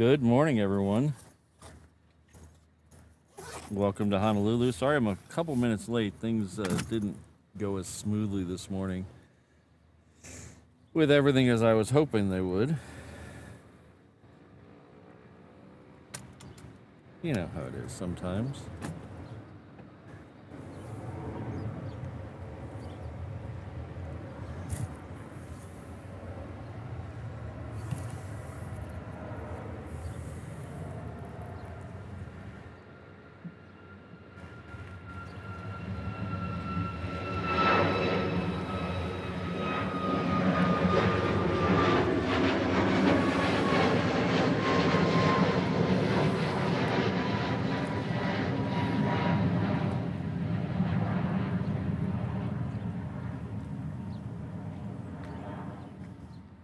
Good morning, everyone. Welcome to Honolulu. Sorry I'm a couple minutes late. Things didn't go as smoothly this morning with everything as I was hoping they would. You know how it is sometimes.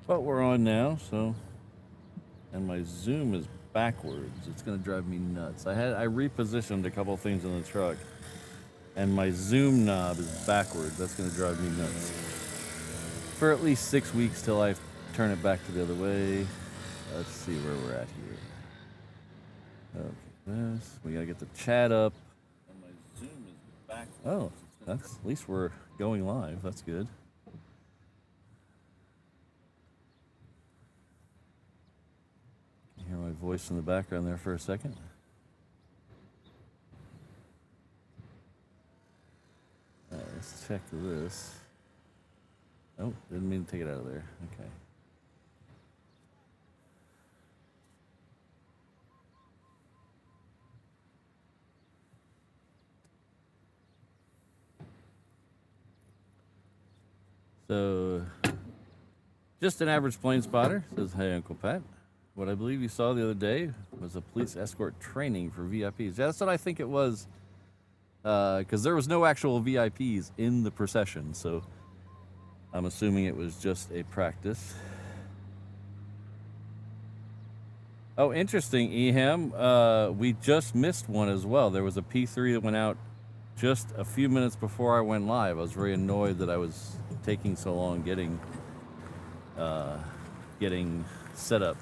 But we're on now, so, and my zoom is backwards. It's gonna drive me nuts. I repositioned a couple things in the truck, and my zoom knob is backwards. That's gonna drive me nuts for at least 6 weeks till I turn it back to the other way. Let's see where we're at here. Okay, this, we gotta get the chat up. And my zoom is backwards. Oh, that's, at least we're going live. That's good. Hear my voice in the background there for a second. Let's check this. Oh, didn't mean to take it out of there. Okay. So, just an average plane spotter says, "Hey, Uncle Pat. What I believe you saw the other day was a police escort training for VIPs." Yeah, that's what I think it was, because there was no actual VIPs in the procession, so I'm assuming it was just a practice. Oh, interesting, Eham. We just missed one as well. There was a P3 that went out just a few minutes before I went live. I was very annoyed that I was taking so long getting set up.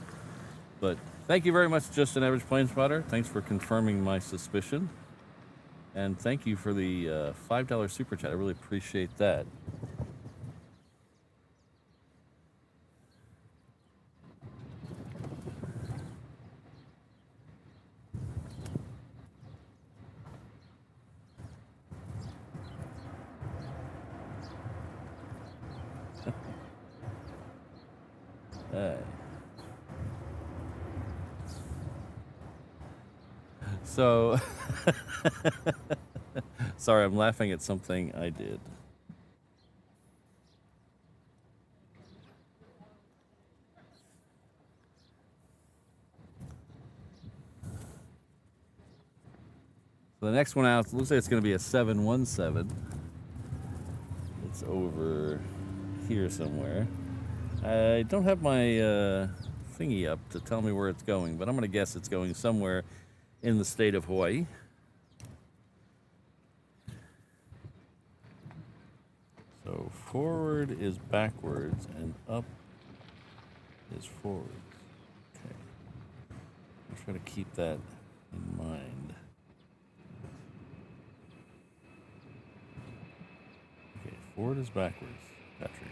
But thank you very much, Just an Average Plane Spotter. Thanks for confirming my suspicion. And thank you for the $5 super chat. I really appreciate that. So, sorry, I'm laughing at something I did. So the next one out, looks like it's going to be a 717. It's over here somewhere. I don't have my thingy up to tell me where it's going, but I'm going to guess it's going somewhere in the state of Hawaii. So forward is backwards and up is forward. Okay. I'm trying to keep that in mind. Okay, forward is backwards, Patrick.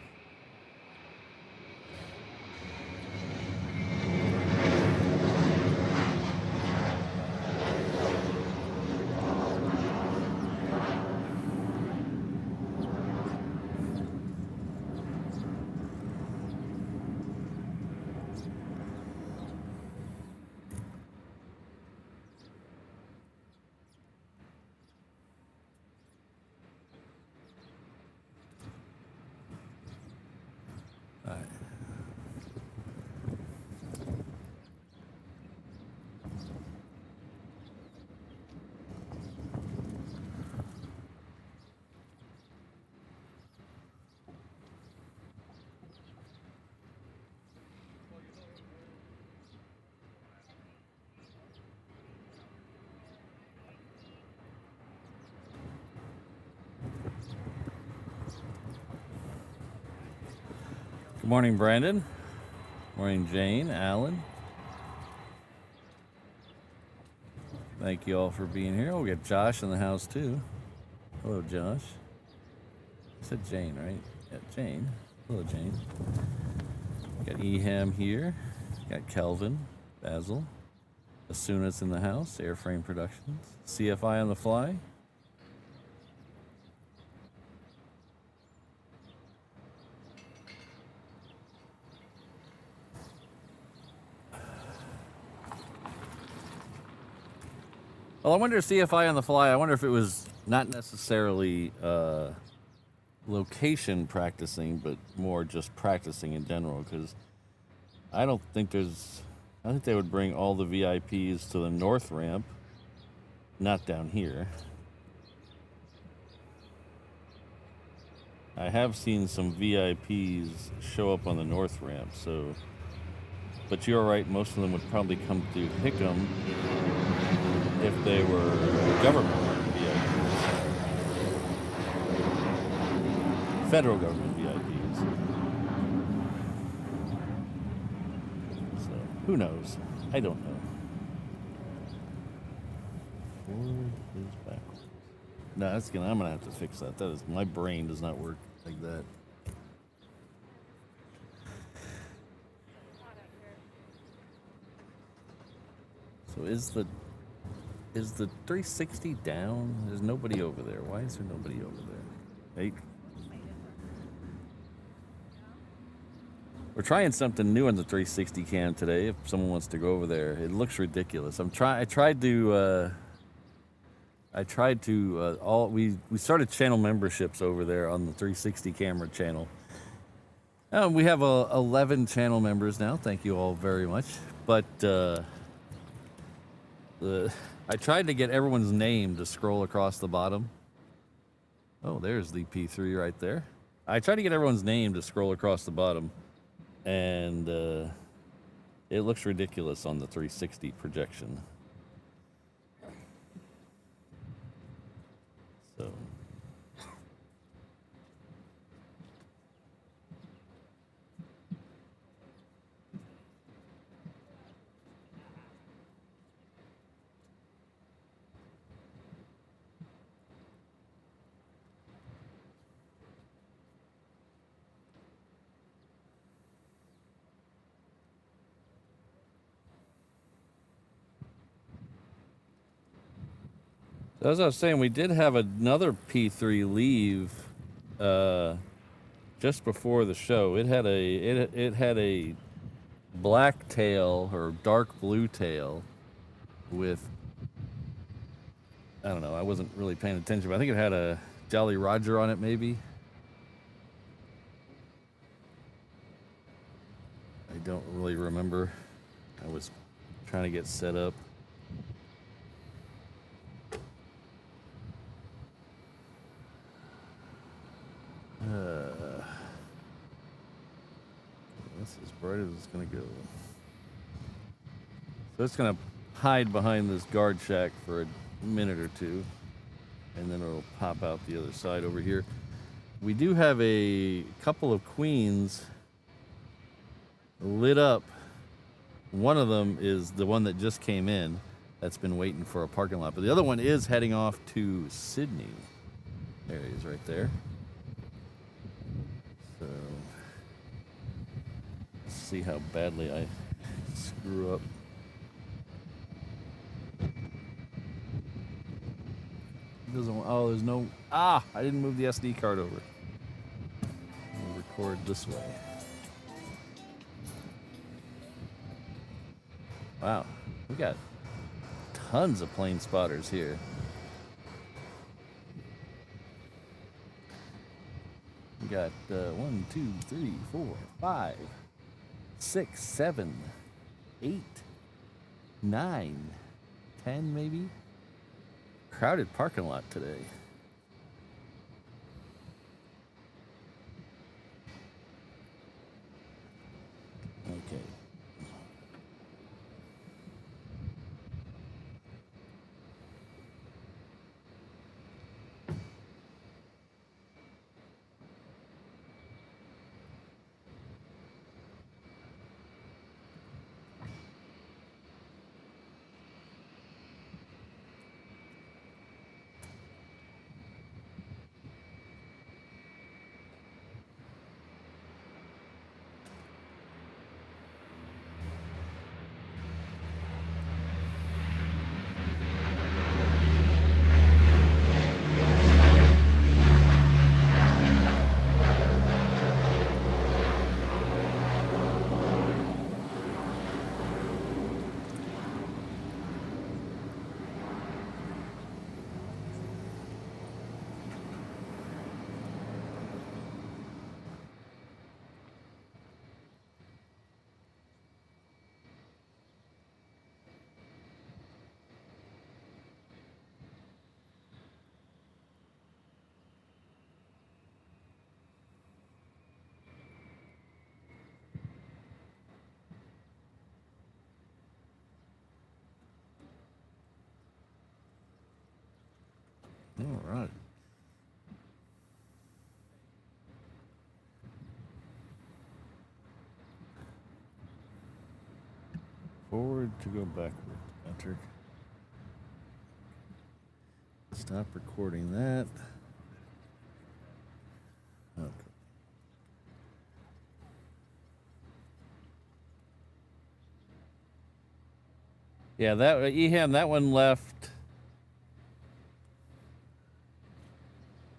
Good morning, Brandon. Morning, Jane, Alan. Thank you all for being here. Oh, we got Josh in the house too. Hello, Josh. I said Jane, right? Yeah, Jane. Hello, Jane. We got Eham here. We got Kelvin, Basil. Asuna's in the house. Airframe Productions. CFI on the fly. Well, I wonder if CFI on the fly, I wonder if it was not necessarily location practicing, but more just practicing in general, because I think they would bring all the VIPs to the north ramp, not down here. I have seen some VIPs show up on the north ramp, so, but you're right, most of them would probably come to Hickam if they were government VIPs, federal government VIPs. So who knows? I don't know. Forward is backwards. No, I'm gonna have to fix that. That is, my brain does not work like that. So is the 360 down? There's nobody over there. Why is there nobody over there? Hey. We're trying something new on the 360 cam today. If someone wants to go over there, it looks ridiculous. We started channel memberships over there on the 360 camera channel. We have 11 channel members now. Thank you all very much. But I tried to get everyone's name to scroll across the bottom. Oh, there's the P3 right there. I tried to get everyone's name to scroll across the bottom, and it looks ridiculous on the 360 projection. So. As I was saying, we did have another P3 leave just before the show. It had a black tail or dark blue tail with, I don't know, I wasn't really paying attention, but I think it had a Jolly Roger on it maybe. I don't really remember. I was trying to get set up. That's as bright as it's gonna go. So it's gonna hide behind this guard shack for a minute or two, and then it'll pop out the other side over here. We do have a couple of Queens lit up. One of them is the one that just came in, that's been waiting for a parking lot, but the other one is heading off to Sydney. There he is right there. So let's see how badly I screw up. Oh, there's no, I didn't move the SD card over. I'll record this way. Wow, we got tons of plane spotters here. We got 1, 2, 3, 4, 5, 6, 7, 8, 9, 10 maybe. Crowded parking lot today. Okay. All right. Forward to go backward. Enter. Stop recording that. Okay. Yeah, that Eham, that one left.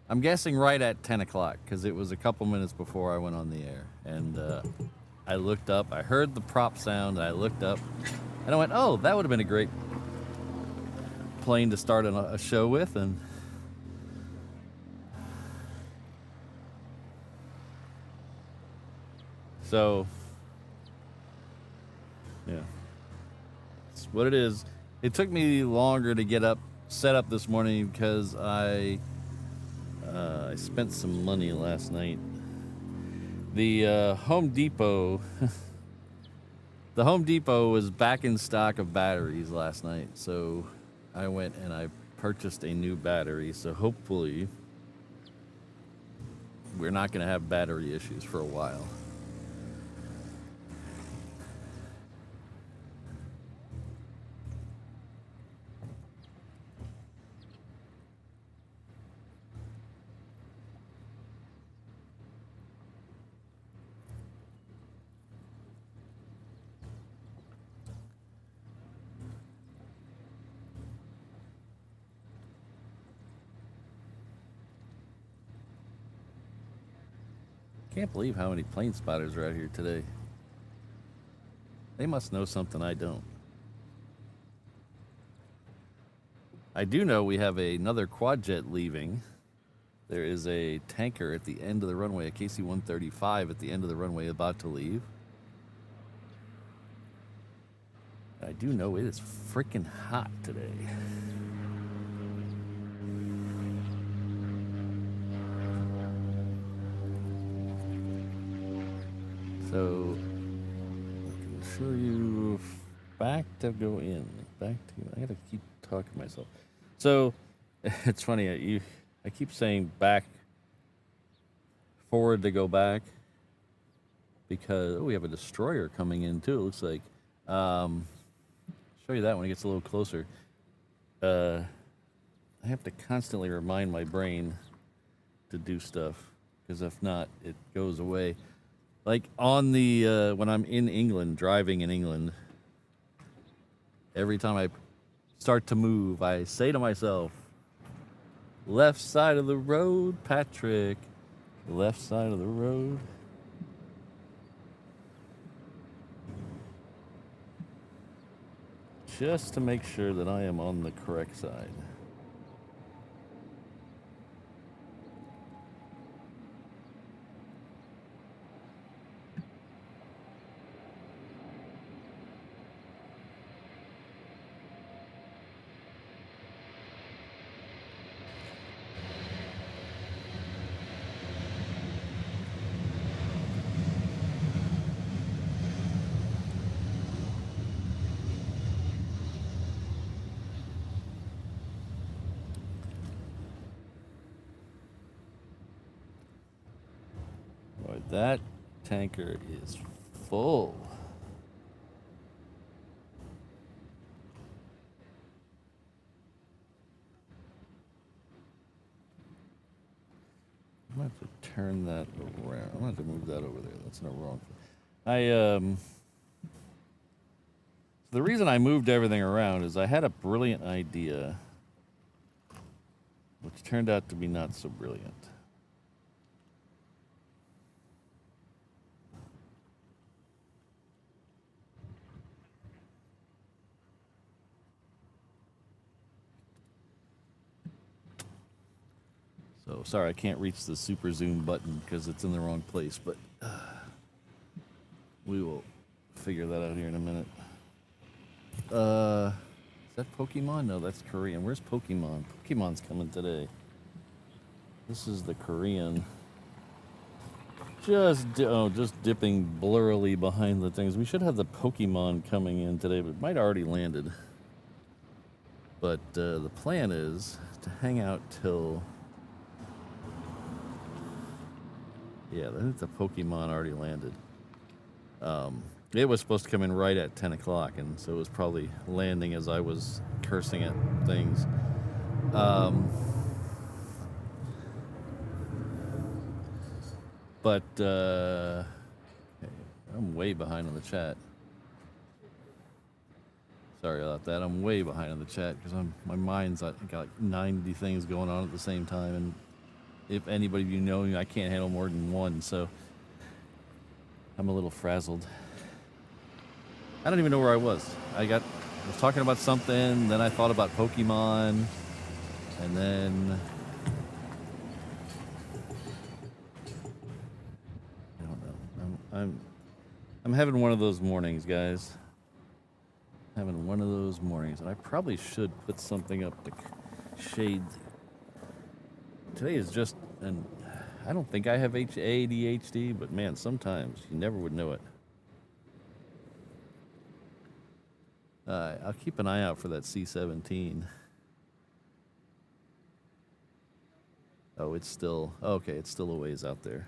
I'm guessing right at 10 o'clock because it was a couple minutes before I went on the air. And I looked up, I heard the prop sound, and I looked up, and I went, oh, that would have been a great plane to start a show with. And so, yeah, it's what it is. It took me longer to get set up this morning because I spent some money last night. The Home Depot, the Home Depot was back in stock of batteries last night, so I went and I purchased a new battery. So hopefully, we're not going to have battery issues for a while. Can't believe how many plane spotters are out here today. They must know something I don't. I do know we have another quadjet leaving. There is a tanker at the end of the runway, a KC-135 at the end of the runway about to leave. I do know it is freaking hot today. So, I can show you back to go in. Back to, I gotta keep talking to myself. So, it's funny, I keep saying back, forward to go back, because, oh, we have a destroyer coming in too, it looks like. Show you that when it gets a little closer. I have to constantly remind my brain to do stuff, because if not, it goes away. Like on the, when I'm in England, driving in England, every time I start to move, I say to myself, left side of the road, Patrick, left side of the road. Just to make sure that I am on the correct side. That tanker is full. I'm going to have to turn that around. I'm going to have to move that over there. That's in the wrong. The reason I moved everything around is I had a brilliant idea, which turned out to be not so brilliant. So sorry, I can't reach the super zoom button because it's in the wrong place, but we will figure that out here in a minute. Is that Pokemon? No, that's Korean. Where's Pokemon? Pokemon's coming today. This is the Korean. Just dipping blurrily behind the things. We should have the Pokemon coming in today, but it might already landed. But the plan is to hang out till... Yeah, I think the Pokemon already landed. It was supposed to come in right at 10 o'clock, and so it was probably landing as I was cursing at things. But I'm way behind on the chat. Sorry about that. I'm way behind on the chat because my mind's got like 90 things going on at the same time, and if anybody of you know me, I can't handle more than one, so I'm a little frazzled. I don't even know where I was. I was talking about something, then I thought about Pokemon, and then I don't know. I'm having one of those mornings, guys. Having one of those mornings, and I probably should put something up to shade. Today is just, and I don't think I have ADHD, but man, sometimes you never would know it. I'll keep an eye out for that C-17. Oh, it's still, okay, it's still a ways out there.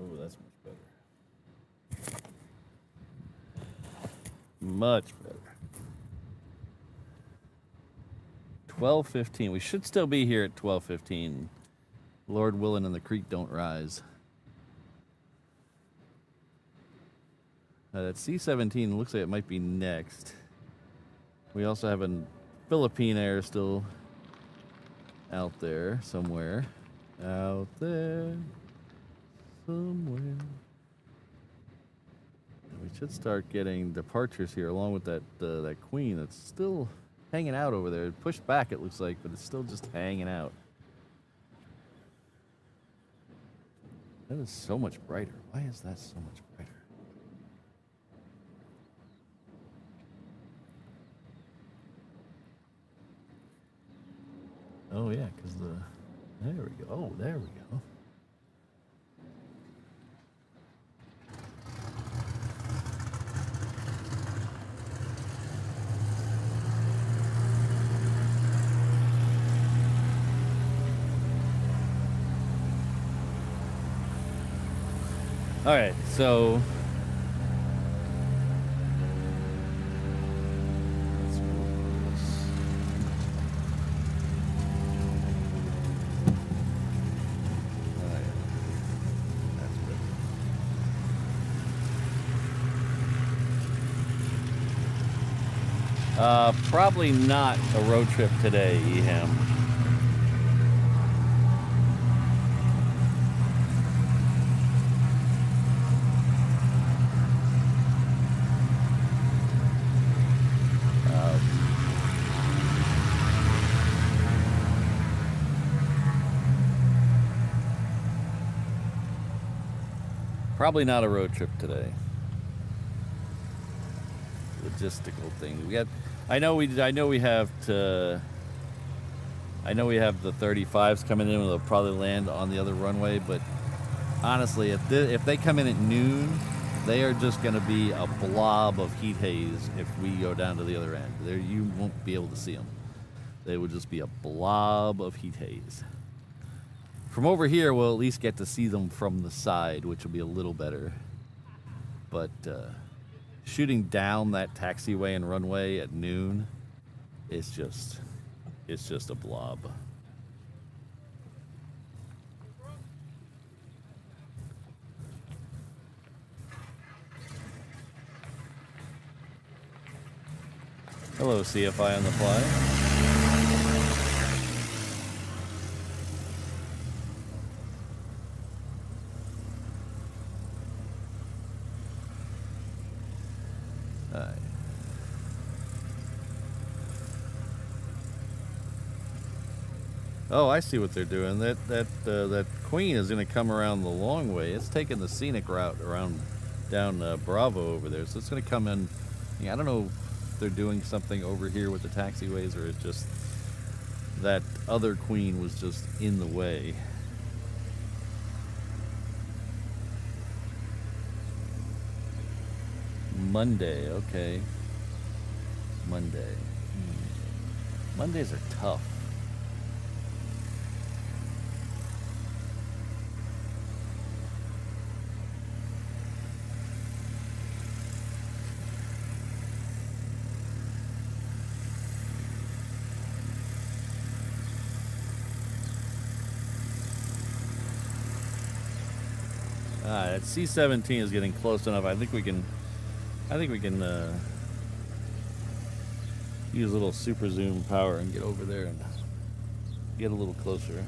Oh, that's much better. Much better. 12:15. We should still be here at 12:15. Lord willing, and the creek don't rise. That C-17 looks like it might be next. We also have a Philippine Air still out there somewhere. Out there somewhere. We should start getting departures here, along with that Queen that's still hanging out over there. It pushed back, it looks like, but it's still just hanging out. That is so much brighter. Why is that so much brighter? Oh yeah, because there we go. Oh, there we go. All right, so let's move this. Oh, yeah. That's good. Probably not a road trip today, Eham. Probably not a road trip today. Logistical things. We got. I know we have the 35s coming in. They'll probably land on the other runway. But honestly, if they come in at noon, they are just going to be a blob of heat haze. If we go down to the other end, you won't be able to see them. They would just be a blob of heat haze. From over here, we'll at least get to see them from the side, which will be a little better. But shooting down that taxiway and runway at noon, it's just a blob. Hello, CFI on the fly. Oh, I see what they're doing. That Queen is going to come around the long way. It's taking the scenic route around down Bravo over there. So it's going to come in. Yeah, I don't know if they're doing something over here with the taxiways, or it's just that other queen was just in the way. Monday, okay. Monday. Mondays are tough. That C-17 is getting close enough. I think we can use a little super zoom power and get over there and get a little closer.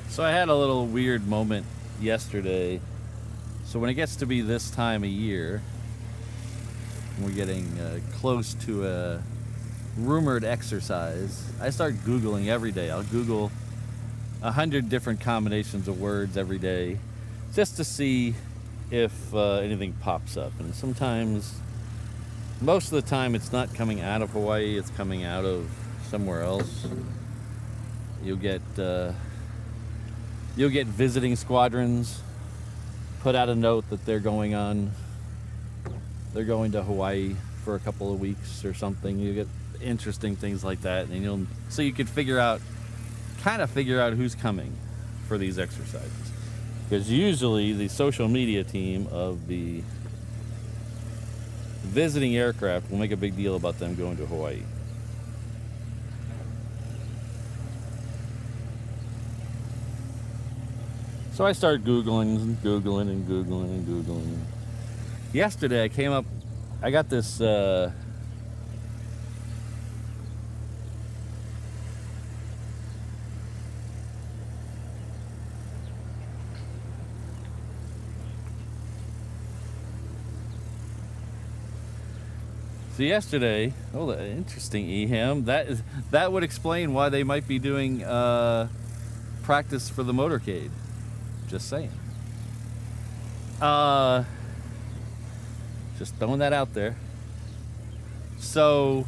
So I had a little weird moment yesterday. So when it gets to be this time of year, we're getting close to a rumored exercise, I start Googling every day. I'll Google 100 different combinations of words every day just to see if anything pops up. And sometimes, most of the time, it's not coming out of Hawaii, it's coming out of somewhere else. You'll get visiting squadrons put out a note that they're going to Hawaii for a couple of weeks or something. You get interesting things like that, and so you could kind of figure out who's coming for these exercises. Because usually the social media team of the visiting aircraft will make a big deal about them going to Hawaii. So I started Googling. Yesterday I got this interesting, EHAM. That would explain why they might be doing practice for the motorcade. Just saying. Just throwing that out there. So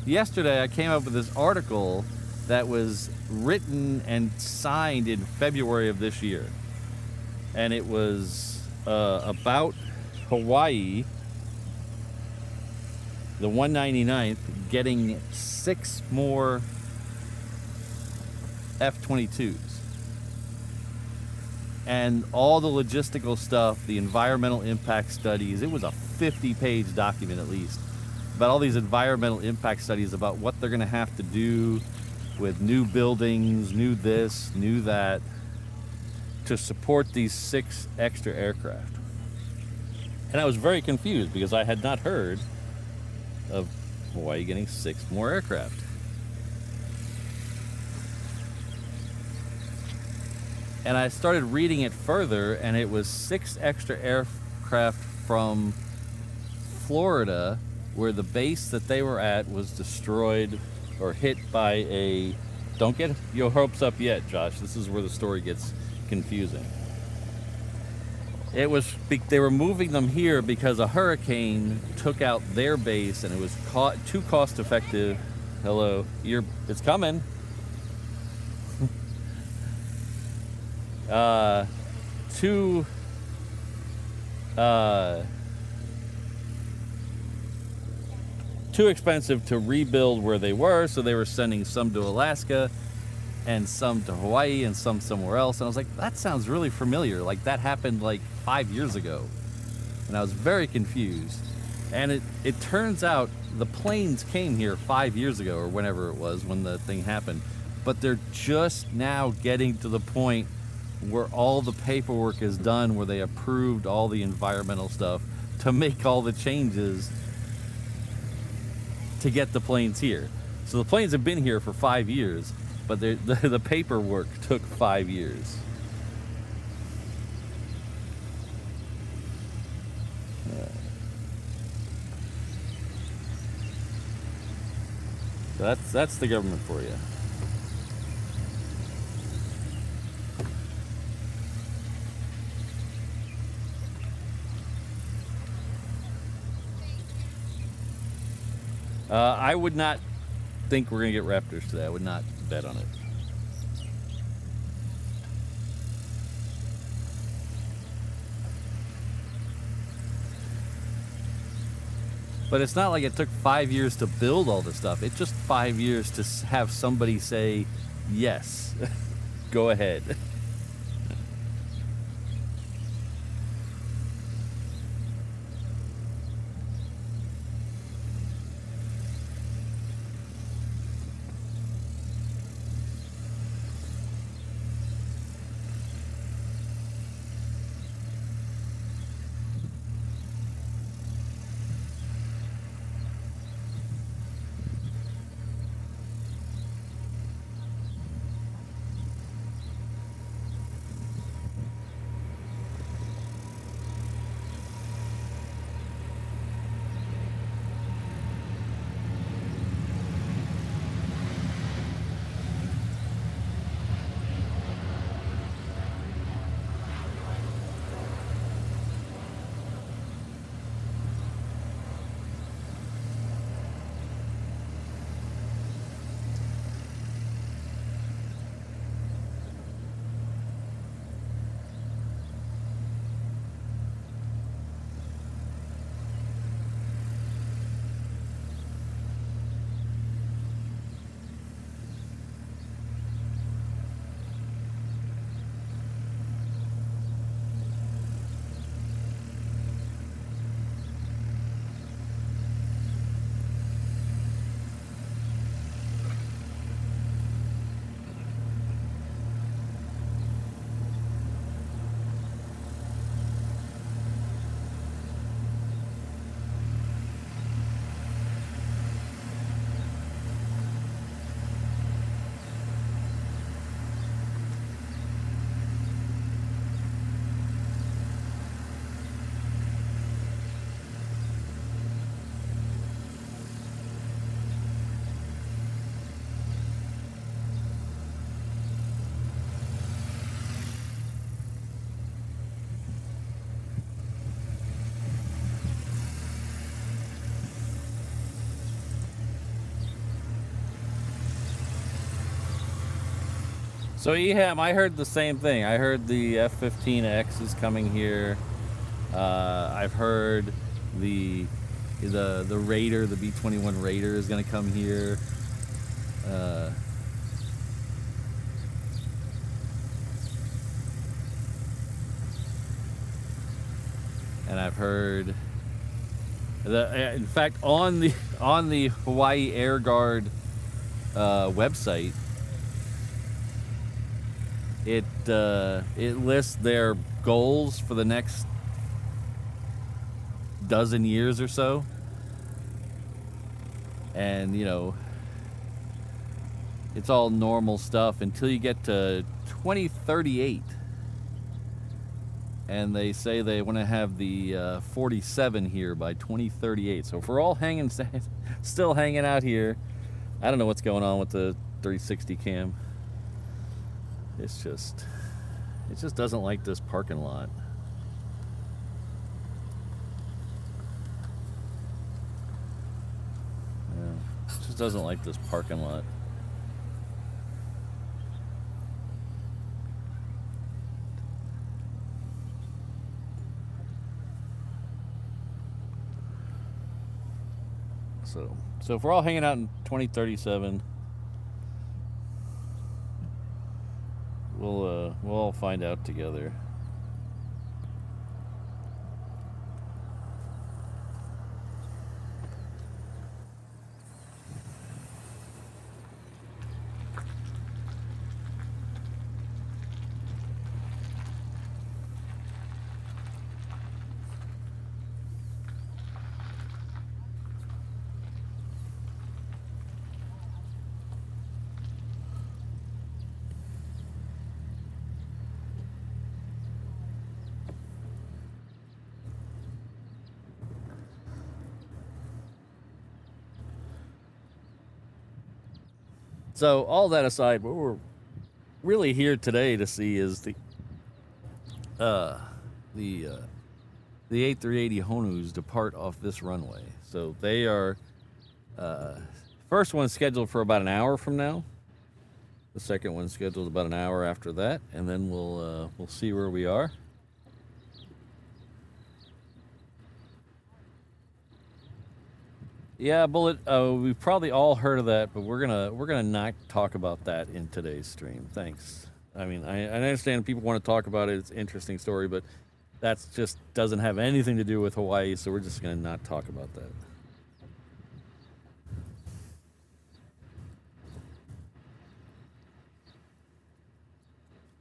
yesterday I came up with this article that was written and signed in February of this year. And it was about Hawaii, the 199th, getting 6 more F-22s. And all the logistical stuff, the environmental impact studies. It was a 50-page document at least about all these environmental impact studies about what they're going to have to do with new buildings, new this, new that, to support these 6 extra aircraft. And I was very confused because I had not heard of Hawaii getting 6 more aircraft. And I started reading it further, and it was 6 extra aircraft from Florida, where the base that they were at was destroyed or hit by a... Don't get your hopes up yet, Josh. This is where the story gets confusing. It was, they were moving them here because a hurricane took out their base, and it was too cost effective. Hello, it's coming. Too expensive to rebuild where they were, so they were sending some to Alaska and some to Hawaii and some somewhere else. And I was like, that sounds really familiar. Like that happened like 5 years ago. And I was very confused. And it turns out the planes came here 5 years ago, or whenever it was when the thing happened. But they're just now getting to the point where all the paperwork is done, where they approved all the environmental stuff to make all the changes to get the planes here. So the planes have been here for 5 years, but the paperwork took 5 years. So that's the government for you. I would not think we're going to get Raptors today. I would not bet on it. But it's not like it took 5 years to build all this stuff. It's just 5 years to have somebody say, yes, go ahead. So EHAM, I heard the same thing. I heard the F-15X is coming here. I've heard the Raider, the B-21 Raider is going to come here. And I've heard in fact, on the Hawaii Air Guard website, it lists their goals for the next dozen years or so, and you know, it's all normal stuff until you get to 2038, and they say they want to have the 47 here by 2038. So if we're all still hanging out here, I don't know what's going on with the 360 cam. It's just, It just doesn't like this parking lot. Yeah, it just doesn't like this parking lot. So if we're all hanging out in 2037, we'll all find out together. So all that aside, what we're really here today to see is the A380 Honus depart off this runway. So they are first one scheduled for about an hour from now. The second one scheduled about an hour after that, and then we'll see where we are. Yeah, Bullet. We've probably all heard of that, but we're gonna not talk about that in today's stream. Thanks. I mean, I understand people want to talk about it. It's an interesting story, but that just doesn't have anything to do with Hawaii, so we're just gonna not talk about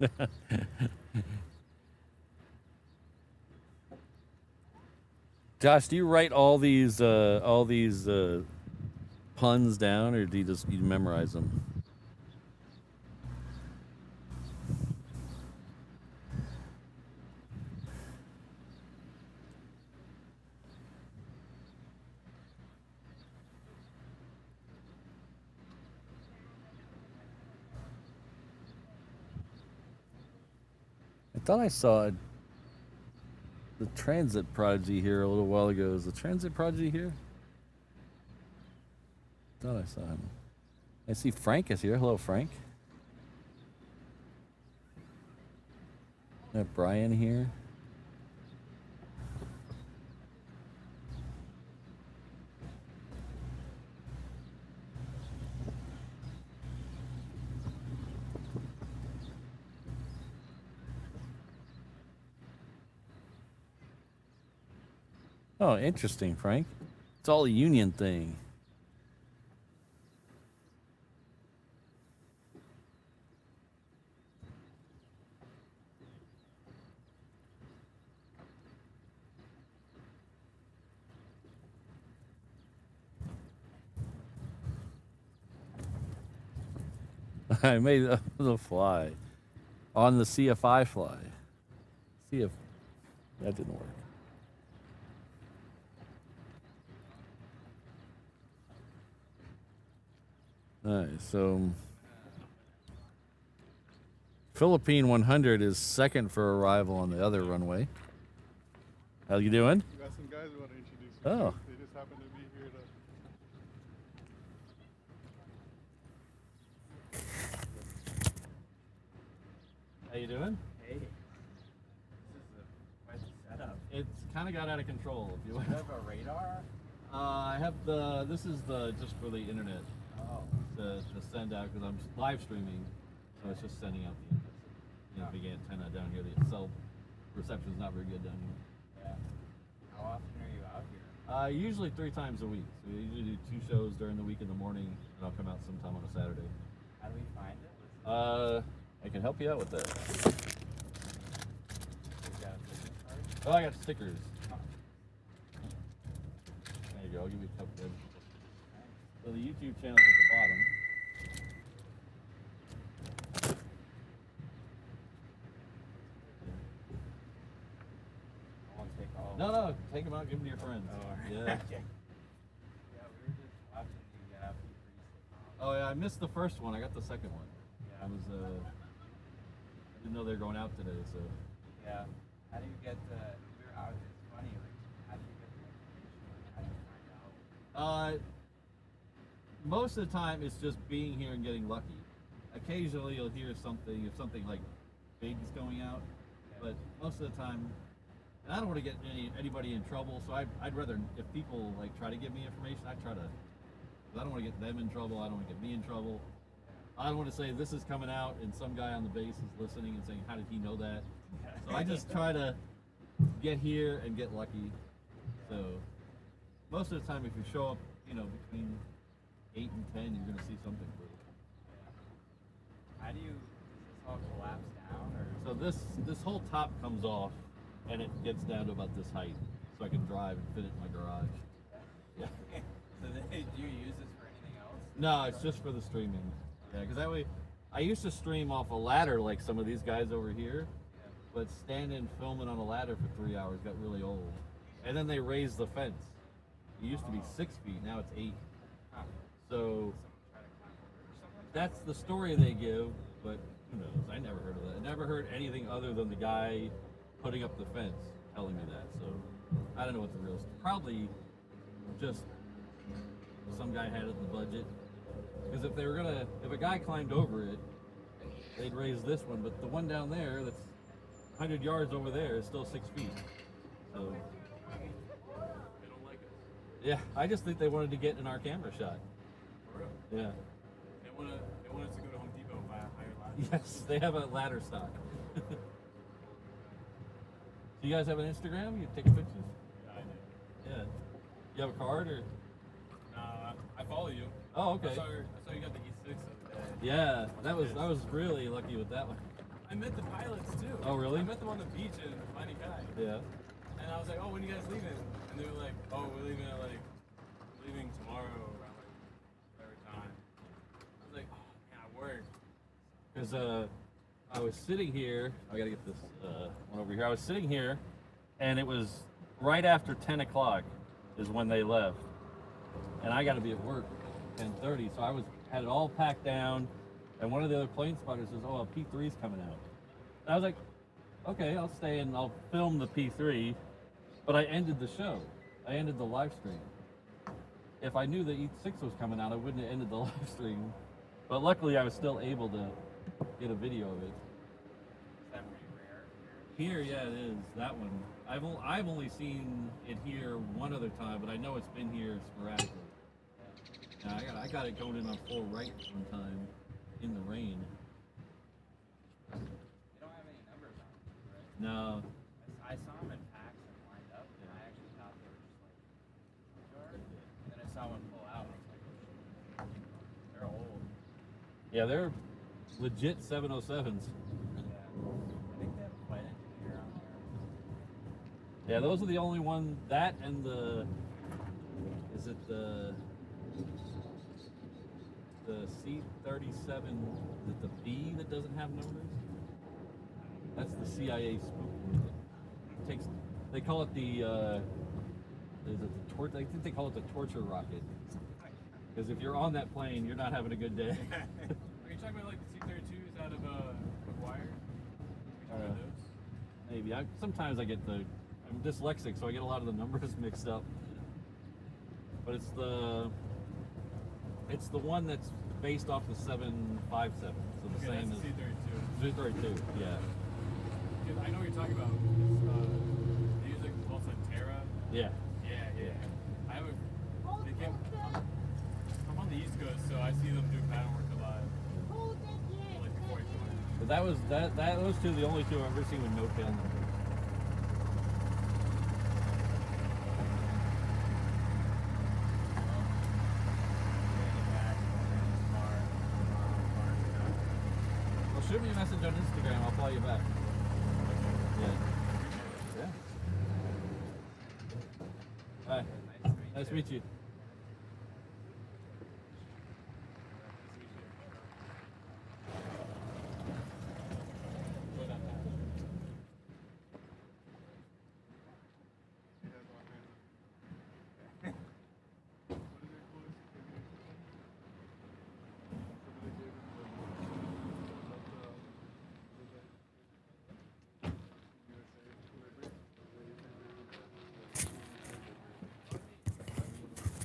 that. Josh, do you write all these puns down, or do you memorize them? I thought I saw the transit prodigy here a little while ago. Is the transit prodigy here? Thought I saw him. I see Frank is here. Hello, Frank. I have Brian here. Oh, interesting, Frank. It's all a union thing. I made the fly on the CFI fly. See if that didn't work. All right, so Philippine 100 is second for arrival on the other runway. How you doing? We got some guys we want to introduce. Oh. They just happen to be here to... How you doing? Hey, this is quite the setup. It's kind of got out of control. If you Do you have a radar? I have this is just for the internet Oh. to send out because I'm live streaming, so it's just sending out the big antenna down here. The cell reception's not very good down here. Yeah. How often are you out here? Usually 3 times a week. So we usually do 2 shows during the week in the morning, and I'll come out sometime on a Saturday. How do we find it? I can help you out with that. You got a business card? Oh, I got stickers. There you go. I'll give you a couple of. So the YouTube channel's at the bottom. I won't take all. No, take them out, give them to your friends. Oh, all right. Yeah. Yeah, we were just watching the Oh yeah, I missed the first one. I got the second one. Yeah. I didn't know know they're going out today, so. Yeah. How do you get the? It's funny. Like, how do you get the information? How do you find out? Most of the time, it's just being here and getting lucky. Occasionally, you'll hear something if something like big is going out, but most of the time, and I don't want to get anybody in trouble. So I'd rather if people like try to give me information, I try to. 'Cause I don't want to get them in trouble. I don't want to get me in trouble. I don't want to say this is coming out and some guy on the base is listening and saying, how did he know that? So I just try to get here and get lucky. So most of the time, if you show up, you know, between 8 and 10, you're going to see something cool. How do you? Does this all collapse down, or? So this whole top comes off and it gets down to about this height, so I can drive and fit it in my garage. Yeah. So do you use this for anything else? No, it's just for the streaming. Yeah, because that way, I used to stream off a ladder like some of these guys over here, but standing filming on a ladder for 3 hours got really old. And then they raised the fence. It used to be 6 feet, now it's 8. So that's the story they give, but who knows? I never heard of that. I never heard anything other than the guy putting up the fence telling me that. So I don't know what the real story. Probably just some guy had it in the budget. Because if they were gonna, if a guy climbed over it, they'd raise this one. But the one down there, that's 100 yards over there, is still 6 feet. So They don't like us. yeah, I just think they wanted to get in our camera shot. For real. Yeah. They want us to go to Home Depot and buy a higher ladder. Yes, they have a ladder stock. Do you guys have an Instagram? You take pictures? Yeah, I do. Yeah. You have a card or? I follow you. Oh, okay. I saw you got the E6 the other day. Yeah, I was really lucky with that one. I met the pilots too. Oh, really? I met them on the beach in Miami Kai. Yeah. And I was like, oh, when are you guys leaving? And they were like, oh, we're leaving at leaving tomorrow around whatever time. I was like, oh, man, I work. Because I was sitting here. I gotta get this one over here. I was sitting here, and it was right after 10 o'clock is when they left, and I got to be at work 10:30. So I had it all packed down, and one of the other plane spotters says, "Oh, a P3's coming out." And I was like, "Okay, I'll stay and I'll film the P3," but I ended the show. I ended the live stream. If I knew the E6 was coming out, I wouldn't have ended the live stream. But luckily, I was still able to get a video of it. Is that pretty rare? Here, yeah, it is. That one. I've only seen it here one other time, but I know it's been here sporadically. Yeah, I got it going in on full right one time in the rain. They don't have any numbers on them, right? No. I saw them in packs and lined up, and I actually thought they were just like yard. And then I saw one pull out, and I was like, oh, shit. They're old. Yeah, they're legit 707s. Yeah. I think they have a flight engineer on there. Yeah, those are the only one. That and the is it the C-37? Is it the B that doesn't have numbers? That's the CIA spook. It takes. They call it the. Is it the torture? I think they call it the torture rocket. Because if you're on that plane, you're not having a good day. Are you talking about like the C-32s out of McGuire? Are you talking about those? Maybe. Sometimes I get I'm dyslexic, so I get a lot of the numbers mixed up. But it's the one that's based off the 757, so the Okay, same that's as the C-32. 332. Yeah. Because I know what you're talking about. They use like called Santera. Yeah. Yeah. I have they came. I'm on the East Coast, so I see them do pattern work a lot. Like before I joined. But those two are the only two I've ever seen with no tail numbers. Well, shoot me a message on Instagram. I'll follow you back. Yeah. Hi. Nice to meet you.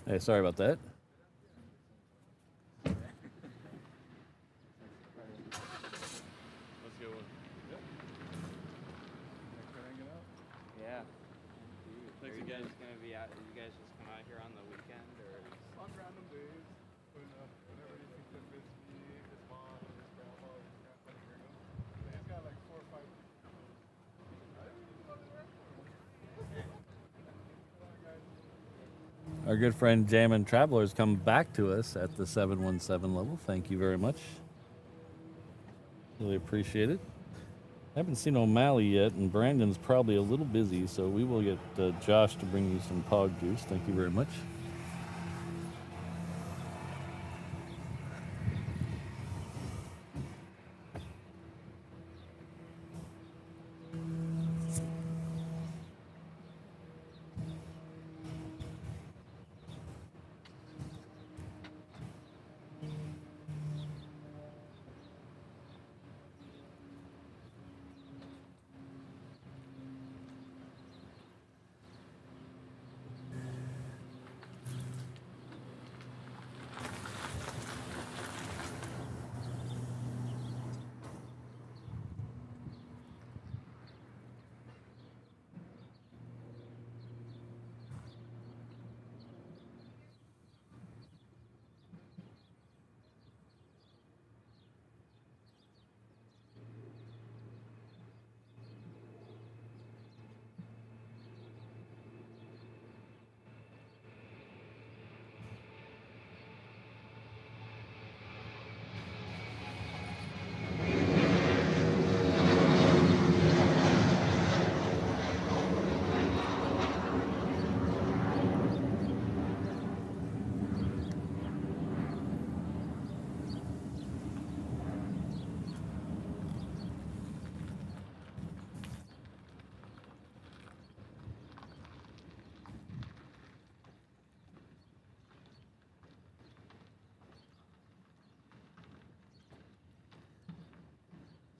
Hey, sorry about that. Let's go. Yep. Thanks for hanging out. Yeah. Thanks Are you again. guys gonna be out? You guys just come out here on the weekend, or? On random days, whenever you think that fits me, his mom, his grandma, his grandpa, to bring him. He's got like 4 or 5 people. I didn't even know they were Our good friend Jammin' Traveler has come back to us at the 717 level. Thank you very much. Really appreciate it. I haven't seen O'Malley yet, and Brandon's probably a little busy, so we will get Josh to bring you some pog juice. Thank you very much.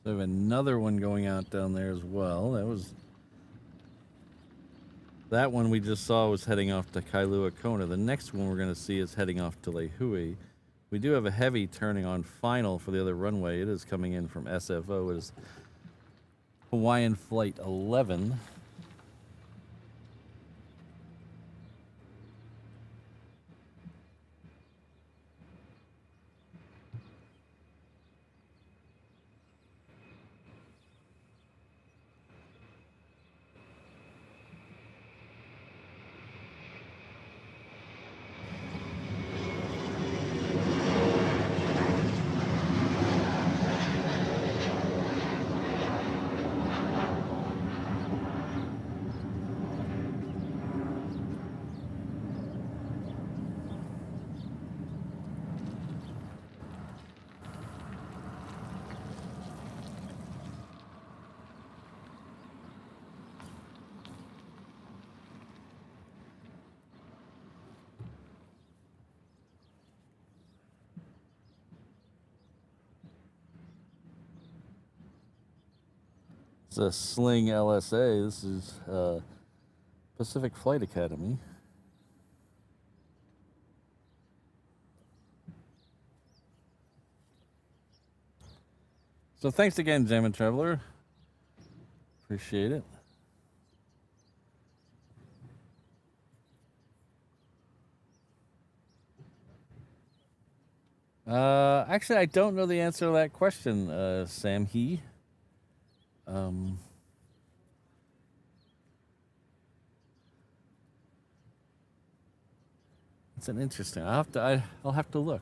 So we have another one going out down there as well. That one we just saw was heading off to Kailua Kona. The next one we're going to see is heading off to Lehue. We do have a heavy turning on final for the other runway. It is coming in from SFO. It is Hawaiian Flight 11. It's a Sling LSA. This is Pacific Flight Academy. So thanks again, Jammin' Traveler. Appreciate it. Actually, I don't know the answer to that question, Sam He. It's an interesting. I'll have to look.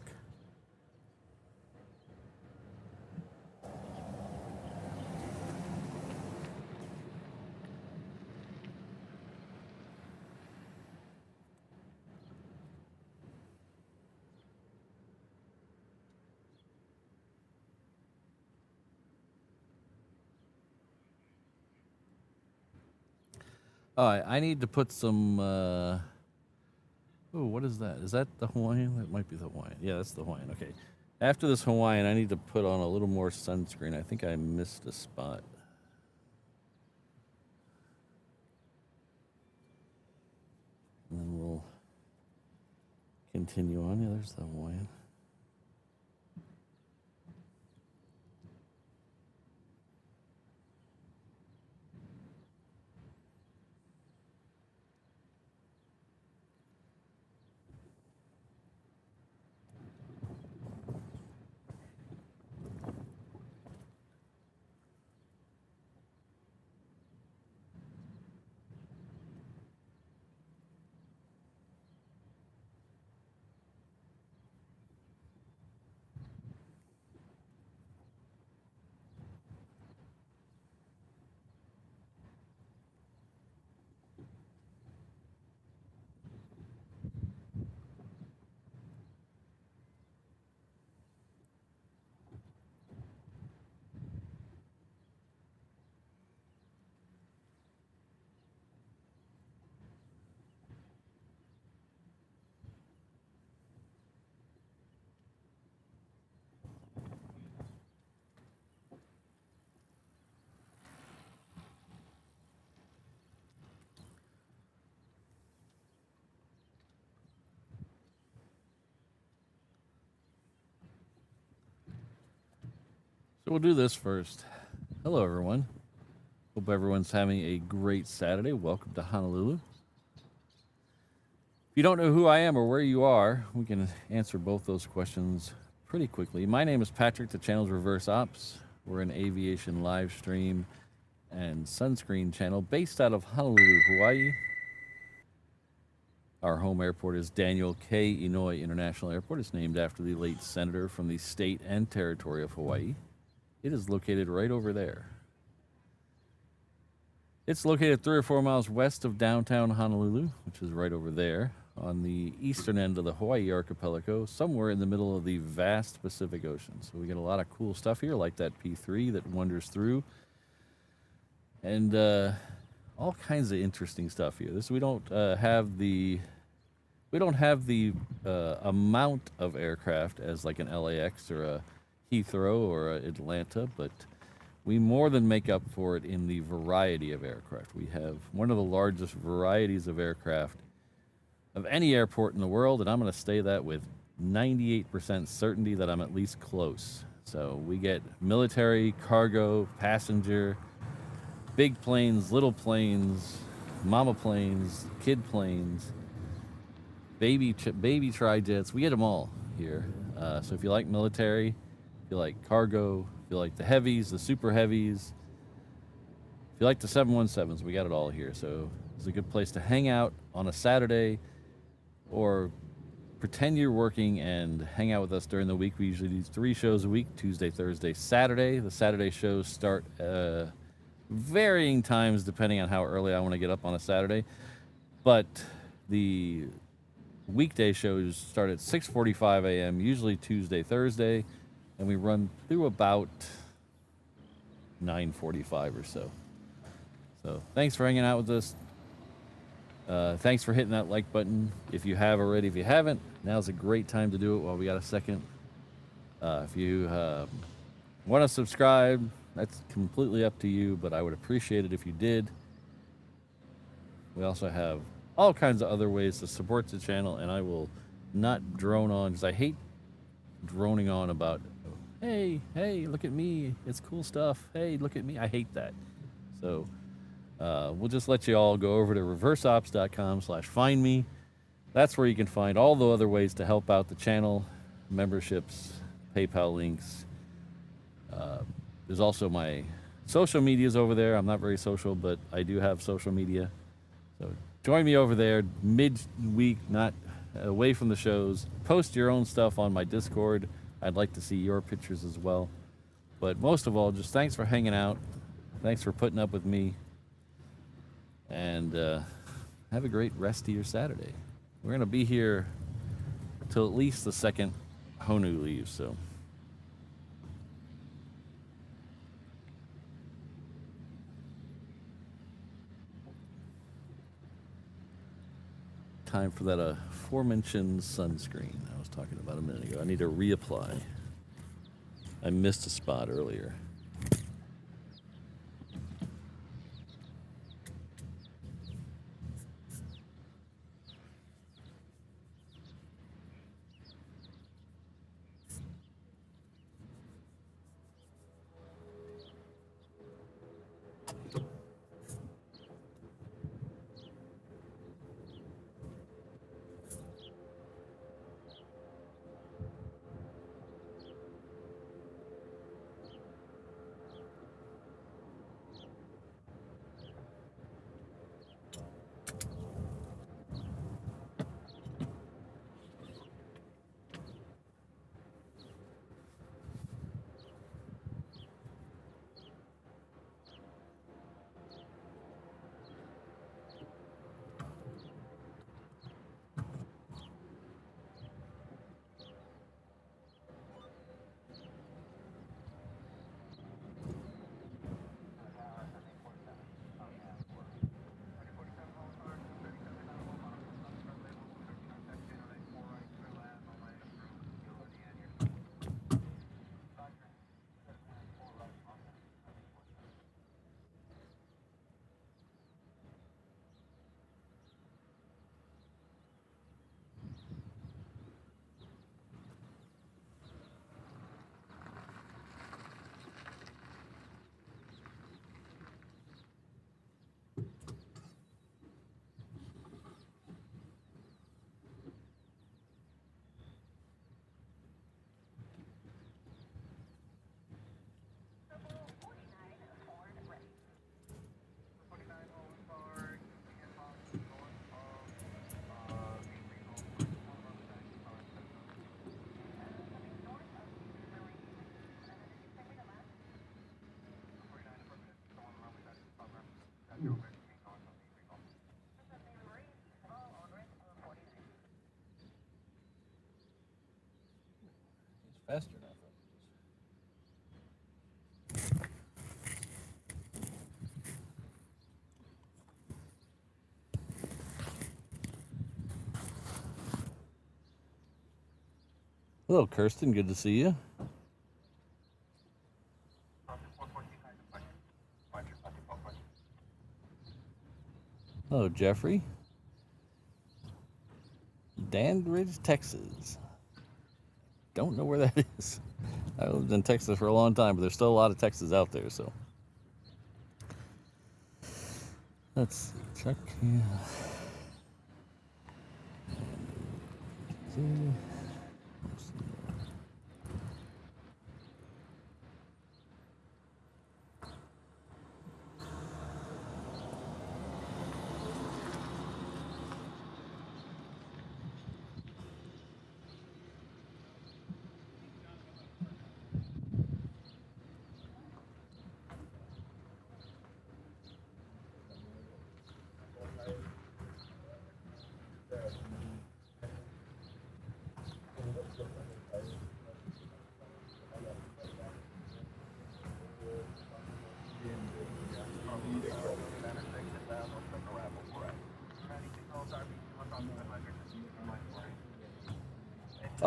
All right, I need to put some. Oh, what is that? Is that the Hawaiian? That might be the Hawaiian. Yeah, that's the Hawaiian. Okay. After this Hawaiian, I need to put on a little more sunscreen. I think I missed a spot. And then we'll Continue on. Yeah, there's the Hawaiian. So we'll do this first. Hello, everyone. Hope everyone's having a great Saturday. Welcome to Honolulu. If you don't know who I am or where you are, we can answer both those questions pretty quickly. My name is Patrick. The channel's Reverse Ops. We're an aviation live stream and sunscreen channel based out of Honolulu, Hawaii. Our home airport is Daniel K. Inouye International Airport. It's named after the late senator from the state and territory of Hawaii. It is located right over there. It's located 3 or 4 miles west of downtown Honolulu, which is right over there on the eastern end of the Hawaii archipelago, somewhere in the middle of the vast Pacific Ocean. So we get a lot of cool stuff here, like that P3 that wanders through, and all kinds of interesting stuff here. We don't have the amount of aircraft as like an LAX or a Heathrow or Atlanta, but we more than make up for it in the variety of aircraft. We have one of the largest varieties of aircraft of any airport in the world, and I'm going to say that with 98% certainty that I'm at least close. So we get military, cargo, passenger, big planes, little planes, mama planes, kid planes, baby tri-jets. We get them all here. So if you like military, if you like cargo, if you like the heavies, the super heavies, if you like the 717s, we got it all here. So it's a good place to hang out on a Saturday or pretend you're working and hang out with us during the week. We usually do 3 shows a week, Tuesday, Thursday, Saturday. The Saturday shows start varying times depending on how early I want to get up on a Saturday. But the weekday shows start at 6:45 a.m., usually Tuesday, Thursday, and we run through about 9:45 or so. So thanks for hanging out with us. Thanks for hitting that like button if you have already. If you haven't, now's a great time to do it while we got a second. If you want to subscribe, that's completely up to you, but I would appreciate it if you did. We also have all kinds of other ways to support the channel, and I will not drone on because I hate droning on about, hey, look at me, it's cool stuff. Hey, look at me. I hate that. So we'll just let you all go over to reverseops.com/find me. That's where you can find all the other ways to help out the channel, memberships, PayPal links. There's also my social medias over there. I'm not very social, but I do have social media. So join me over there mid-week, not away from the shows. Post your own stuff on my Discord. I'd like to see your pictures as well. But most of all, just thanks for hanging out. Thanks for putting up with me. And have a great rest of your Saturday. We're going to be here till at least the second Honu leaves, so. Time for that aforementioned sunscreen I was talking about a minute ago. I need to reapply. I missed a spot earlier. Faster now. Hello, Kirsten. Good to see you. Hello, Jeffrey. Dandridge, Texas. Don't know where that is. I lived in Texas for a long time, but there's still a lot of Texas out there, so. Let's see. Check here.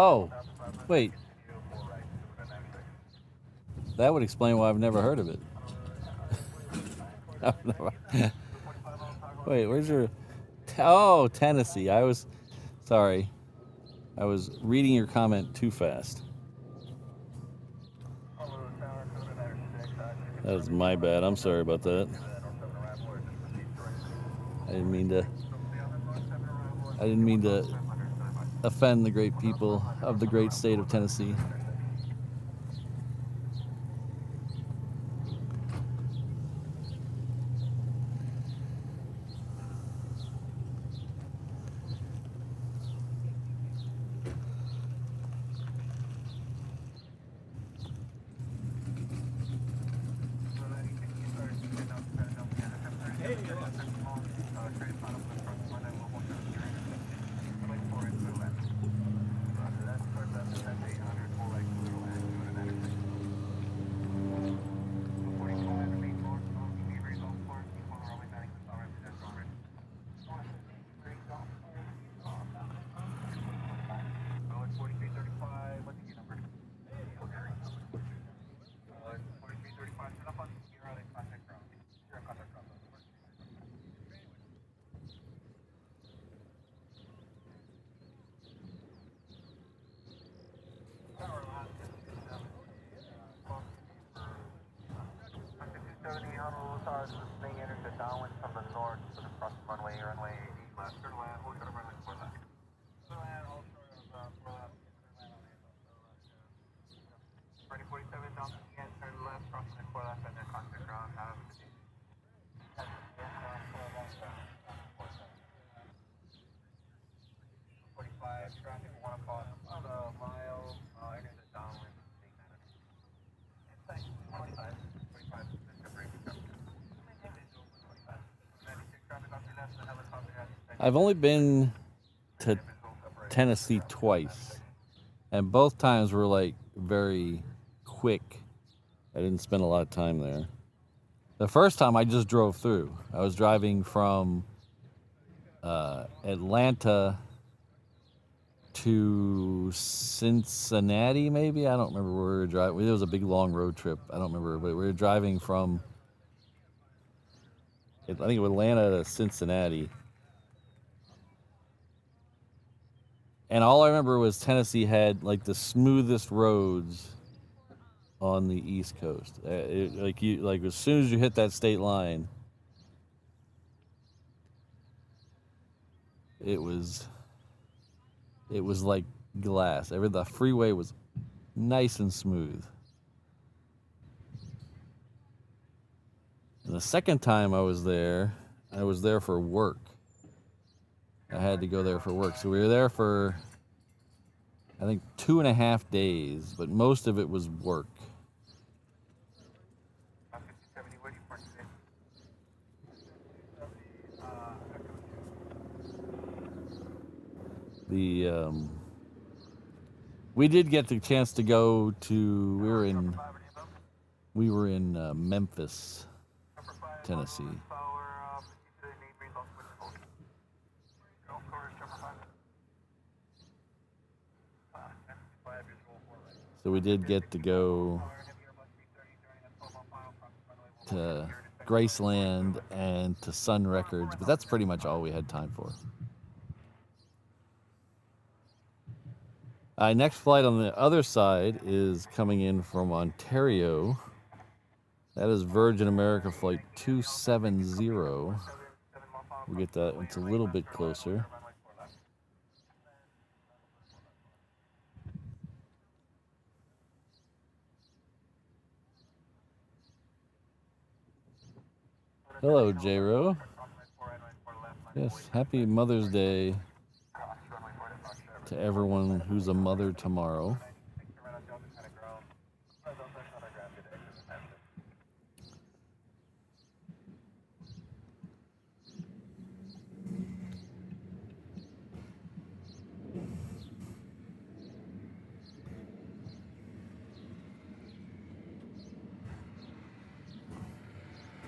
Oh, wait. That would explain why I've never heard of it. Wait, where's your... Oh, Tennessee. Sorry. I was reading your comment too fast. That was my bad. I'm sorry about that. I didn't mean to offend the great people of the great state of Tennessee. Honolulu cars listening in into downwind from the north to the cross runway 8 left, turn left, hold short of runway 4 left. Turn left, hold short of 4 left, turn left on the ready 47 down to the end, turn left, crossing the 4 left, and then contact ground, have a good day. 45, traffic 1 o'clock, about a mile, entering the downwind. Inside 45. I've only been to Tennessee twice, and both times were like very quick. I didn't spend a lot of time there. The first time I just drove through. I was driving from Atlanta to Cincinnati, maybe? I don't remember where we were driving. It was a big, long road trip. I don't remember, but we were driving from, I think, Atlanta to Cincinnati. And all I remember was Tennessee had like the smoothest roads on the East Coast. Like as soon as you hit that state line, it was like glass. The freeway was nice and smooth. And the second time I was there for work. I had to go there for work. So we were there for, I think, 2.5 days, but most of it was work. The we did get the chance to go to. We were in Memphis, Tennessee. So we did get to go to Graceland and to Sun Records, but that's pretty much all we had time for. Next flight on the other side is coming in from Ontario. That is Virgin America Flight 270. We'll get that. It's a little bit closer. Hello, J-Ro. Yes, happy Mother's Day to everyone who's a mother tomorrow.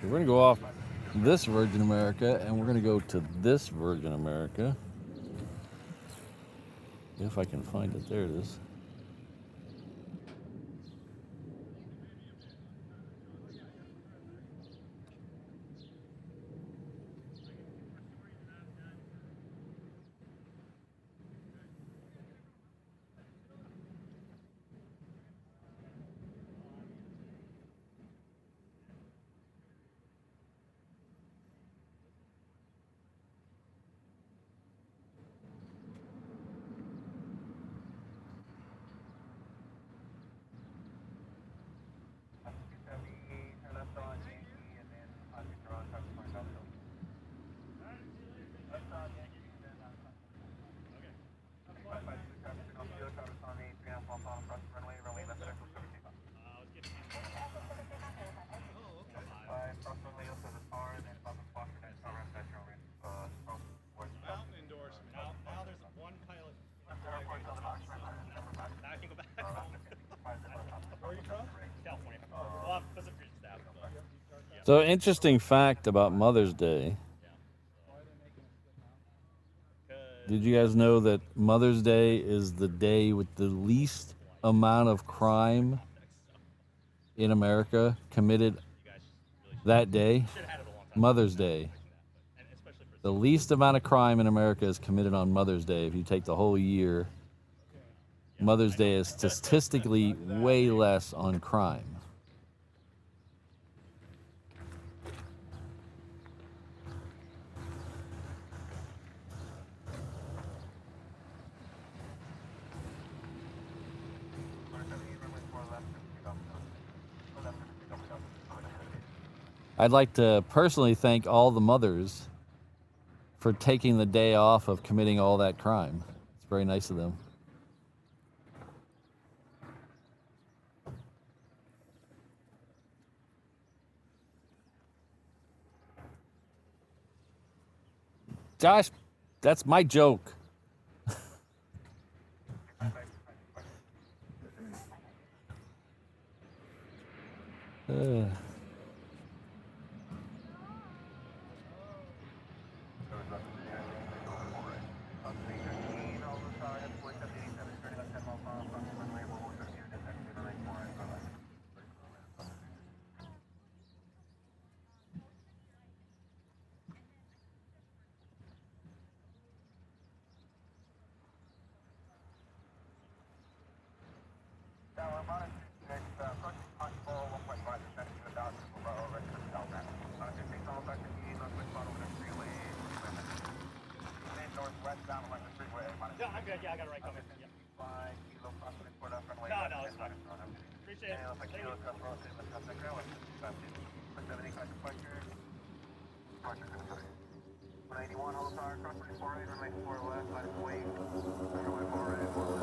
We're going to go off this Virgin America and we're going to go to this Virgin America. If I can find it. There it is. So, interesting fact about Mother's Day. Did you guys know that Mother's Day is the day with the least amount of crime in America committed that day? Mother's Day. The least amount of crime in America is committed on Mother's Day. If you take the whole year, Mother's Day is statistically way less on crime. I'd like to personally thank all the mothers for taking the day off of committing all that crime. It's very nice of them. Josh, that's my joke. Yeah, I'm good. Yeah, I got it right coming. Yeah. No, it's fine. Appreciate it. Thank you. 181, hold power, cross 348, runway 4 left, line 48, runway 4 right, 4 left,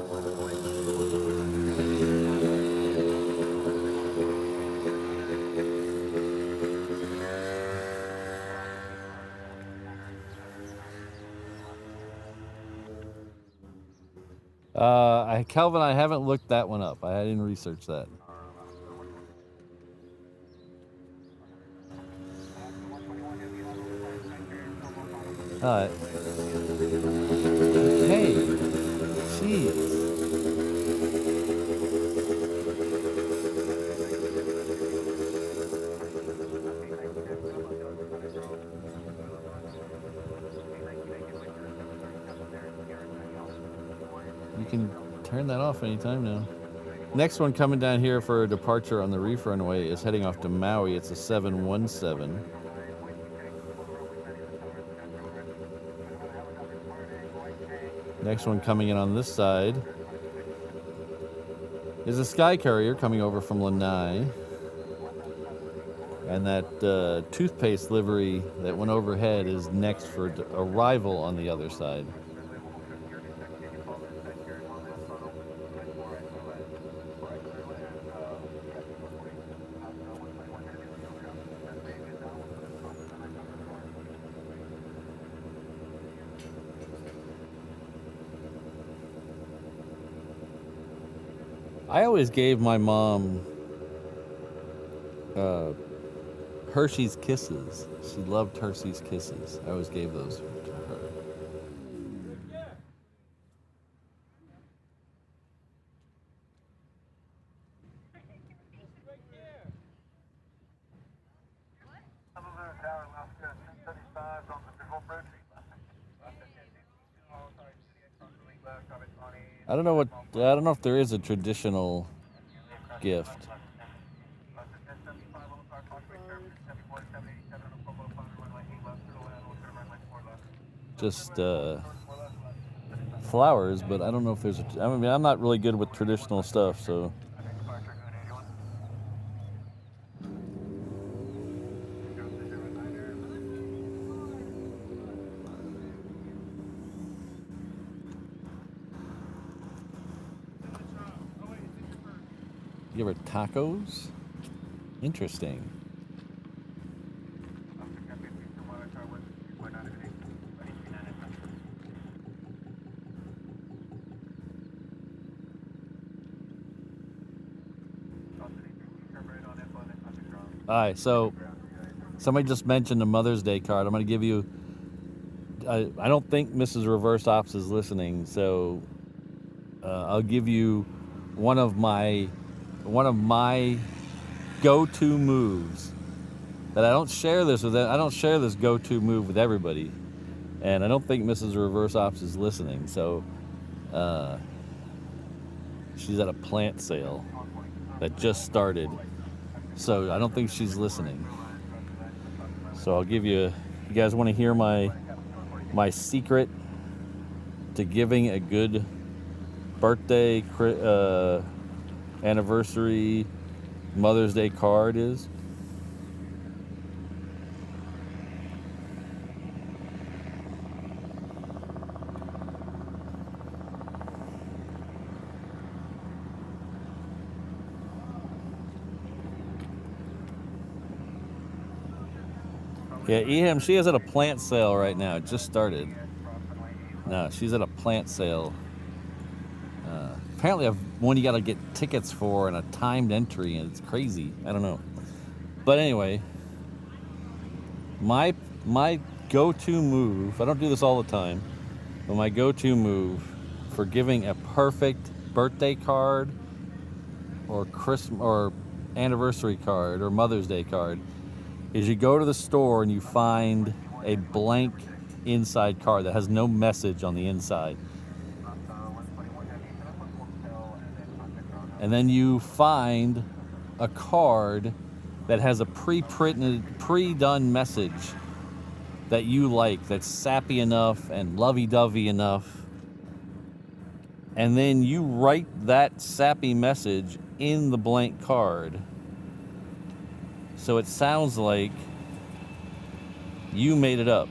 Kelvin, I haven't looked that one up. I didn't research that. All right. Hey, jeez. You can turn that off anytime now. Next one coming down here for a departure on the reef runway is heading off to Maui. It's a 717. Next one coming in on this side is a Sky Courier coming over from Lanai. And that toothpaste livery that went overhead is next for arrival on the other side. I always gave my mom Hershey's Kisses. She loved Hershey's Kisses. I always gave those to her. I don't know if there is a traditional gift. Just flowers, but I don't know if there's I mean, I'm not really good with traditional stuff, so. You ever tacos? Interesting. All right, so somebody just mentioned the Mother's Day card. I'm going to give you, I don't think Mrs. Reverse Ops is listening, so I'll give you one of my go-to moves that I don't share this with. I don't share this go-to move with everybody, and I don't think Mrs. Reverse Ops is listening. So she's at a plant sale that just started, so I don't think she's listening. So I'll give you. You guys want to hear my secret to giving a good birthday, anniversary, Mother's Day card is? Yeah, EM, she is at a plant sale right now. It just started. No, she's at a plant sale. Apparently, one you got to get tickets for and a timed entry, and it's crazy. I don't know. But anyway, my go-to move, I don't do this all the time, but my go-to move for giving a perfect birthday card or Christmas or anniversary card or Mother's Day card is you go to the store and you find a blank inside card that has no message on the inside. And then you find a card that has a pre-done message that you like, that's sappy enough and lovey-dovey enough. And then you write that sappy message in the blank card. So it sounds like you made it up.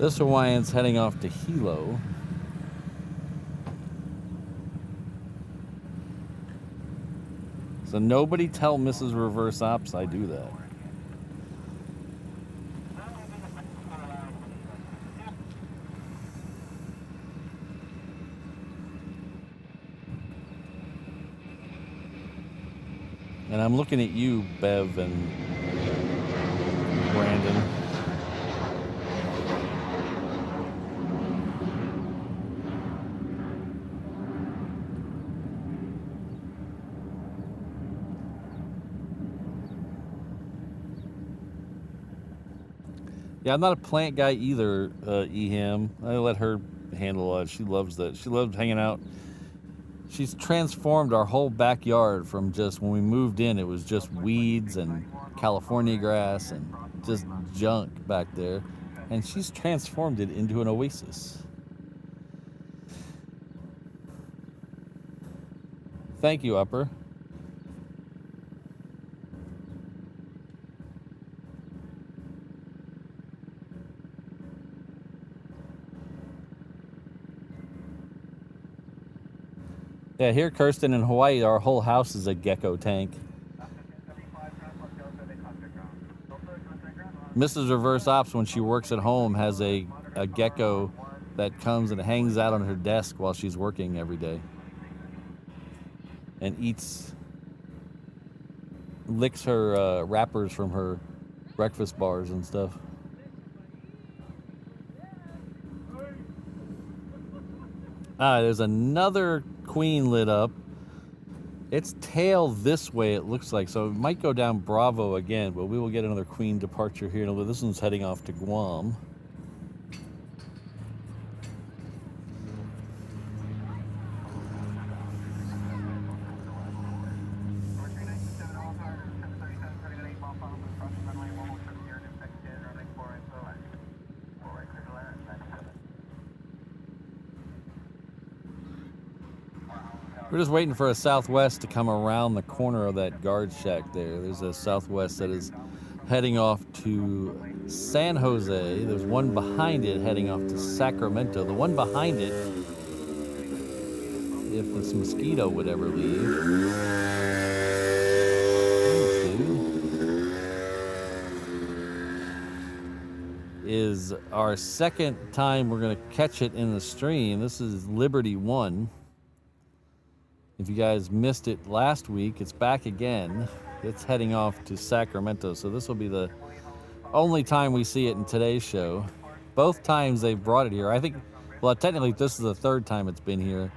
This Hawaiian's heading off to Hilo. So nobody tell Mrs. Reverse Ops I do that. And I'm looking at you, Bev and Brandon. Yeah, I'm not a plant guy either, Eham. I let her handle it. She loves that. She loves hanging out. She's transformed our whole backyard from just when we moved in, it was just weeds and California grass and just junk back there. And she's transformed it into an oasis. Thank you, Upper. Yeah, here, Kirsten, in Hawaii, our whole house is a gecko tank. Mrs. Reverse Ops, when she works at home, has a gecko that comes and hangs out on her desk while she's working every day. And licks her wrappers from her breakfast bars and stuff. There's another Queen lit up. Its tail this way, it looks like, so it might go down Bravo again, but we will get another Queen departure here. This one's heading off to Guam. We're just waiting for a Southwest to come around the corner of that guard shack there. There's a Southwest that is heading off to San Jose. There's one behind it heading off to Sacramento. The one behind it, if this mosquito would ever leave. Is our second time we're going to catch it in the stream. This is Liberty 1. If you guys missed it last week, it's back again. It's heading off to Sacramento, so this will be the only time we see it in today's show. Both times they've brought it here. I think, well, technically this is the third time it's been here.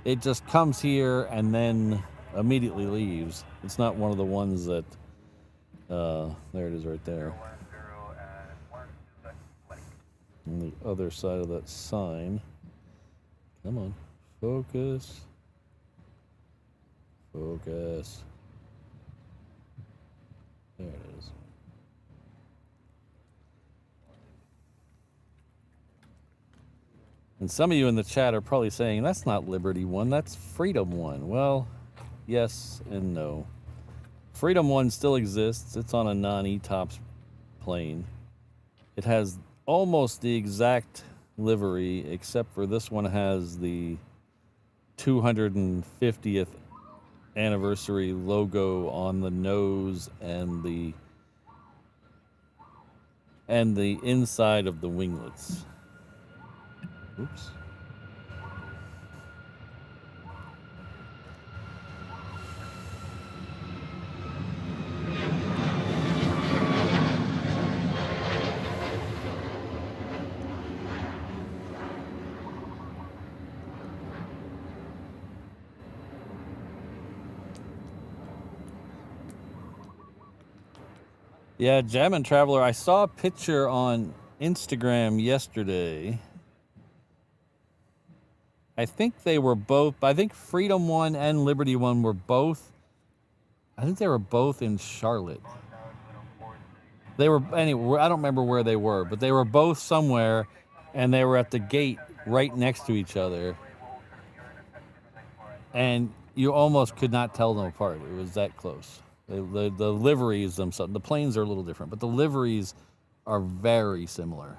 It just comes here and then immediately leaves. It's not one of the ones that, there it is right there. On the other side of that sign. Come on, focus. Focus. There it is. And some of you in the chat are probably saying, that's not Liberty 1, that's Freedom 1. Well, yes and no. Freedom 1 still exists. It's on a non-ETOPS plane. It has almost the exact livery, except for this one has the 250th anniversary logo on the nose and the inside of the winglets. Oops. Yeah, Jammin' Traveler, I saw a picture on Instagram yesterday. I think they were both, I think Freedom 1 and Liberty 1 were both, I think they were both in Charlotte. They were, anyway, I don't remember where they were, but they were both somewhere, and they were at the gate right next to each other. And you almost could not tell them apart. It was that close. The liveries themselves, the planes are a little different, but the liveries are very similar.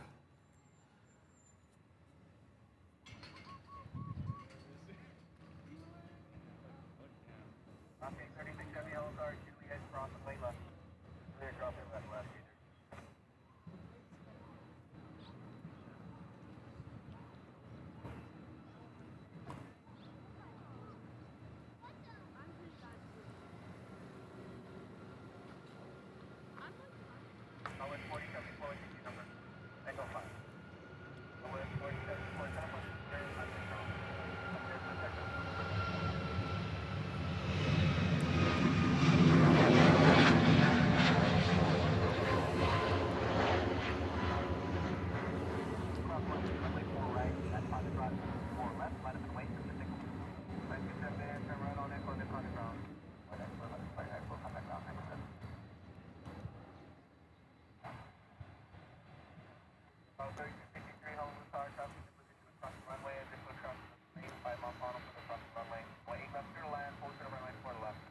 3253 Honolulu Tower, traffic in position across the runway, additional traffic on 5 mile final for the cross the runway. 18 left clear to land, hold clear runway 4 left.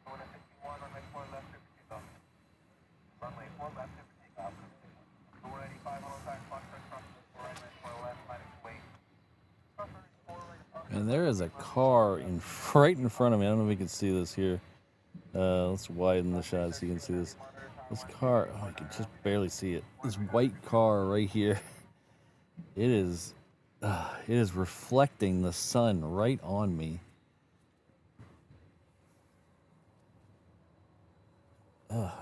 Going to 61, runway 4 left, 50 takeoff. Runway 4 left, 50 takeoff. 485 Honolulu Tower, Pop-Tarts, cross the runway 4 left, landing wait. And there is a car right in front of me. I don't know if you can see this here. Let's widen the shot so you can see this. This car, oh, you can just barely see it. This white car right here. It is reflecting the sun right on me. Ugh.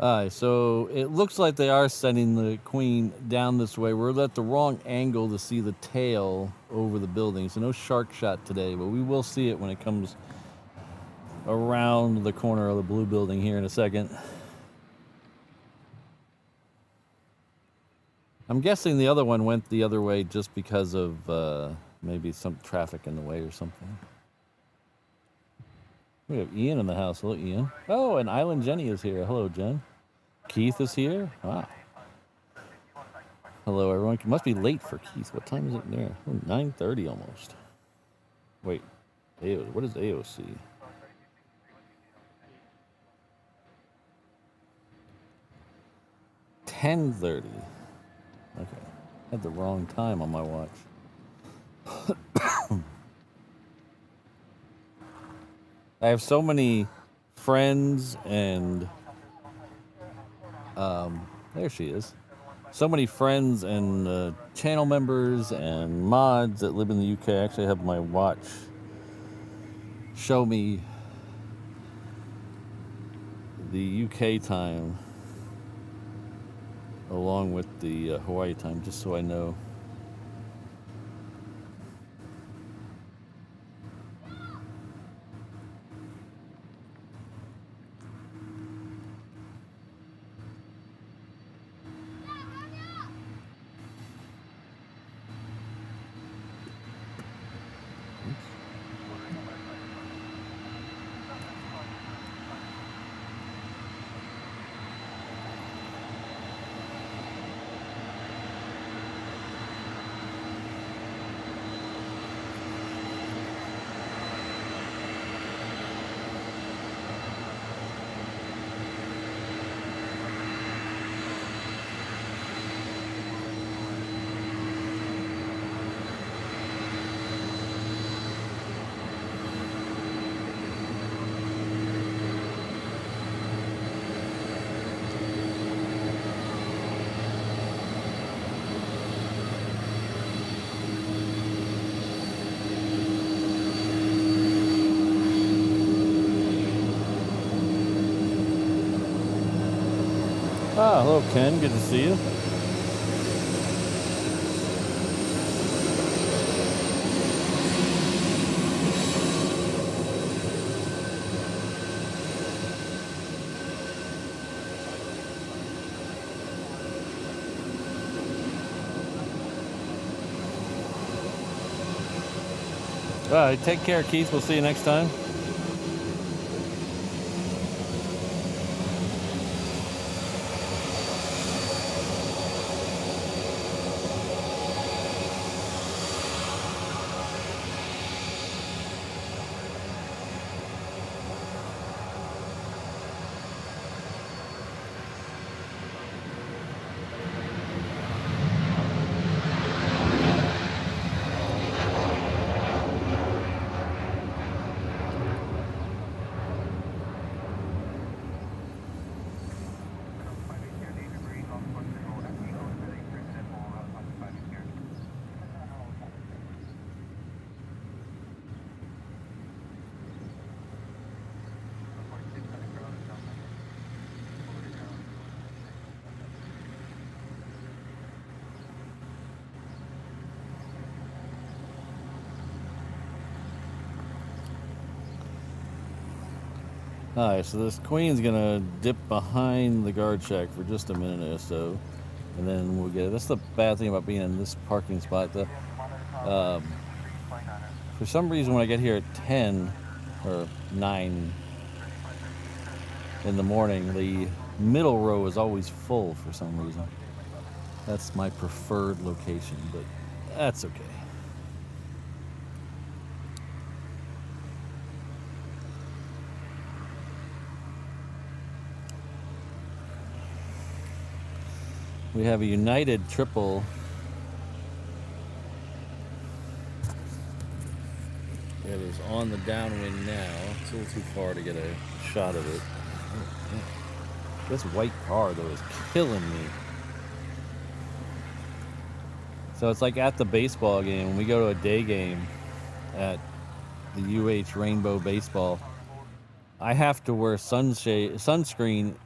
Alright, so it looks like they are sending the Queen down this way. We're at the wrong angle to see the tail over the building, so no shark shot today, but we will see it when it comes around the corner of the blue building here in a second. I'm guessing the other one went the other way just because of maybe some traffic in the way or something. We have Ian in the house. Hello, Ian. Oh, and Island Jenny is here. Hello, Jen. Keith is here. Wow. Hello, everyone. It must be late for Keith. What time is it there? Oh, 9:30 almost. Wait. What is AOC? 10:30. Okay. I had the wrong time on my watch. I have so many friends and there she is. So many friends and channel members and mods that live in the UK. I actually have my watch show me the UK time along with the Hawaii time, just so I know. Ah, hello Ken, good to see you. All right, take care, Keith. We'll see you next time. Alright, so this Queen's gonna dip behind the guard shack for just a minute or so, and then we'll get it. That's the bad thing about being in this parking spot. For some reason, when I get here at 10 or 9 in the morning, the middle row is always full for some reason. That's my preferred location, but that's okay. We have a United triple. It is on the downwind now. It's a little too far to get a shot of it. This white car, though, is killing me. So it's like at the baseball game. When we go to a day game at the UH Rainbow Baseball, I have to wear sunscreen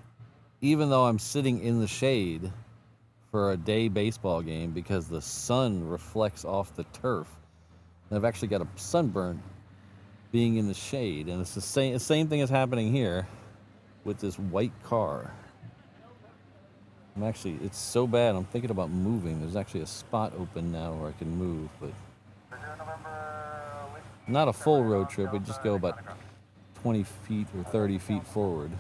even though I'm sitting in the shade for a day baseball game because the sun reflects off the turf. And I've actually got a sunburn being in the shade, and it's the same thing is happening here with this white car. It's so bad, I'm thinking about moving. There's actually a spot open now where I can move, but not a full road trip. We just go about 20 feet or 30 feet forward.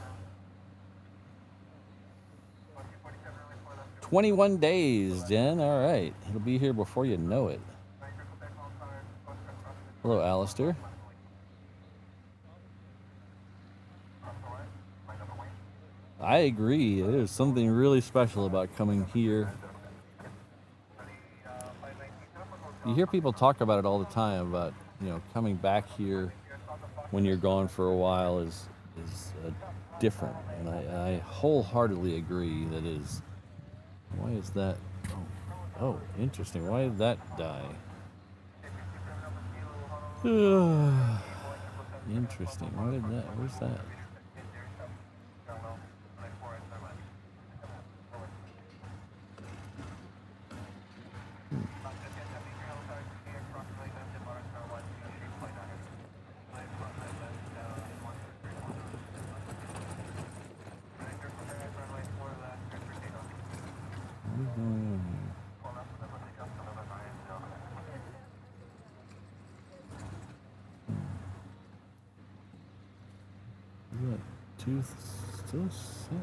21 days, Jen. All right. It'll be here before you know it. Hello, Alistair. I agree. There's something really special about coming here. You hear people talk about it all the time, about, coming back here when you're gone for a while is different. And I wholeheartedly agree that is. Why is that? Oh, interesting. Why did that die? Interesting. Why did that? Where's that? Is that tooth still set?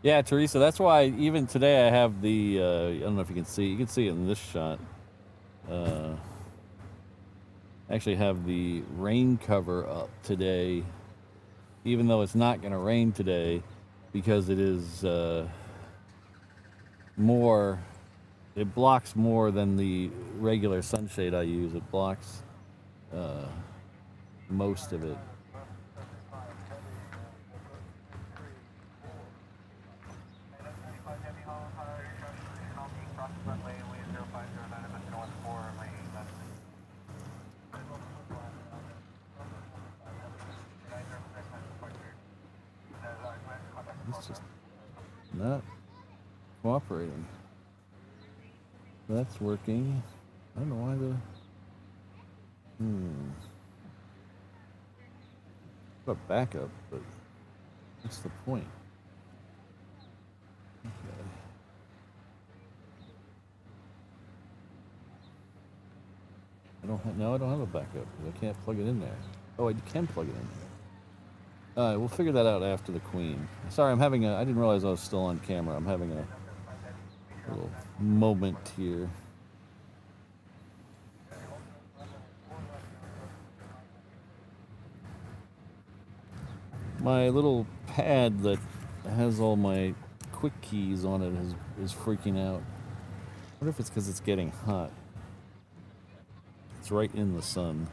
Yeah, Teresa, that's why even today I have the, I don't know if you can see it in this shot. Actually have the rain cover up today, even though it's not going to rain today, because it is it blocks more than the regular sunshade I use. It blocks most of it. It's just not cooperating. That's working. I don't know why a backup, but what's the point? Okay. I don't have a backup because I can't plug it in there. Oh, I can plug it in there. All right, we'll figure that out after the Queen. Sorry, I didn't realize I was still on camera. I'm having a little moment here. My little pad that has all my quick keys on it is freaking out. I wonder if it's because it's getting hot. It's right in the sun.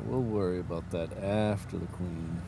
We'll worry about that after the Queen.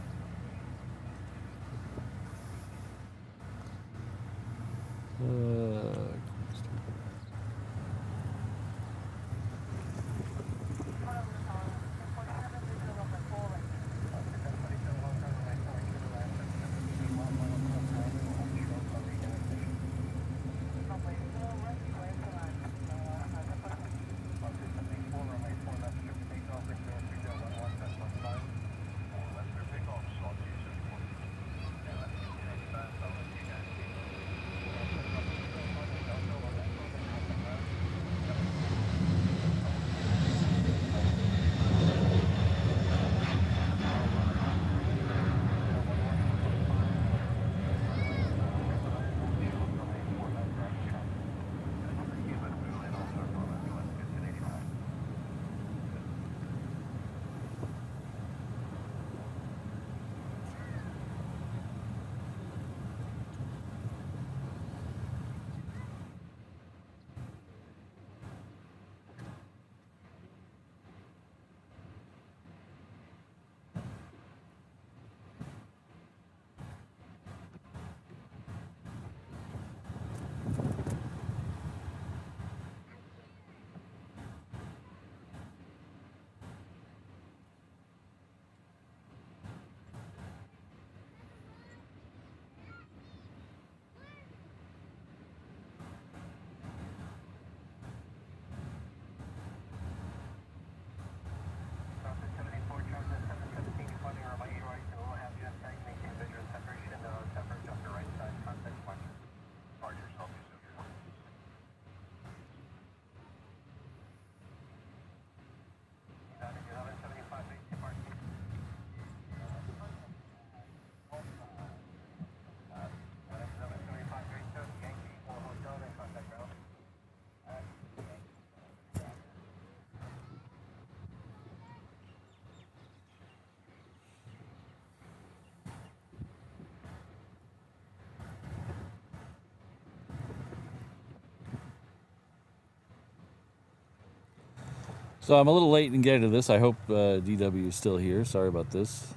So I'm a little late in getting to this. I hope DW is still here. Sorry about this.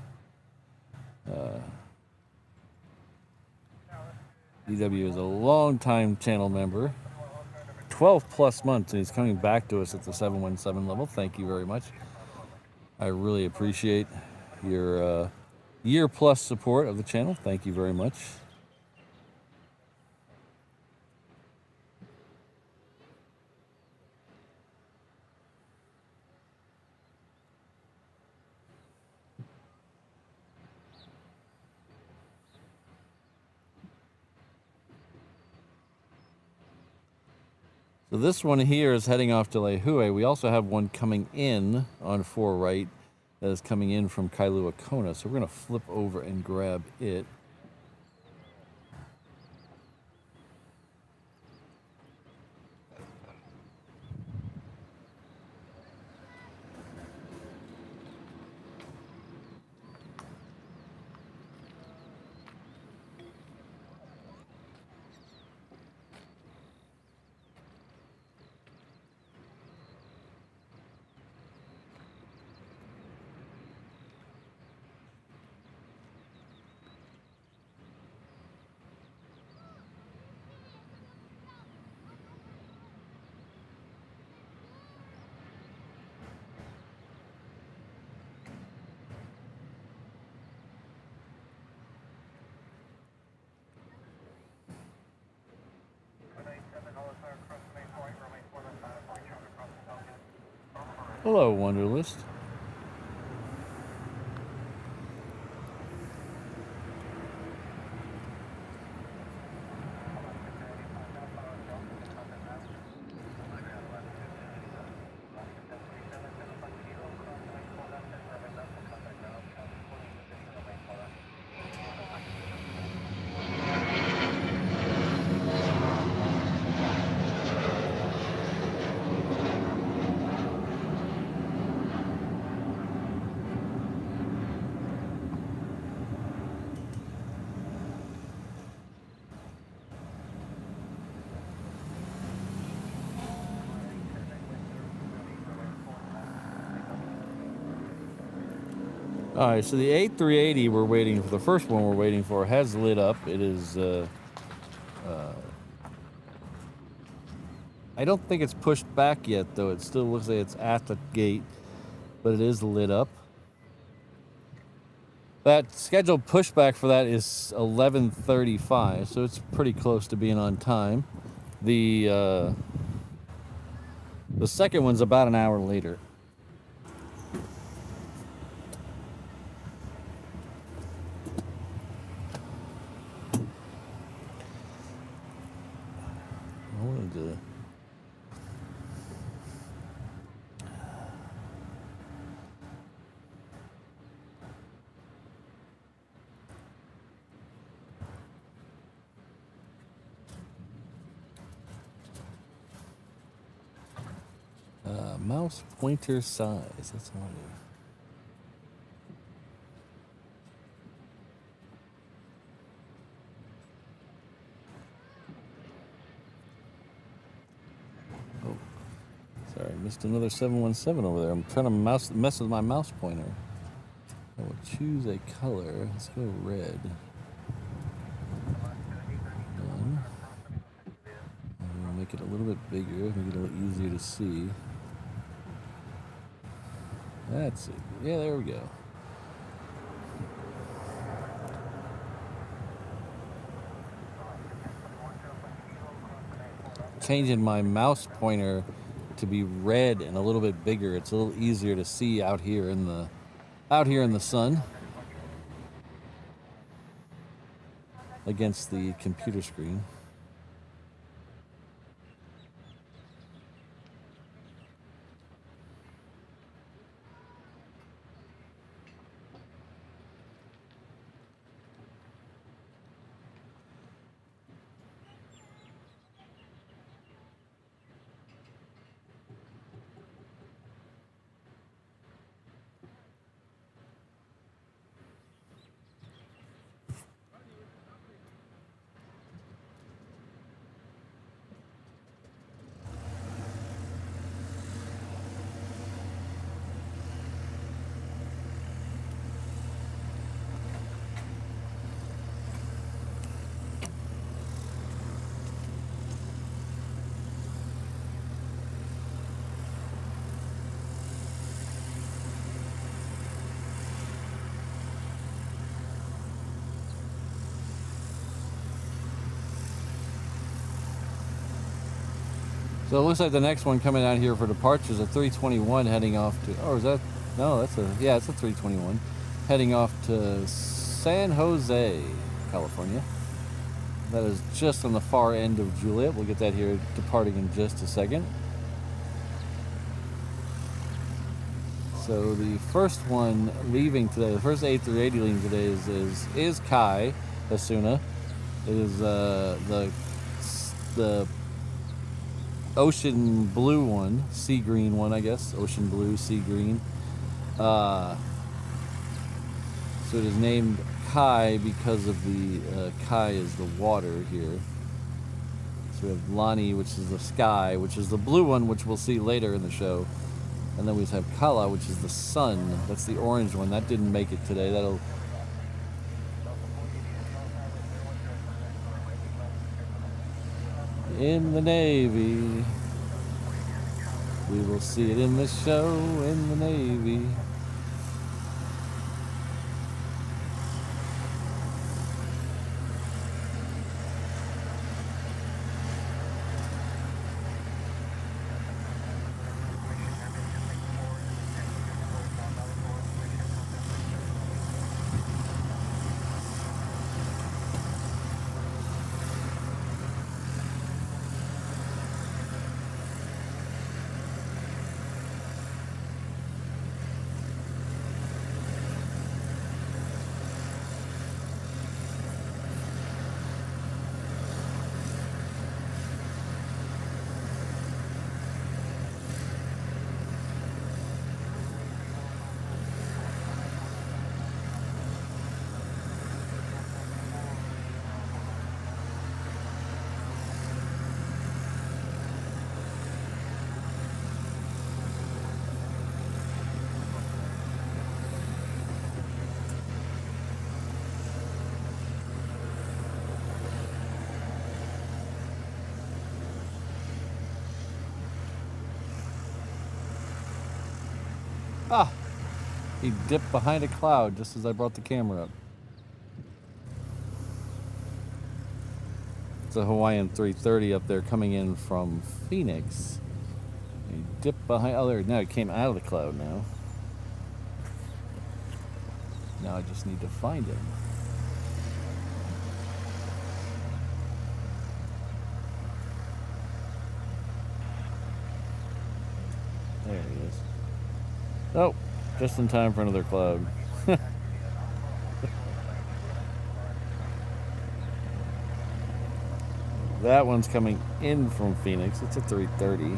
DW is a long-time channel member, 12 plus months, and he's coming back to us at the 717 level. Thank you very much. I really appreciate your year-plus support of the channel. Thank you very much. So this one here is heading off to Lehue. We also have one coming in on 4 right that is coming in from Kailua Kona. So we're going to flip over and grab it. Hello, Wonderlist. All right, so the A380 we're waiting for, the first one we're waiting for, has lit up. It is, I don't think it's pushed back yet, though. It still looks like it's at the gate, but it is lit up. That scheduled pushback for that is 11:35, so it's pretty close to being on time. The second one's about an hour later. I wanted to. Mouse pointer size, that's what I do. Oh, sorry, missed another 717 over there. I'm trying to mess with my mouse pointer. I will choose a color. Let's go red. Done. I'm gonna make it a little bit bigger, make it a little easier to see. That's it. Yeah, there we go. Changing my mouse pointer to be red and a little bit bigger. It's a little easier to see out here in the sun against the computer screen. So it looks like the next one coming out here for departure is a 321 heading off to, oh, is that, no, that's a, yeah, it's a 321 heading off to San Jose, California. That is just on the far end of Juliet. We'll get that here departing in just a second. So the first one leaving today, the first A380 leaving today is Kai Asuna. It is the ocean blue one, sea green one, I guess. Ocean blue, sea green. So it is named Kai because of the Kai is the water here. So we have Lani, which is the sky, which is the blue one, which we'll see later in the show. And then we have Kala, which is the sun. That's the orange one. That didn't make it today. That'll. In the Navy. We will see it in the show in the Navy. Ah! He dipped behind a cloud just as I brought the camera up. It's a Hawaiian 330 up there coming in from Phoenix. He dipped behind. Oh, there. Now he came out of the cloud now. Now I just need to find him. There he is. Oh, just in time for another cloud. That one's coming in from Phoenix. It's a 330.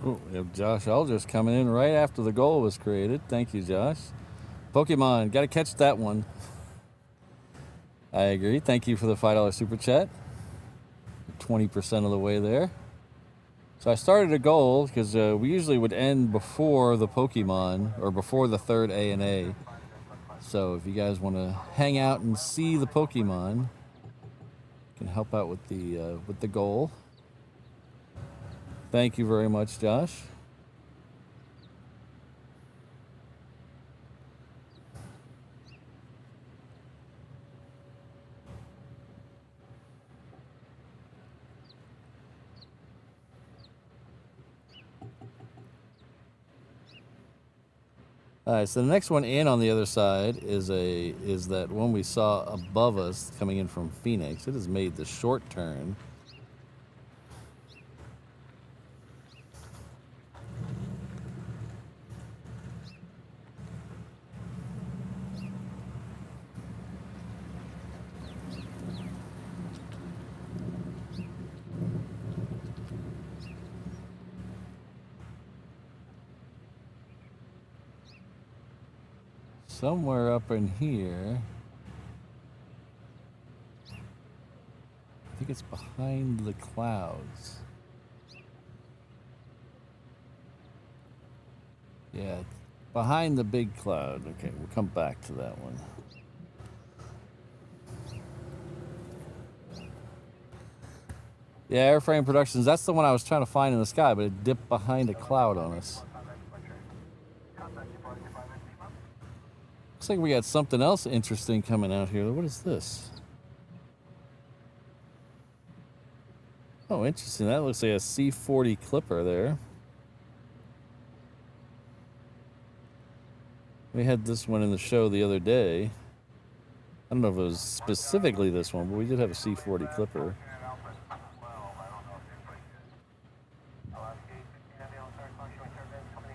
Oh, we have Josh Aldrich coming in right after the goal was created. Thank you, Josh. Pokemon, got to catch that one. I agree. Thank you for the $5 super chat. 20% of the way there. So I started a goal because we usually would end before the Pokemon or before the third ANA. So if you guys want to hang out and see the Pokemon, you can help out with the goal. Thank you very much, Josh. All right, so the next one in on the other side is that one we saw above us coming in from Phoenix. It has made the short turn. Somewhere up in here, I think it's behind the clouds. Yeah, behind the big cloud. Okay, we'll come back to that one. Yeah, Airframe Productions. That's the one I was trying to find in the sky, but it dipped behind a cloud on us. Looks like we got something else interesting coming out here. What is this? Oh, interesting. That looks like a C-40 Clipper there. We had this one in the show the other day. I don't know if it was specifically this one, but we did have a C-40 Clipper.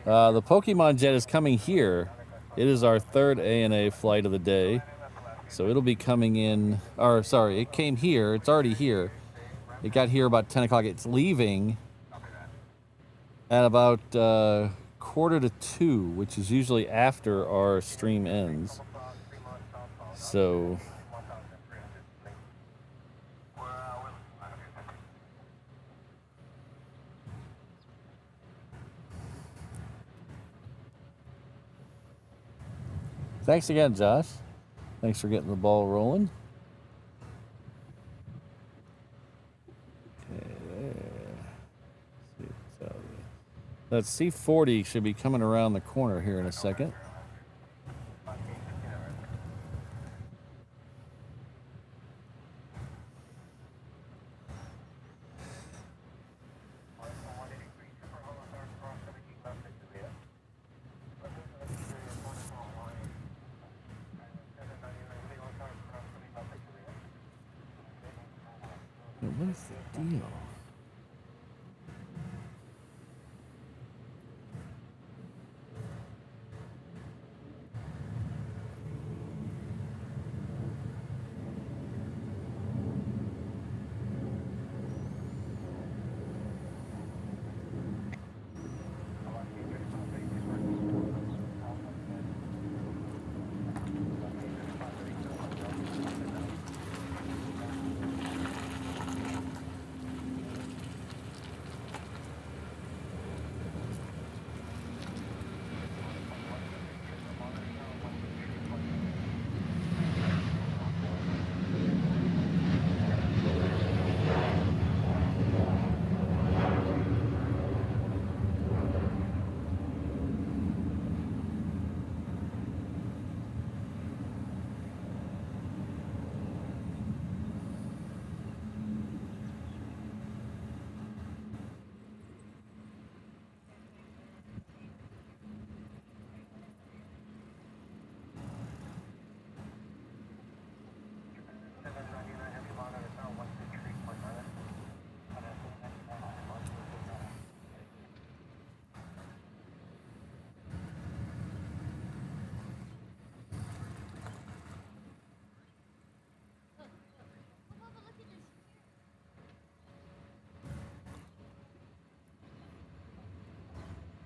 The Pokemon jet is coming here. It is our third ANA flight of the day. So it'll be coming in, or sorry, it came here. It's already here. It got here about 10 o'clock. It's leaving at about 1:45, which is usually after our stream ends. So thanks again, Josh. Thanks for getting the ball rolling. Okay, there. That C-40 should be coming around the corner here in a second. What is the deal?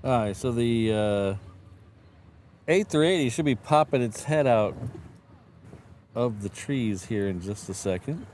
All right, so the A380 should be popping its head out of the trees here in just a second.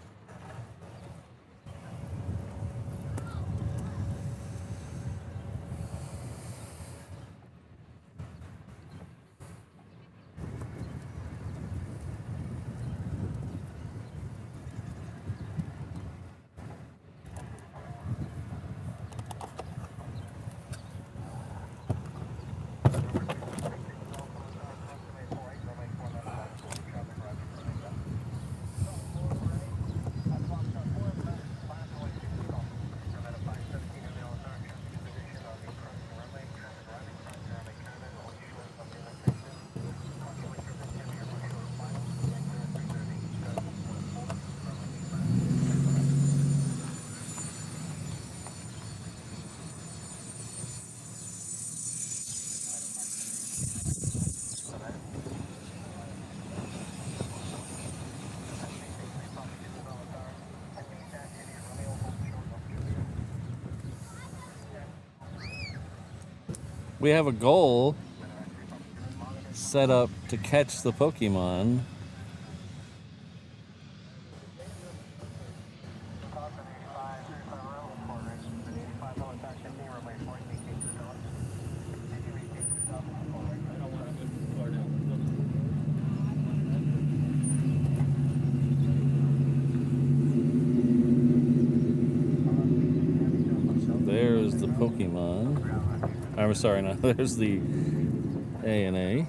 We have a goal set up to catch the Pokemon. I'm sorry, no, there's the ANA.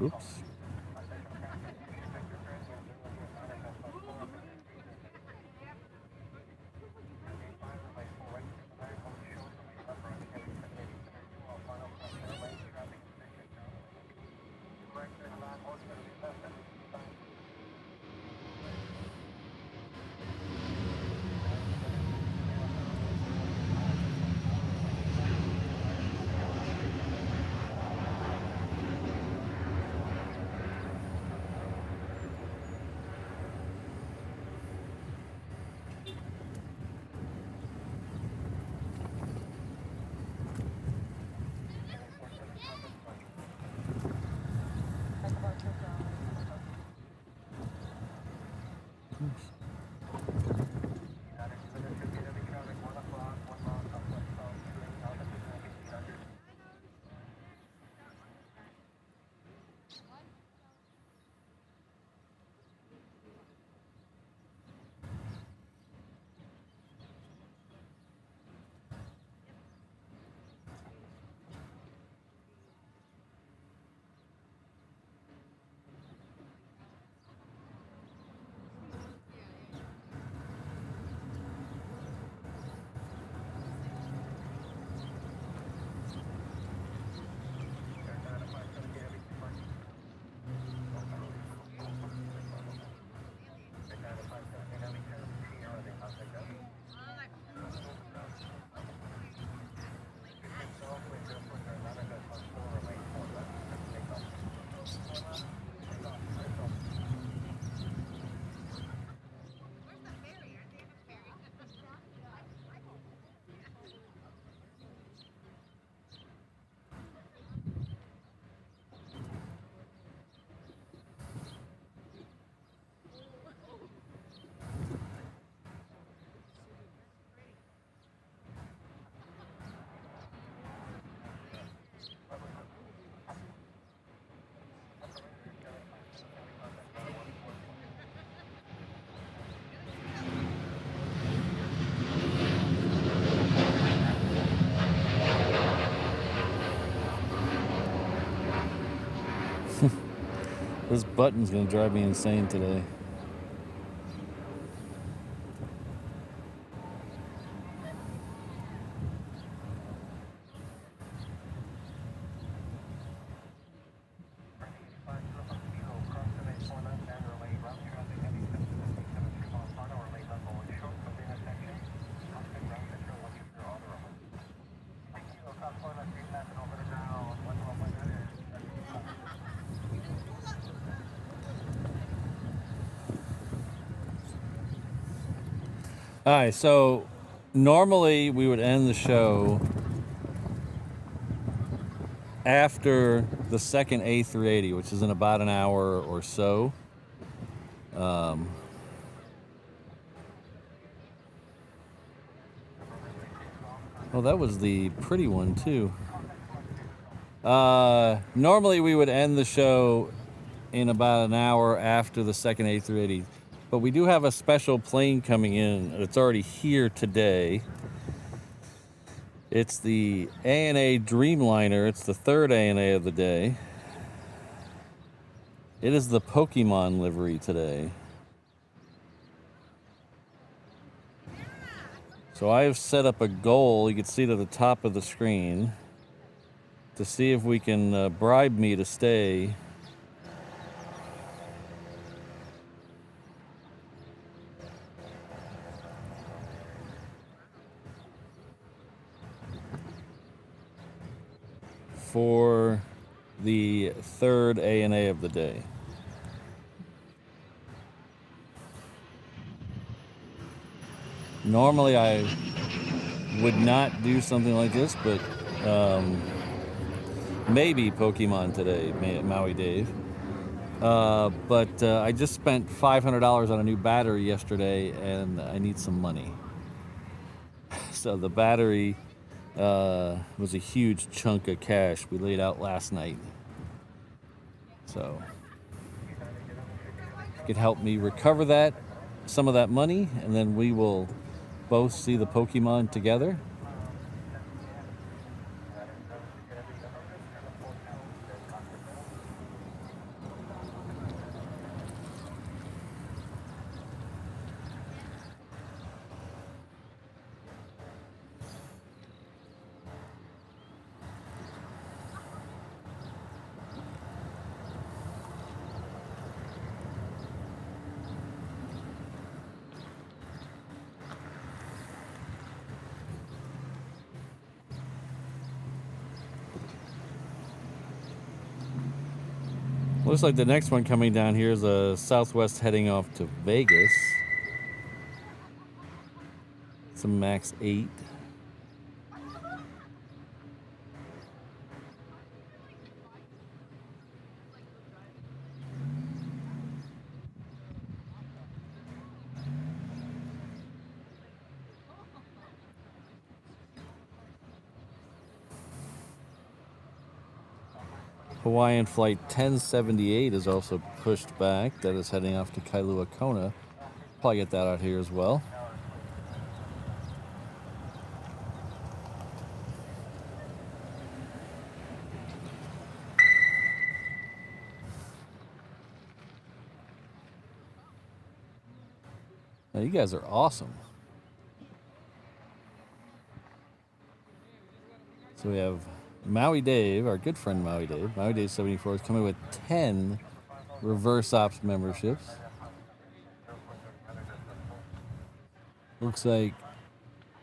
Oops. This button's gonna drive me insane today. All right, so normally we would end the show after the second A380, which is in about an hour or so. Oh, that was the pretty one too. Normally we would end the show in about an hour after the second A380. But we do have a special plane coming in. It's already here today. It's the ANA Dreamliner. It's the third ANA of the day. It is the Pokemon livery today. So I have set up a goal, you can see it at the top of the screen, to see if we can bribe me to stay for the third ANA of the day. Normally I would not do something like this, but maybe Pokemon today, Maui Dave. But I just spent $500 on a new battery yesterday, and I need some money. So the battery was a huge chunk of cash we laid out last night. So if you could help me recover that, some of that money, and then we will both see the Pokemon together. Looks like the next one coming down here is a Southwest heading off to Vegas. It's a Max 8. Hawaiian Flight 1078 is also pushed back. That is heading off to Kailua Kona. Probably get that out here as well. Now, you guys are awesome. So we have Maui Dave, our good friend Maui Dave. Maui Dave 74 is coming with 10 reverse ops memberships. Looks like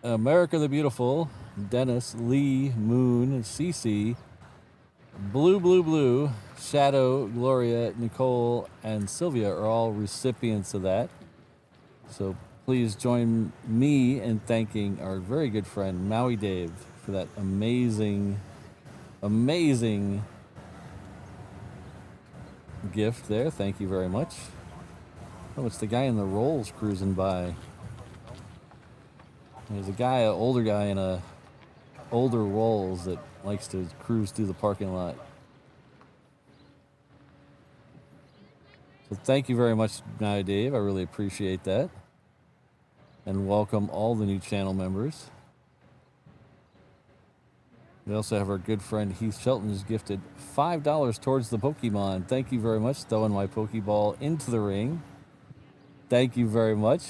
America the Beautiful, Dennis, Lee, Moon, CC, Blue, Shadow, Gloria, Nicole, and Sylvia are all recipients of that. So please join me in thanking our very good friend Maui Dave for that amazing gift there. Thank you very much. Oh, it's the guy in the Rolls cruising by. There's a guy, an older guy in a older Rolls that likes to cruise through the parking lot. So thank you very much, Maui Dave. I really appreciate that. And welcome all the new channel members. We also have our good friend Heath Shelton, who's gifted $5 towards the Pokemon. Thank you very much. Throwing my Pokeball into the ring. Thank you very much.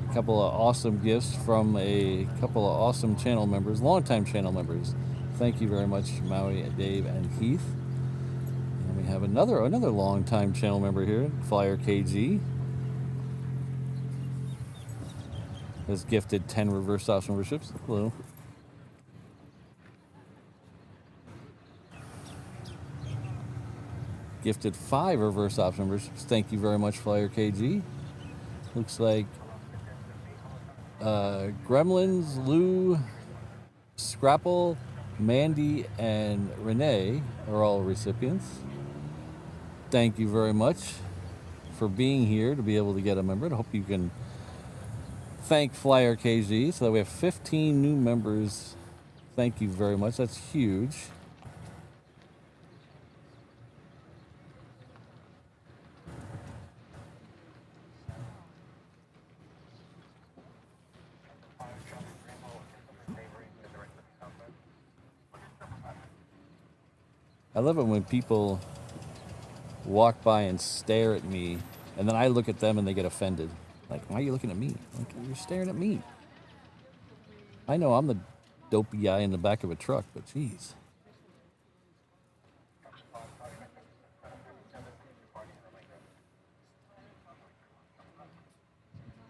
A couple of awesome gifts from a couple of awesome channel members, longtime channel members. Thank you very much, Maui, Dave, and Heath. And we have another longtime channel member here, Flyer KG. Has gifted 10 reverse ops memberships. Hello. Gifted 5 reverse ops memberships. Thank you very much, Flyer KG. Looks like Gremlins, Lou, Scrapple, Mandy, and Renee are all recipients. Thank you very much for being here to be able to get a member. I hope you can thank Flyer KG so that we have 15 new members. Thank you very much. That's huge. I love it when people walk by and stare at me, and then I look at them and they get offended. Like, why are you looking at me? Like, you're staring at me. I know I'm the dopey guy in the back of a truck, but geez.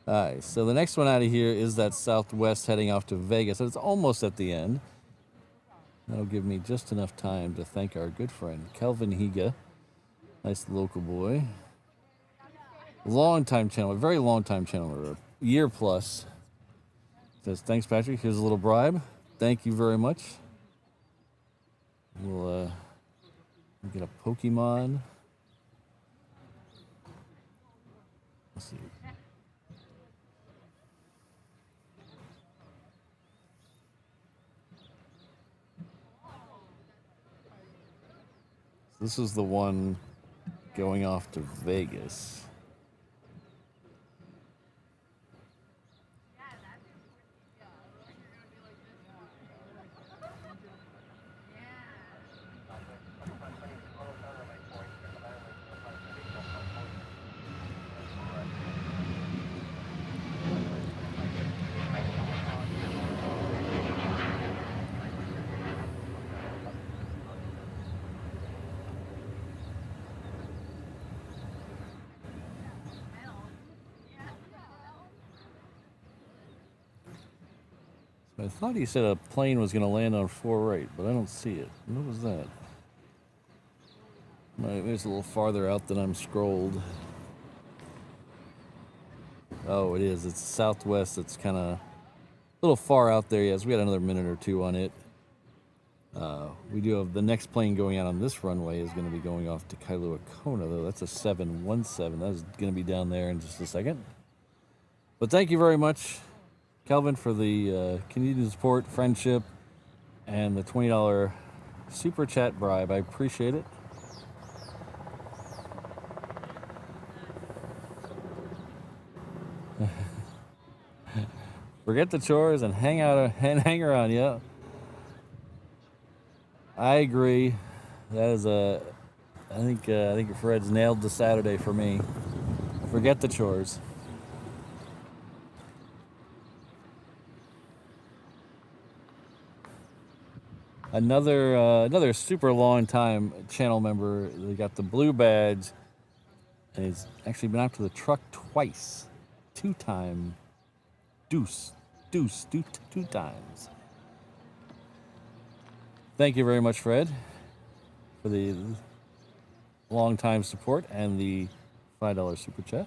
Alright, so the next one out of here is that Southwest heading off to Vegas. So it's almost at the end. That'll give me just enough time to thank our good friend, Kelvin Higa. Nice local boy. Long time channel, a very long time channel, a year plus. Says, thanks, Patrick. Here's a little bribe. Thank you very much. We'll get a Pokemon. Let's see. This is the one going off to Vegas. I thought he said a plane was going to land on 4 right, but I don't see it. What was that? Maybe it's a little farther out than I'm scrolled. Oh, it is. It's Southwest. It's kind of a little far out there. Yes, we got another minute or two on it. We do have the next plane going out on this runway is going to be going off to Kailua Kona, though. That's a 717. That's going to be down there in just a second. But thank you very much, Kelvin, for the Canadian support, friendship, and the $20 super chat bribe. I appreciate it. Forget the chores and hang around. Yeah, I agree. That is I think Fred's nailed the Saturday for me. Forget the chores. Another super long time channel member. They got the blue badge, and he's actually been out to the truck twice, 2-time. Deuce, two times. Thank you very much, Fred, for the long time support and the $5 super chat.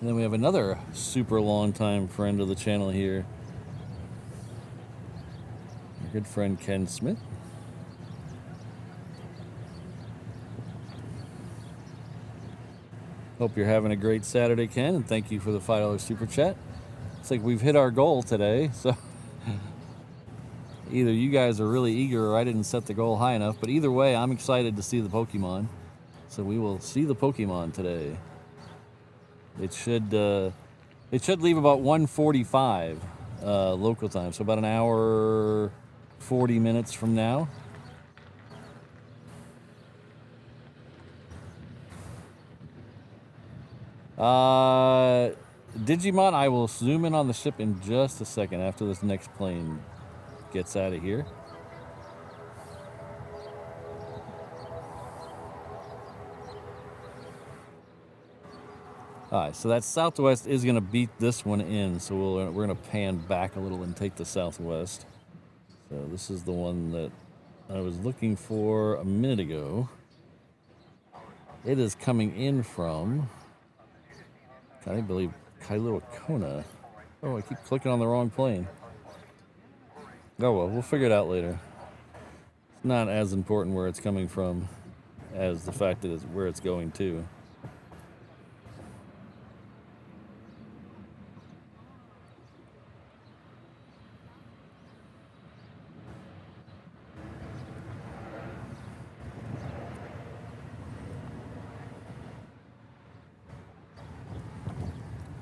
And then we have another super long time friend of the channel here. Our good friend Ken Smith. Hope you're having a great Saturday, Ken, and thank you for the $5 super chat. It's like we've hit our goal today, so either you guys are really eager or I didn't set the goal high enough, but either way, I'm excited to see the Pokemon. So we will see the Pokemon today. It should leave about 1:45 local time, so about an hour 40 minutes from now. Digimon, I will zoom in on the ship in just a second after this next plane gets out of here. All right, so that Southwest is going to beat this one in, so we're going to pan back a little and take the Southwest. So this is the one that I was looking for a minute ago. It is coming in from, I believe, Kailua Kona. Oh, I keep clicking on the wrong plane. Oh well, we'll figure it out later. It's not as important where it's coming from as the fact that it's where it's going to.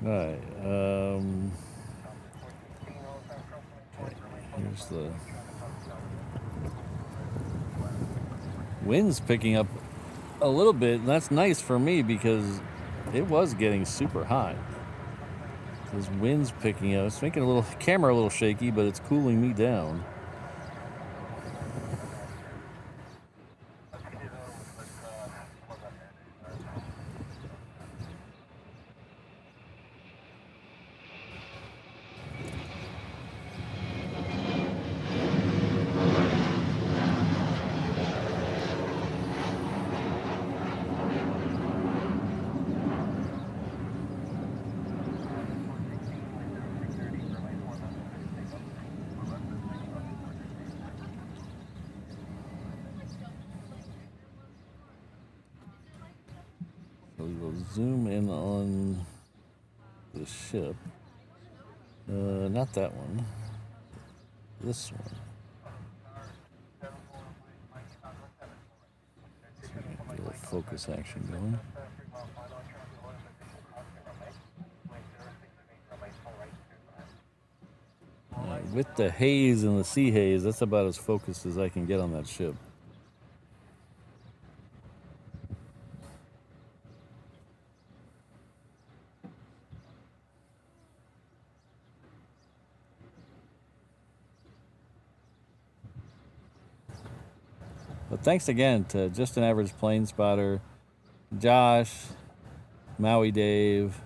All right. Okay, here's the wind's picking up a little bit, and that's nice for me because it was getting super hot. This wind's picking up. It's making a little camera a little shaky, but it's cooling me down. So we will zoom in on the ship. Not that one. This one. Get a little focus action going. With the haze and the sea haze, that's about as focused as I can get on that ship. But thanks again to Just an Average Plane Spotter, Josh, Maui Dave,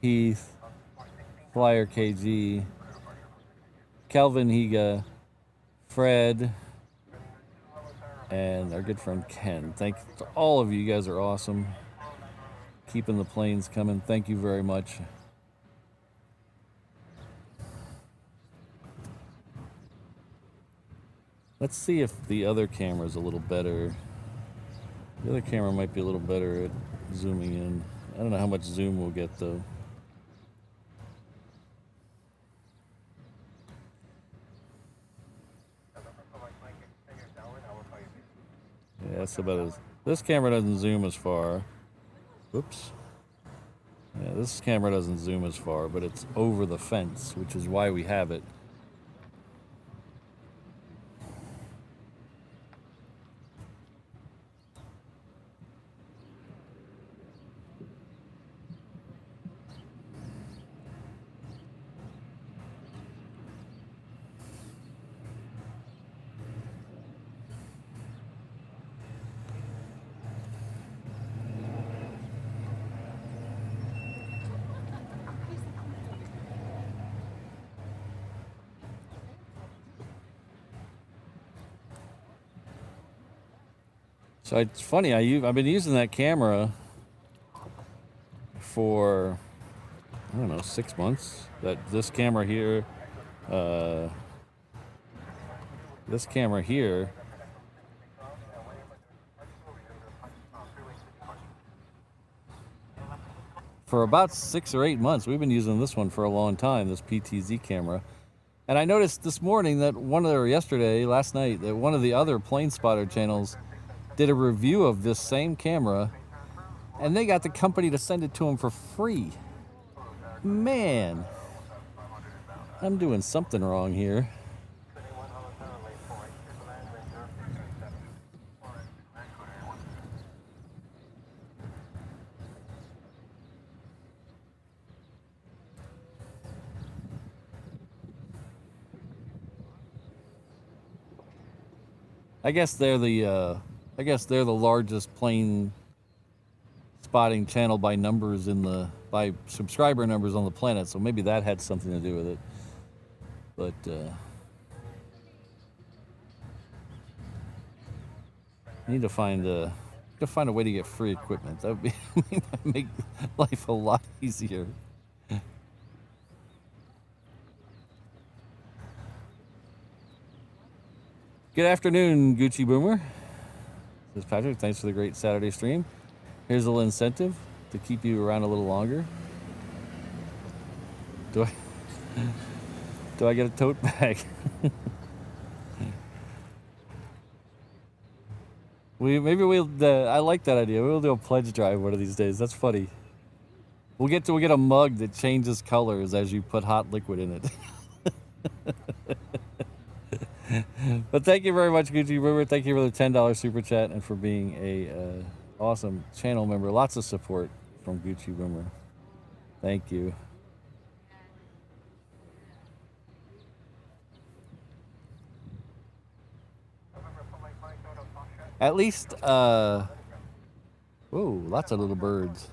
Heath, Flyer KG, Kelvin Higa, Fred, and our good friend Ken. Thank you to all of you. You guys are awesome. Keeping the planes coming. Thank you very much. Let's see if the other camera is a little better. The other camera might be a little better at zooming in. I don't know how much zoom we'll get though. Yeah, that's about as. This camera doesn't zoom as far. Whoops. Yeah, this camera doesn't zoom as far, but it's over the fence, which is why we have it. So it's funny, I've been using that camera for, I don't know, 6 months. This camera here, for about 6 or 8 months. We've been using this one for a long time, this PTZ camera. And I noticed this morning that last night, that one of the other Plane Spotter channels did a review of this same camera, and they got the company to send it to them for free. Man, I'm doing something wrong here. I guess they're the largest plane spotting channel by by subscriber numbers on the planet, so maybe that had something to do with it. But I need to find a way to get free equipment. That would be make life a lot easier. Good afternoon, Gucci Boomer. This is Patrick. Thanks for the great Saturday stream. Here's a little incentive to keep you around a little longer. Do I get a tote bag? I like that idea. We'll do a pledge drive one of these days. That's funny. We'll get a mug that changes colors as you put hot liquid in it. But thank you very much, Gucci Boomer. Thank you for the $10 super chat and for being a awesome channel member. Lots of support from Gucci Boomer. Thank you. At least, whoa, lots of little birds.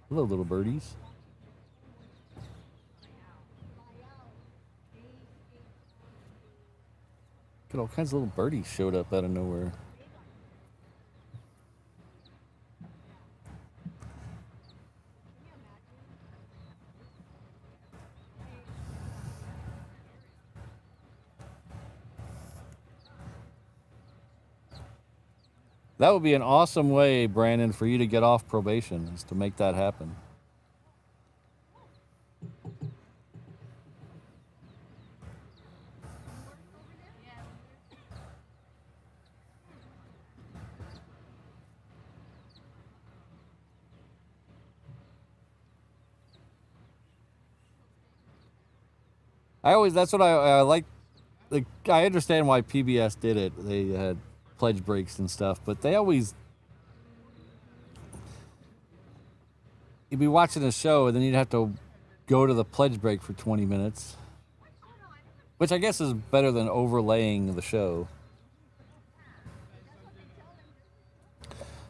Hello, little birdies. Look at all kinds of little birdies showed up out of nowhere. That would be an awesome way, Brandon, for you to get off probation, is to make that happen. That's what I like. I understand why PBS did it. They had pledge breaks and stuff, but they always, you'd be watching a show and then you'd have to go to the pledge break for 20 minutes, which I guess is better than overlaying the show.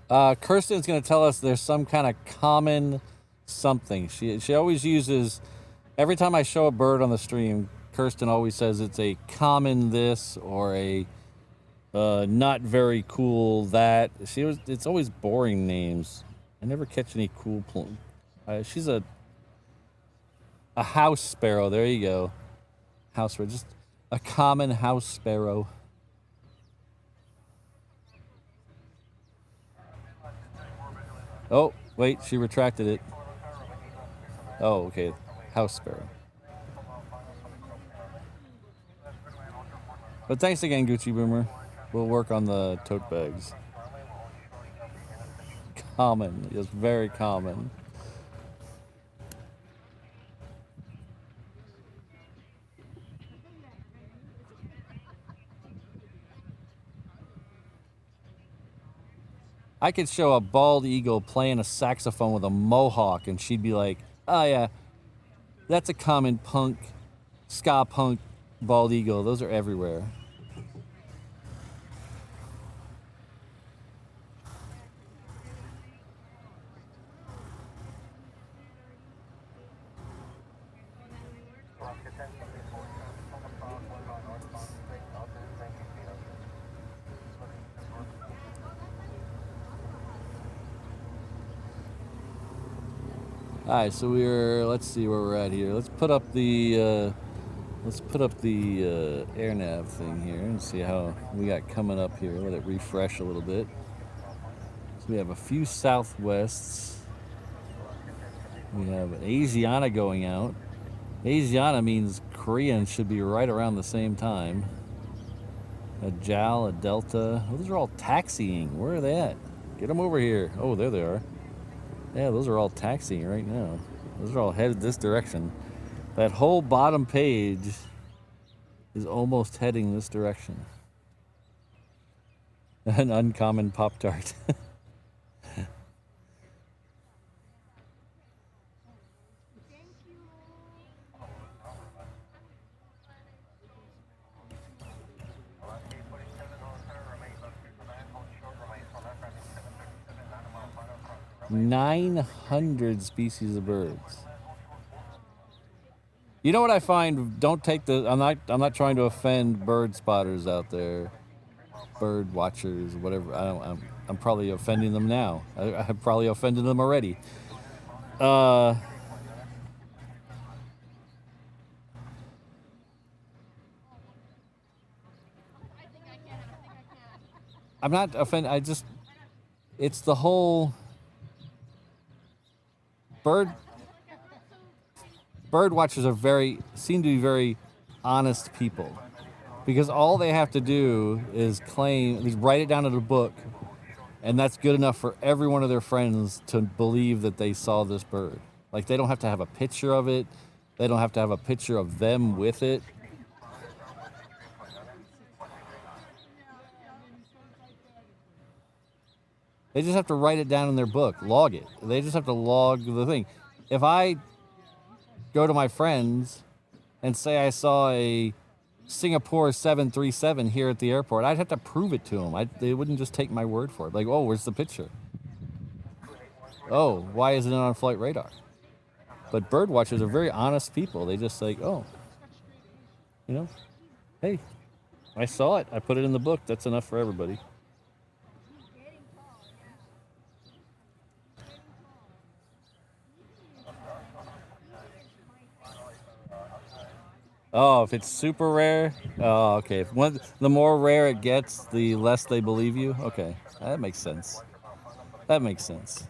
Kirsten's going to tell us there's some kind of common something. She always uses, every time I show a bird on the stream, Kirsten always says it's a common this or a not very cool that. It's always boring names. I never catch any cool she's a house sparrow. There you go. House sparrow. Just a common house sparrow. Oh, wait, she retracted it. Oh, okay. House sparrow. But thanks again, Gucci Boomer. We'll work on the tote bags. Common. It's very common. I could show a bald eagle playing a saxophone with a mohawk and she'd be like, oh yeah, that's a common punk, ska punk bald eagle. Those are everywhere. All right, so let's see where we're at here. Let's put up the air nav thing here and see how we got coming up here. Let it refresh a little bit. So we have a few southwests. We have an Asiana going out. Asiana means Korean should be right around the same time. A JAL, a Delta. Oh, those are all taxiing. Where are they at? Get them over here. Oh, there they are. Yeah, those are all taxiing right now. Those are all headed this direction. That whole bottom page is almost heading this direction. An uncommon Pop-Tart. $900 species of birds. You know what I find? Don't take the. I'm not trying to offend bird spotters out there, bird watchers, whatever. I'm probably offending them now. I've probably offended them already. I'm not offended. It's the whole. Bird watchers seem to be very honest people, because all they have to do is write it down in a book, and that's good enough for every one of their friends to believe that they saw this bird. Like, they don't have to have a picture of it. They don't have to have a picture of them with it. They just have to write it down in their book, log it. They just have to log the thing. If I go to my friends and say I saw a Singapore 737 here at the airport, I'd have to prove it to them. They wouldn't just take my word for it. Like, oh, where's the picture? Oh, why isn't it on flight radar? But bird watchers are very honest people. They just like, oh, you know, hey, I saw it. I put it in the book. That's enough for everybody. Oh, if it's super rare? Oh, okay. The more rare it gets, the less they believe you? Okay, that makes sense. That makes sense.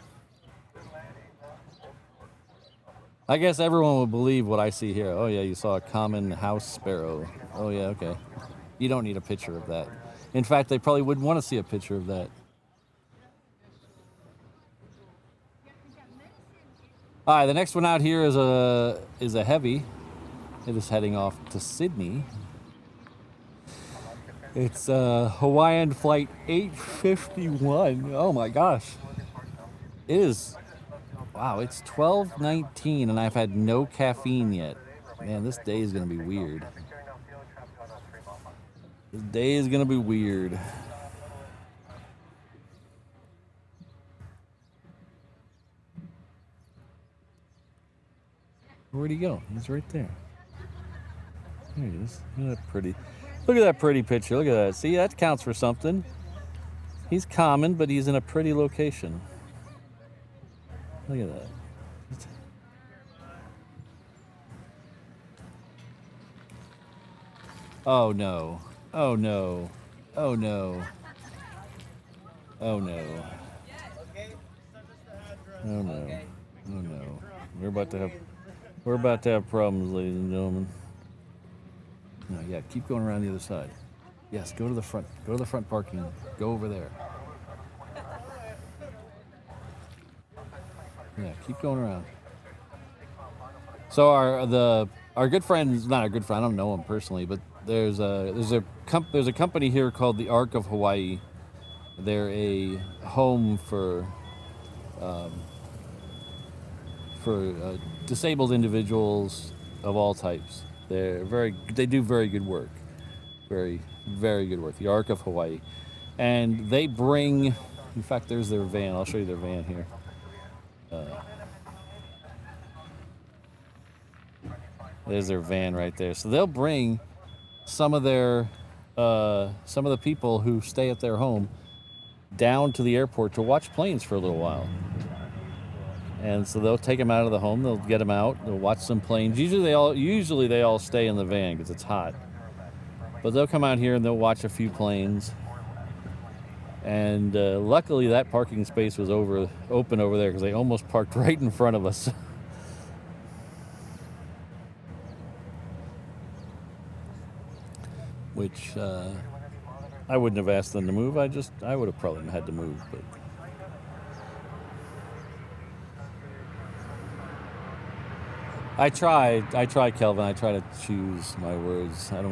I guess everyone would believe what I see here. Oh, yeah, you saw a common house sparrow. Oh, yeah, okay. You don't need a picture of that. In fact, they probably wouldn't want to see a picture of that. All right, the next one out here is a heavy. It is heading off to Sydney. It's Hawaiian Flight 851. Oh my gosh. It is, wow, it's 12:19 and I've had no caffeine yet. Man, this day is gonna be weird. This day is gonna be weird. Where'd he go? He's right there. There he is. Look at that pretty. Look at that pretty picture. Look at that. See, that counts for something. He's common, but he's in a pretty location. Look at that. Oh no. Oh no. Oh no. Oh no. Oh no. Oh no. We're about to have problems, ladies and gentlemen. No, yeah, keep going around the other side. Yes, go to the front. Go to the front parking. Go over there. Yeah, keep going around. So our good friend, not our good friend, I don't know him personally, but there's a company here called the Arc of Hawaii. They're a home for disabled individuals of all types. They do very good work. Very, very good work. The Arc of Hawaii. And they bring, in fact, there's their van. I'll show you their van here. There's their van right there. So they'll bring some of the people who stay at their home down to the airport to watch planes for a little while. And so they'll take them out of the home. They'll get them out. They'll watch some planes. Usually they all stay in the van because it's hot. But they'll come out here and they'll watch a few planes. And luckily that parking space was open over there because they almost parked right in front of us. Which I wouldn't have asked them to move. I would have probably had to move, but. I try, Kelvin. I try to choose my words. I don't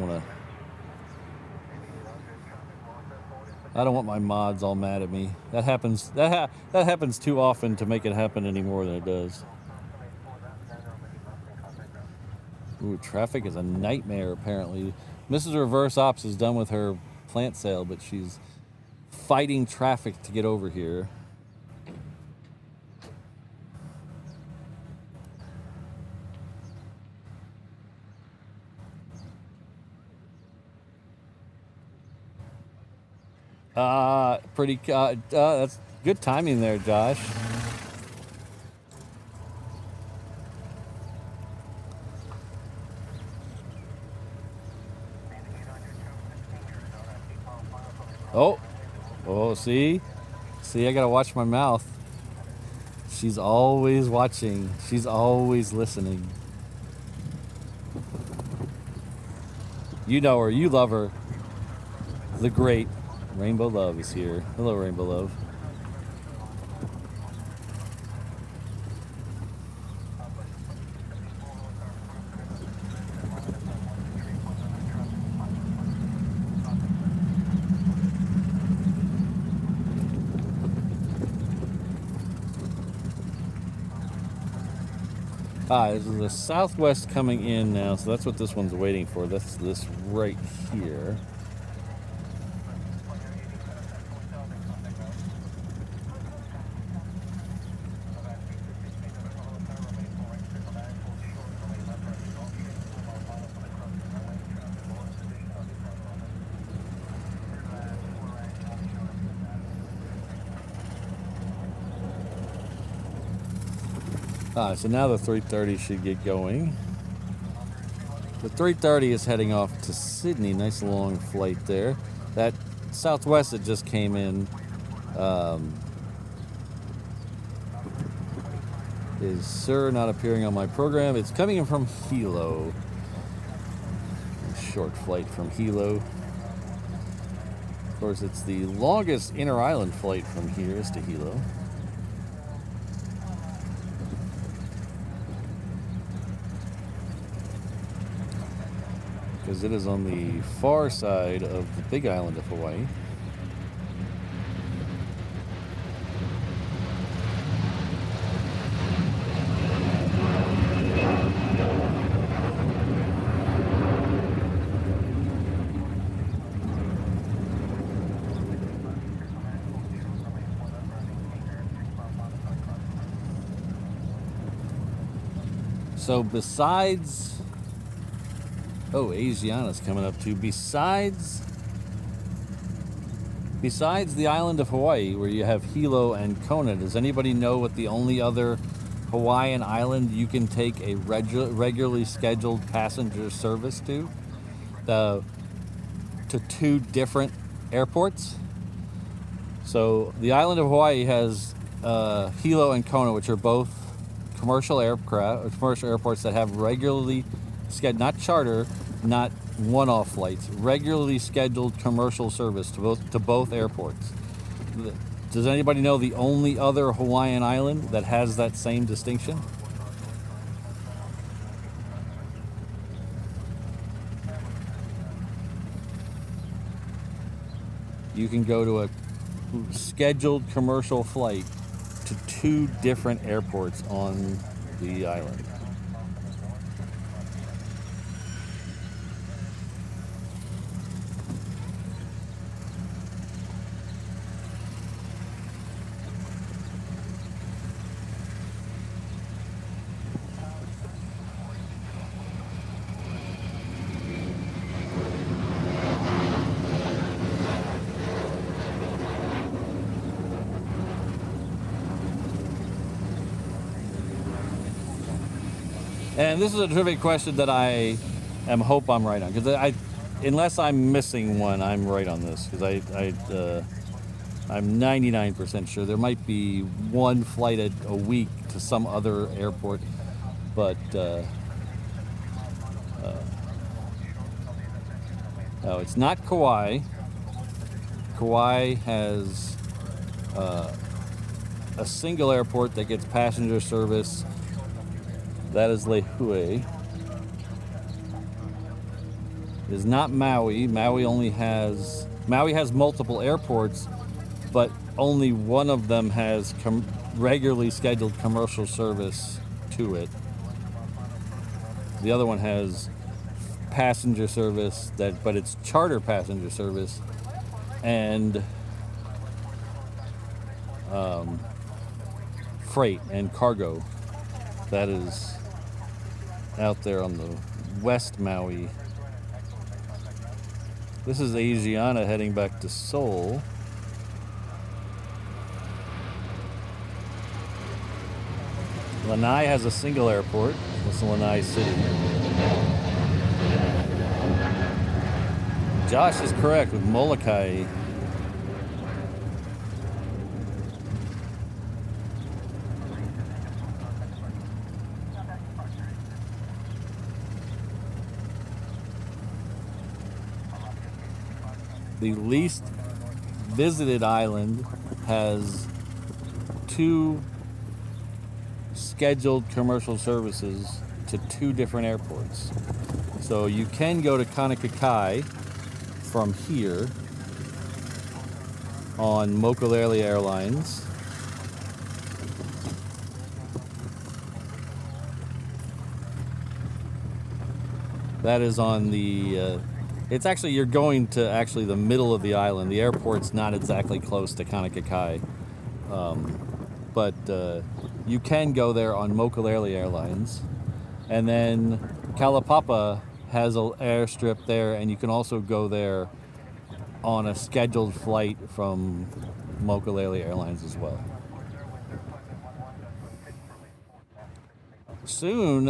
want my mods all mad at me. That happens. That happens too often to make it happen any more than it does. Ooh, traffic is a nightmare. Apparently, Mrs. Reverse Ops is done with her plant sale, but she's fighting traffic to get over here. That's good timing there, Josh. Oh, see, I gotta watch my mouth. She's always watching. She's always listening. You know her, you love her. The great Rainbow Love is here. Hello, Rainbow Love. This is the Southwest coming in now, so that's what this one's waiting for. That's this right here. So now the 330 should get going. The 330 is heading off to Sydney. Nice long flight there. That Southwest that just came in is Sir not appearing on my program. It's coming in from Hilo. A short flight from Hilo. Of course, it's the longest inter-island flight from here is to Hilo. Because it is on the far side of the big island of Hawaii. So besides... Oh, Asiana's coming up too. Besides the island of Hawaii, where you have Hilo and Kona, does anybody know what the only other Hawaiian island you can take a regularly scheduled passenger service to? To two different airports? So the island of Hawaii has Hilo and Kona, which are both commercial airports that have regularly scheduled, not charter, not one-off flights, regularly scheduled commercial service to both airports. Does anybody know the only other Hawaiian island that has that same distinction? You can go to a scheduled commercial flight to two different airports on the island. And this is a terrific question that I hope I'm right on, because unless I'm missing one, I'm right on this, because I'm 99% sure there might be one flight a week to some other airport, but no, it's not Kauai. Kauai has a single airport that gets passenger service. That is Lehue. It is not Maui. Maui has multiple airports, but only one of them has regularly scheduled commercial service to it. The other one has passenger service, but it's charter passenger service and freight and cargo. That is out there on the West Maui. This is Asiana heading back to Seoul. Lanai has a single airport. That's Lanai City. Josh is correct with Molokai. The least visited island has two scheduled commercial services to two different airports. So you can go to Kaunakakai from here on Mokulele Airlines. That is on the, it's actually, you're going to actually the middle of the island. The airport's not exactly close to Kaunakakai. But you can go there on Mokulele Airlines. And then Kalapapa has an airstrip there, and you can also go there on a scheduled flight from Mokulele Airlines as well. Soon,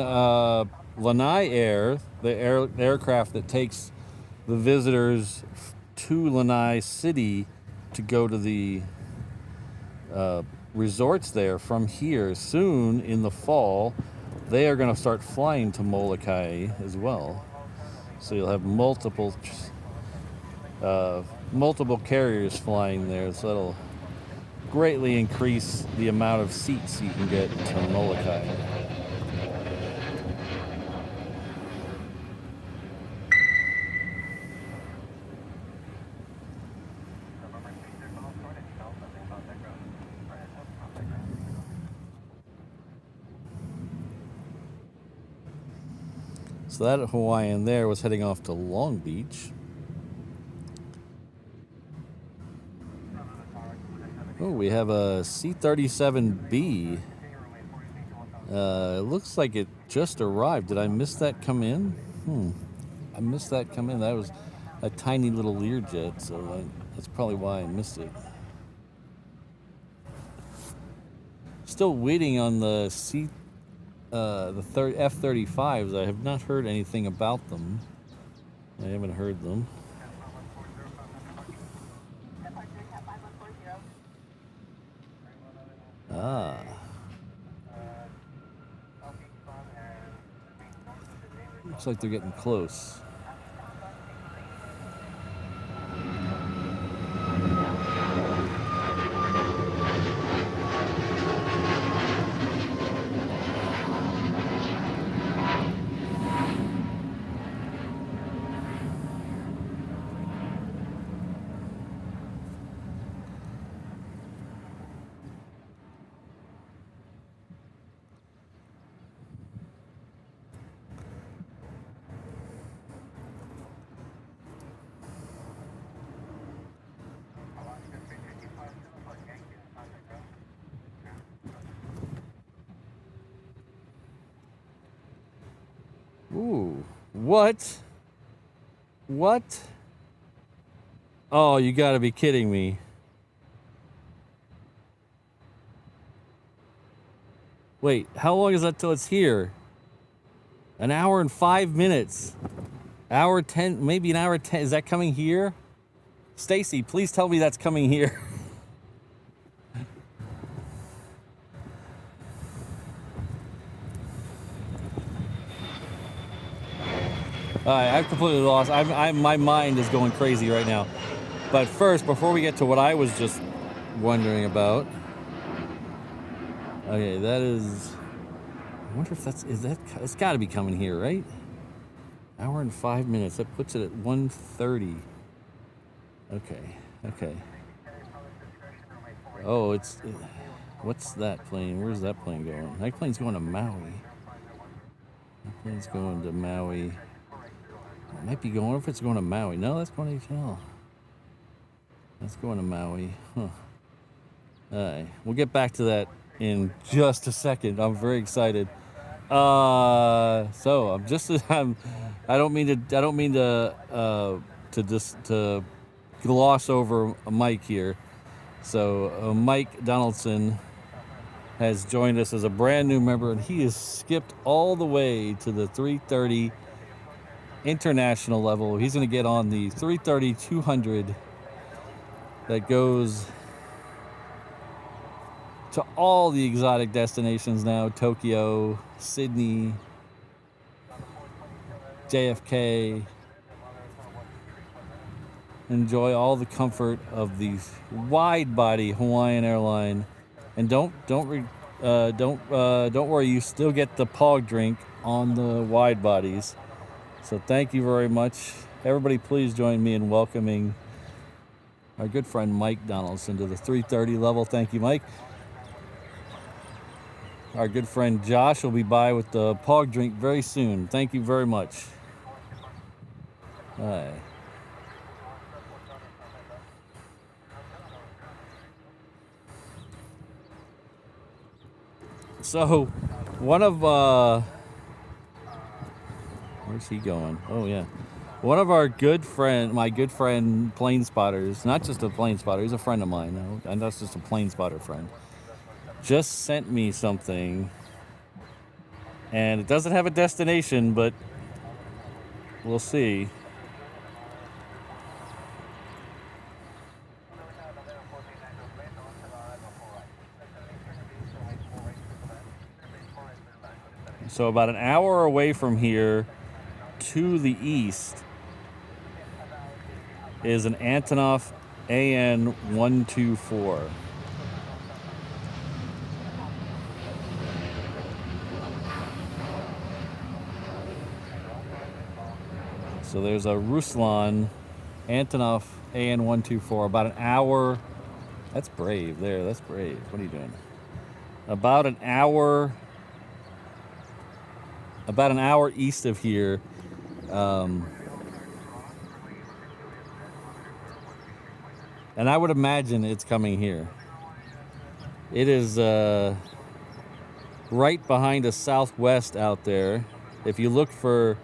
Lanai Air, the aircraft that takes the visitors to Lanai City to go to the resorts there from here, soon in the fall, they are going to start flying to Molokai as well. So you'll have multiple carriers flying there, so that'll greatly increase the amount of seats you can get to Molokai. So that Hawaiian there was heading off to Long Beach. Oh, we have a C-37B. It looks like it just arrived. Did I miss that come in? I missed that come in. That was a tiny little Learjet, so that's probably why I missed it. Still waiting on the F-35s. I have not heard anything about them. I haven't heard them. Ah. Looks like they're getting close. Ooh, what? What? Oh, you gotta be kidding me. Wait, how long is that till it's here? An hour and 5 minutes. Hour 10, maybe an hour 10. Is that coming here? Stacy, please tell me that's coming here. I've completely lost. My mind is going crazy right now. But first, before we get to what I was just wondering about, okay, that is. I wonder if it's got to be coming here, right? Hour and 5 minutes. That puts it at 1:30. Okay. Oh, what's that plane? Where's that plane going? That plane's going to Maui. That plane's going to Maui. It might be going, if it's going to Maui. No, that's going to HNL. That's going to Maui. Huh. All right. We'll get back to that in just a second. I'm very excited. So I don't mean to gloss over Mike here. So Mike Donaldson has joined us as a brand new member, and he has skipped all the way to the 330 international level. He's going to get on the 330-200 that goes to all the exotic destinations now: Tokyo, Sydney, JFK. Enjoy all the comfort of the wide-body Hawaiian airline, and don't worry, you still get the POG drink on the wide bodies. So thank you very much. Everybody, please join me in welcoming our good friend Mike Donaldson to the 330 level. Thank you, Mike. Our good friend Josh will be by with the POG drink very soon. Thank you very much. Hi. So, one of, where's he going? Oh, yeah. One of our my good friend, plane spotters, not just a plane spotter, he's a friend of mine, and that's just a plane spotter friend, just sent me something, and it doesn't have a destination, but we'll see. So about an hour away from here to the east is an Antonov AN-124. So there's a Ruslan Antonov AN-124, about an hour. That's brave there, that's brave. What are you doing? About an hour east of here. And I would imagine it's coming here. It is right behind a Southwest out there. If you look for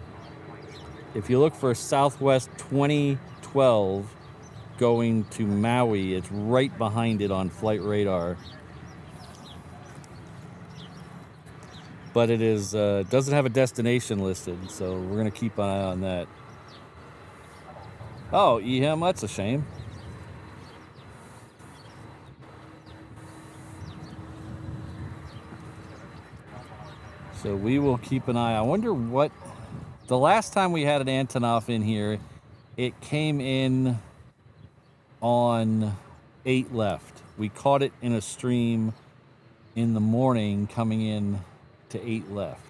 Southwest 2012 going to Maui, it's right behind it on flight radar. But it is doesn't have a destination listed, so we're gonna keep an eye on that. Oh, EM, that's a shame. So we will keep an eye. I wonder what, the last time we had an Antonov in here, it came in on 8 left. We caught it in a stream in the morning coming in to 8 left.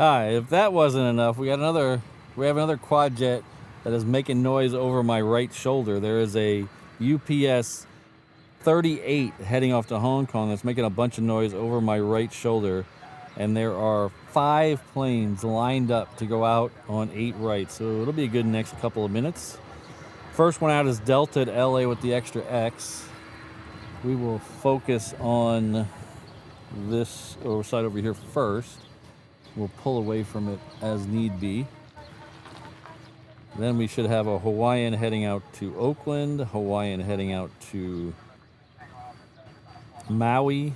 If that wasn't enough, we have another quadjet that is making noise over my right shoulder. There is a UPS 38 heading off to Hong Kong that's making a bunch of noise over my right shoulder, and there are 5 planes lined up to go out on 8 right, so it'll be a good next couple of minutes. First one out is Delta at LA with the extra X. We will focus on this side over here first. We'll pull away from it as need be. Then we should have a Hawaiian heading out to Oakland, Hawaiian heading out to Maui,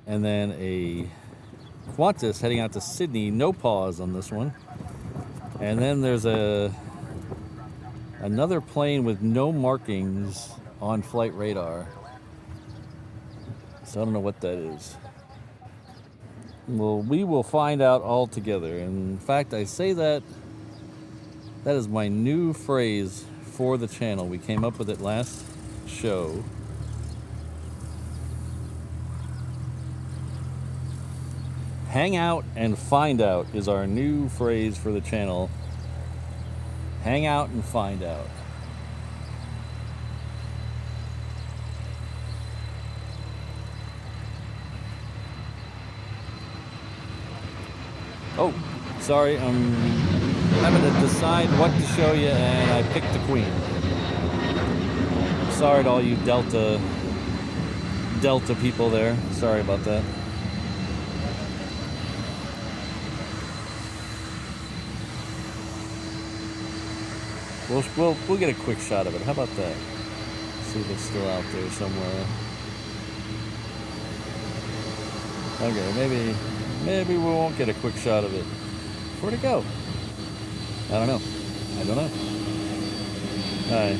and then a Qantas heading out to Sydney. No pause on this one. And then there's another plane with no markings on flight radar. So I don't know what that is. Well, we will find out all together. In fact, I say that is my new phrase for the channel. We came up with it last show. Hang out and find out is our new phrase for the channel. Hang out and find out. Oh, sorry, I'm having to decide what to show you, and I picked the Queen. Sorry to all you Delta Delta people there. Sorry about that. We'll get a quick shot of it. How about that? See if it's still out there somewhere. Okay, maybe we won't get a quick shot of it. Where'd it go? I don't know. Alright.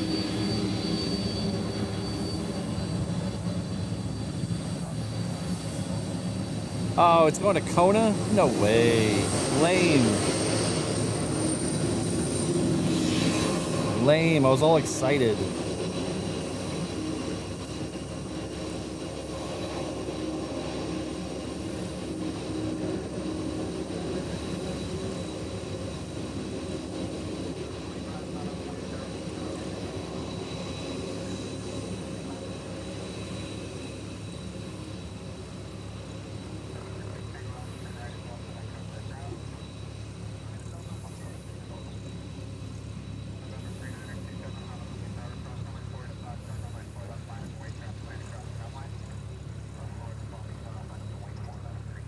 Oh, it's going to Kona? No way. Lame. I was all excited.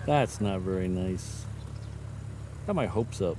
That's not very nice. Got my hopes up.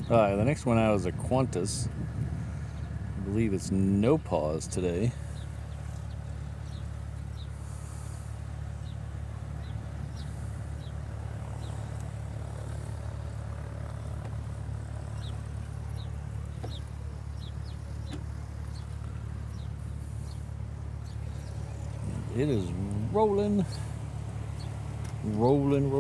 Alright, the next one out is a Qantas. I believe it's no pause today. It is rolling. Rolling.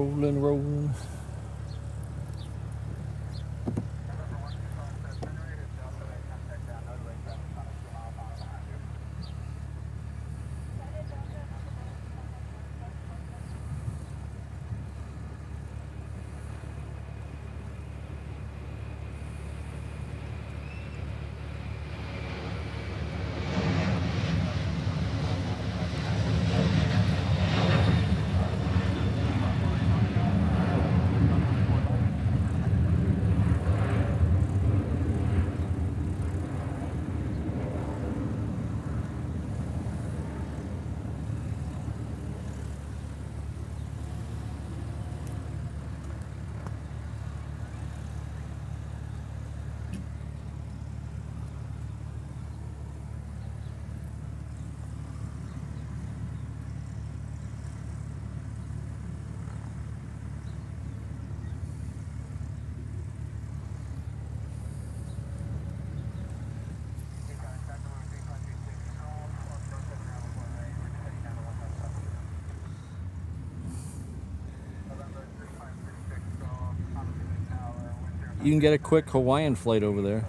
You can get a quick Hawaiian flight over there.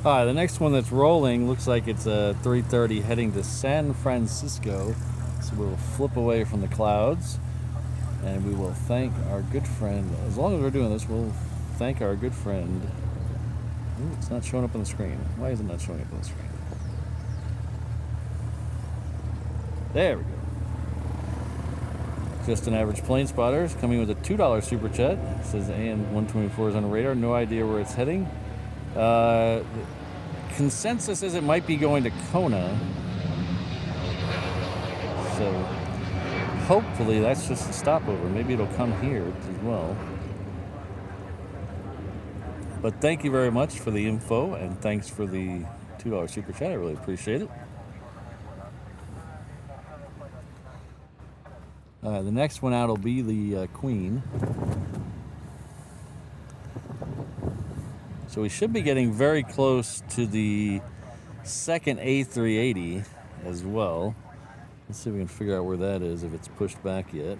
All right, the next one that's rolling looks like it's a 330 heading to San Francisco. So we'll flip away from the clouds and we will thank our good friend. As long as we're doing this, we'll thank our good friend. Ooh, it's not showing up on the screen. Why is it not showing up on the screen? There we go. Just an average plane spotter is coming with a $2 super chat. It says AN-124 is on the radar. No idea where it's heading. Consensus is it might be going to Kona. So hopefully that's just a stopover. Maybe it'll come here as well. But thank you very much for the info, and thanks for the $2 super chat. I really appreciate it. The next one out will be the Queen. So we should be getting very close to the second A380 as well. Let's see if we can figure out where that is, if it's pushed back yet.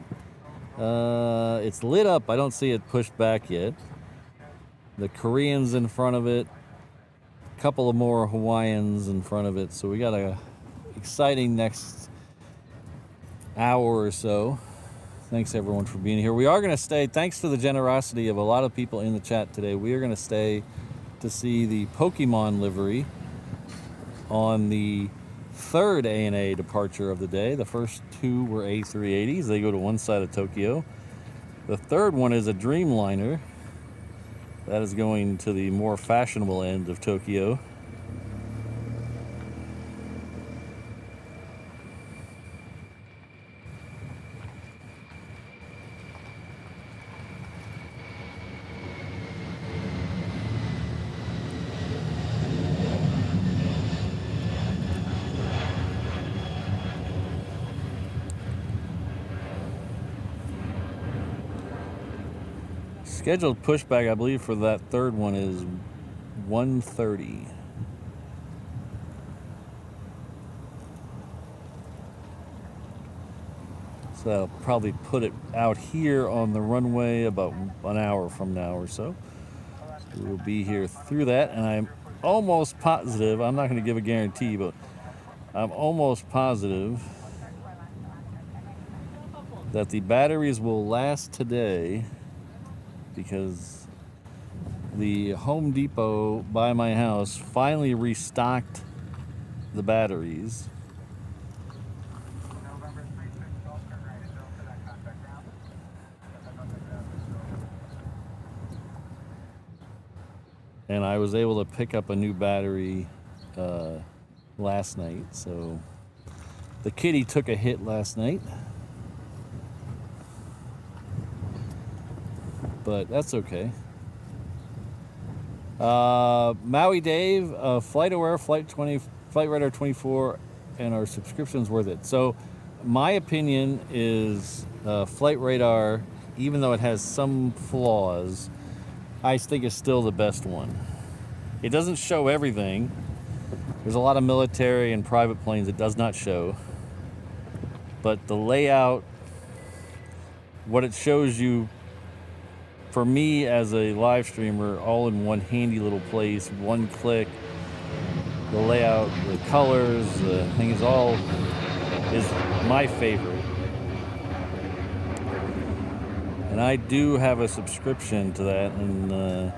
It's lit up. I don't see it pushed back yet. The Koreans in front of it. A couple of more Hawaiians in front of it. So we got a exciting next hour or so. Thanks everyone for being here. We are going to stay, thanks to the generosity of a lot of people in the chat today, we are going to stay to see the Pokemon livery on the third ANA departure of the day. The first two were A380s. They go to one side of Tokyo. The third one is a Dreamliner. That is going to the more fashionable end of Tokyo. Scheduled pushback, I believe, for that third one is 1:30. So that'll probably put it out here on the runway about an hour from now or so. We'll be here through that, and I'm almost positive, I'm not going to give a guarantee, but I'm almost positive that the batteries will last today, because the Home Depot by my house finally restocked the batteries. And I was able to pick up a new battery last night. So the kitty took a hit last night. But that's okay. Maui Dave, FlightAware, Flight Radar 24, and our subscription's worth it. So my opinion is Flight Radar, even though it has some flaws, I think is still the best one. It doesn't show everything. There's a lot of military and private planes it does not show. But the layout, what it shows you, for me as a live streamer, all in one handy little place, one click, the layout, the colors, the thing is my favorite. And I do have a subscription to that, and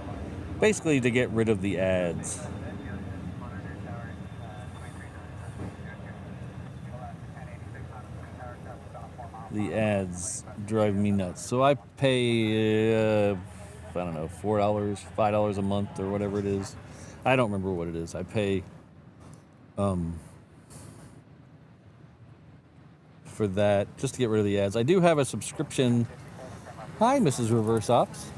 basically to get rid of the ads. The ads drive me nuts. So I pay, I don't know, $4, $5 a month or whatever it is. I don't remember what it is. I pay for that just to get rid of the ads. I do have a subscription. Hi, Mrs. Reverse Ops.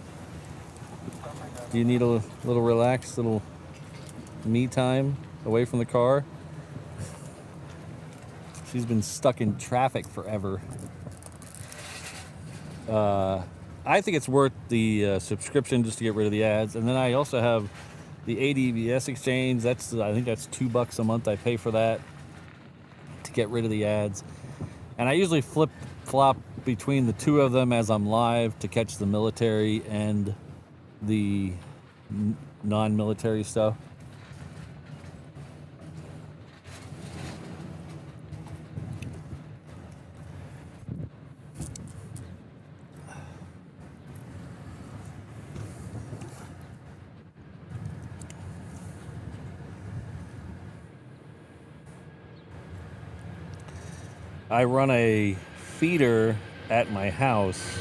Do you need a little relaxed, little me time away from the car? She's been stuck in traffic forever. I think it's worth the subscription just to get rid of the ads. And then I also have the ADVS exchange. I think that's $2 a month. I pay for that. to get rid of the ads. And I usually flip-flop between the two of them as I'm live to catch the military and the non-military stuff. I run a feeder at my house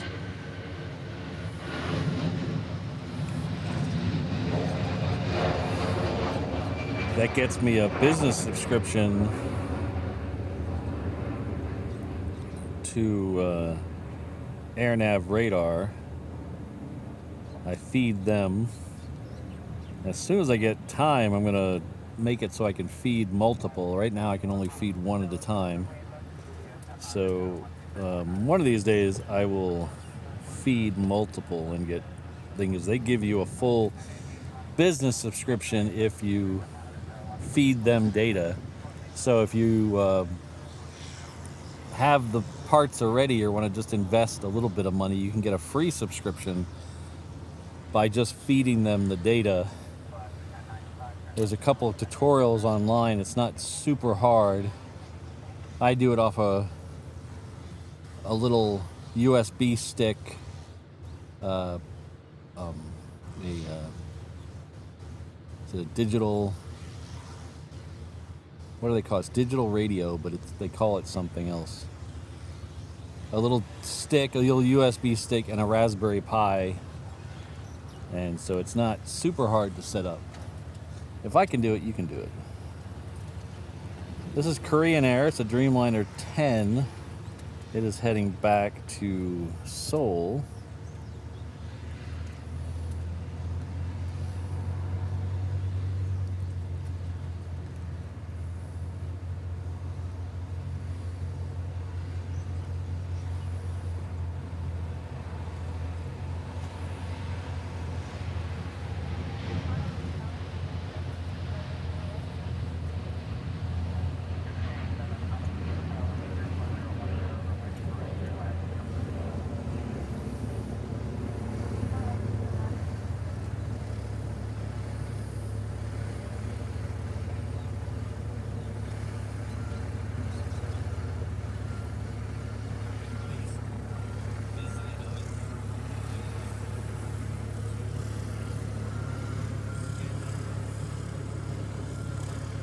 that gets me a business subscription to AirNav radar. I feed them. As soon as I get time, I'm gonna make it so I can feed multiple. Right now I can only feed one at a time. So one of these days I will feed multiple and get things. They give you a full business subscription if you feed them data. So if you have the parts already or want to just invest a little bit of money, you can get a free subscription by just feeding them the data. There's a couple of tutorials online. It's not super hard. I do it off a little USB stick, it's a digital, what do they call it? It's digital radio, but they call it something else. A little stick, a little USB stick, and a Raspberry Pi. And so it's not super hard to set up. If I can do it, you can do it. This is Korean Air. It's a Dreamliner 10. It is heading back to Seoul.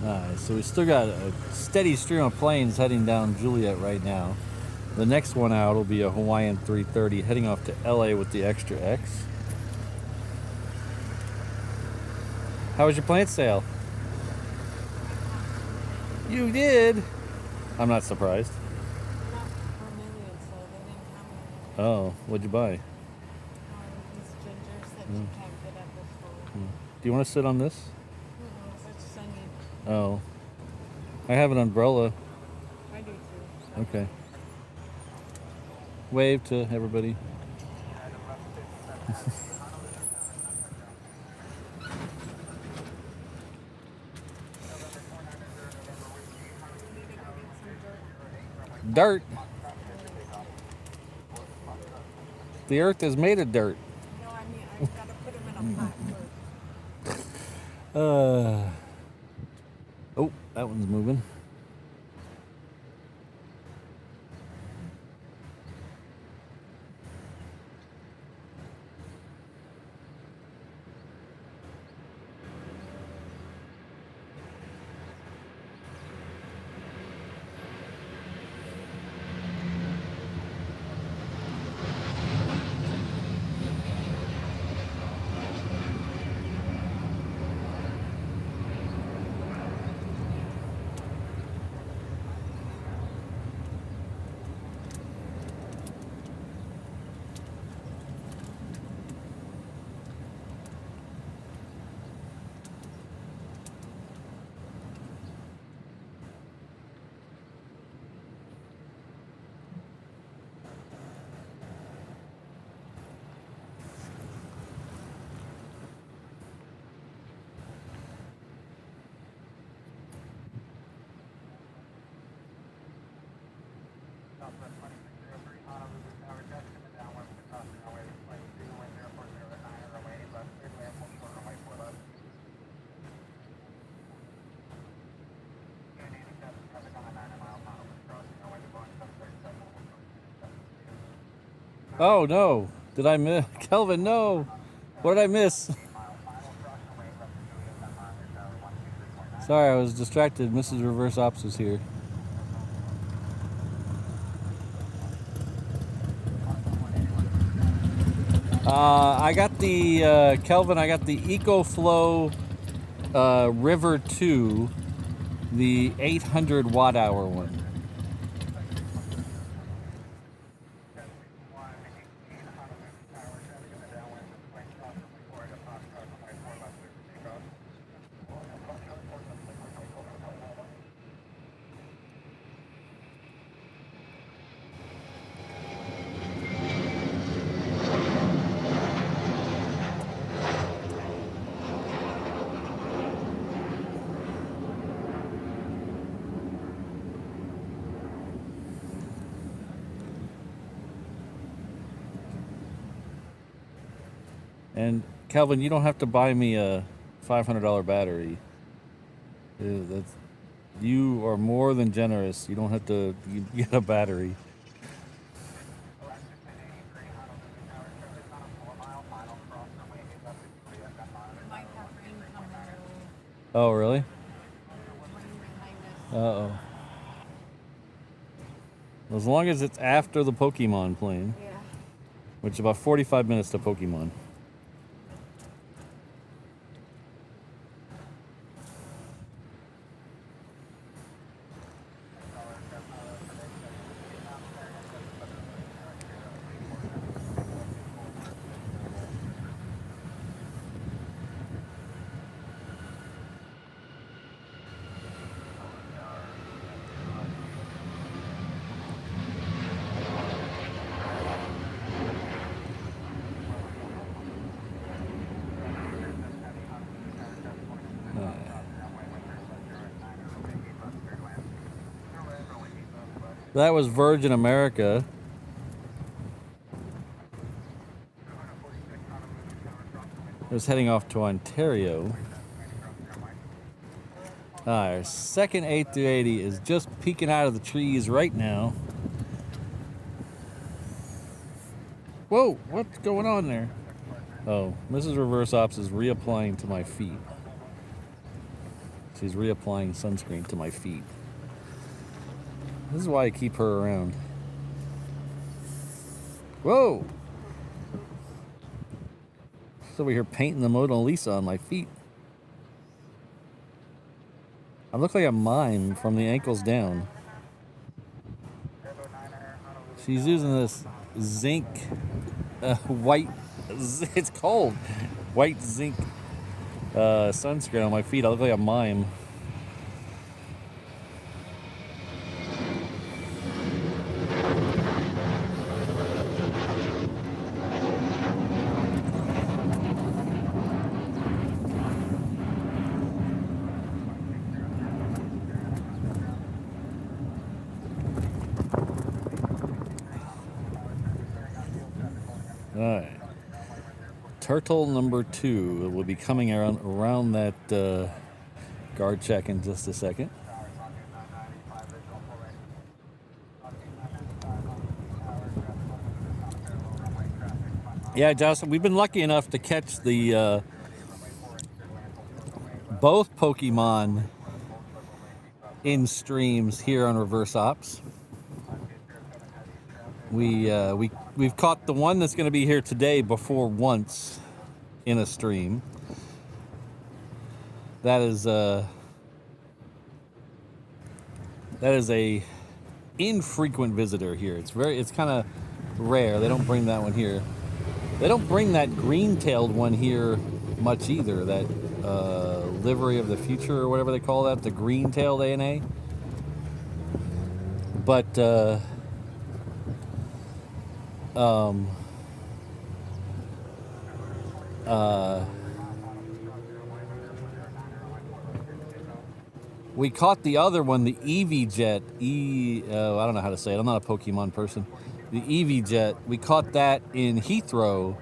Alright, so we still got a steady stream of planes heading down Juliet right now. The next one out will be a Hawaiian 330 heading off to LA with the Extra X. How was your plant sale? You did? I'm not surprised. Oh, what'd you buy? These gingers that you can't get at the store. Do you want to sit on this? It's sunny. Oh. I have an umbrella. I do too. Okay. Wave to everybody. Dirt. The earth is made of dirt. No, I mean, I gotta put them in a pot first. Oh, that one's moving. Southwest 2603 Honolulu Tower, just coming down with the crossing runway 22 and 0409 runway, left, clear to land, full short runway 4 left. And 87 traffic on a 9-mile Honolulu crossing runway to Boeing 737. Oh no! Did I miss? Kelvin, no! What did I miss? Sorry, I was distracted. Mrs. Reverse Ops was here. I got the, Kelvin, I got the EcoFlow River 2, the 800 watt hour one. And Calvin, you don't have to buy me a $500 battery. You are more than generous. You don't have to get a battery. Might have rain coming. Oh, really? Rain behind us. Uh-oh. As long as it's after the Pokemon plane, Yeah. which is about 45 minutes to Pokemon. That was Virgin America. It was heading off to Ontario. Our second A380 is just peeking out of the trees right now. Whoa, what's going on there? Oh, Mrs. Reverse Ops is reapplying to my feet. She's reapplying sunscreen to my feet. This is why I keep her around. Whoa! She's over here painting the Mona Lisa on my feet. I look like a mime from the ankles down. She's using this zinc, white, it's cold, white zinc sunscreen on my feet. I look like a mime. Alright. Turtle number 2 will be coming around that guard check in just a second. Yeah, Justin, we've been lucky enough to catch the both Pokemon in streams here on Reverse Ops. We've caught the one that's going to be here today before once in a stream. That is a infrequent visitor here. It's kind of rare. They don't bring that one here. They don't bring that green-tailed one here much either. That livery of the future or whatever they call that, the green-tailed ANA. But We caught the other one, the EV-Jet. I don't know how to say it. I'm not a Pokemon person. The EV-Jet. We caught that in Heathrow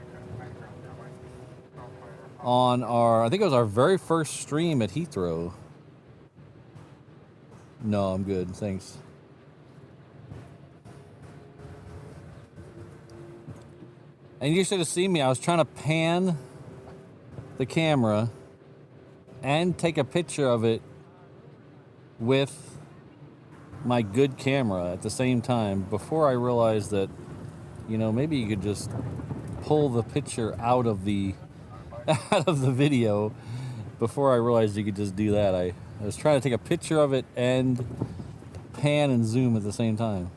on I think it was our very first stream at Heathrow. No, I'm good. Thanks. And you should have seen me. I was trying to pan the camera and take a picture of it with my good camera at the same time before I realized that, you know, maybe you could just pull the picture out of the video. Before I realized you could just do that, I was trying to take a picture of it and pan and zoom at the same time.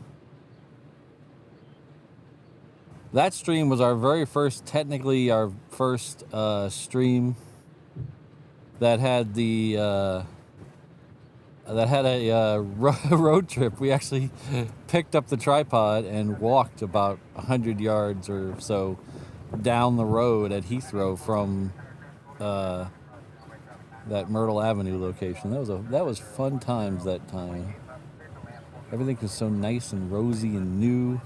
That stream was our very first, technically our first stream that had the road trip. We actually picked up the tripod and walked about 100 yards or so down the road at Heathrow from that Myrtle Avenue location. That was fun times that time. Everything was so nice and rosy and new.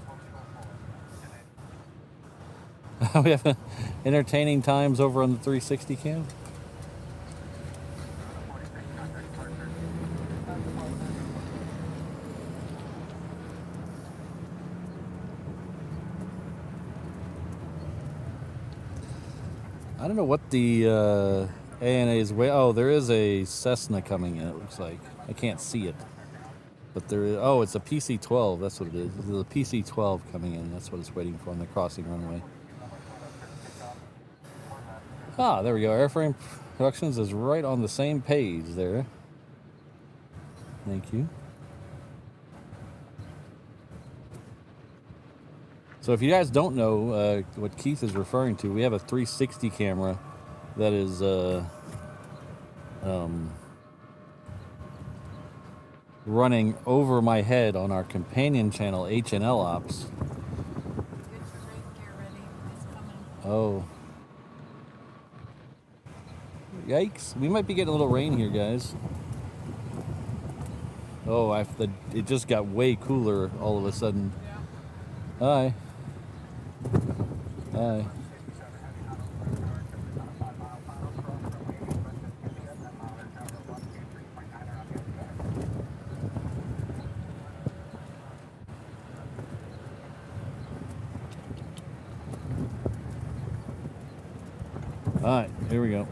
We have entertaining times over on the 360 cam. I don't know what the ANA is. Oh, there is a Cessna coming in, it looks like. I can't see it. But there is, oh, it's a PC-12. That's what it is. There's a PC-12 coming in. That's what it's waiting for on the crossing runway. Ah, there we go. Airframe Productions is right on the same page there. Thank you. So if you guys don't know what Keith is referring to, we have a 360 camera that is running over my head on our companion channel, HNL Ops. Get your rain gear ready. It's coming. Oh. Yikes. We might be getting a little rain here, guys. Oh, it just got way cooler all of a sudden. Yeah. Hi. Hi. All right, here we go.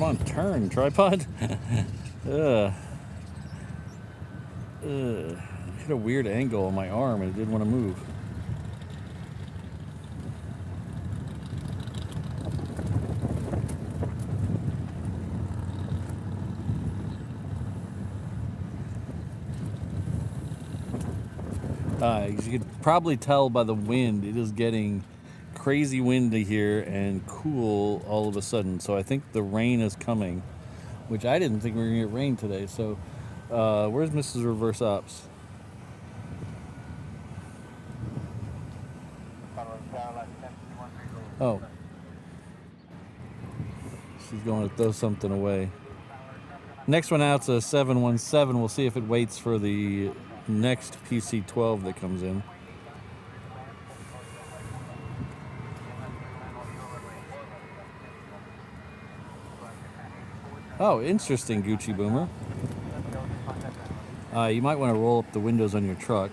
Come on, turn, tripod. Hit a weird angle on my arm and it didn't want to move. As you could probably tell by the wind, it is getting crazy windy here and cool all of a sudden. So I think the rain is coming, which I didn't think we were going to get rain today. So where's Mrs. Reverse Ops? Oh. She's going to throw something away. Next one out's a 717. We'll see if it waits for the next PC-12 that comes in. Oh, interesting, Gucci Boomer. You might want to roll up the windows on your truck.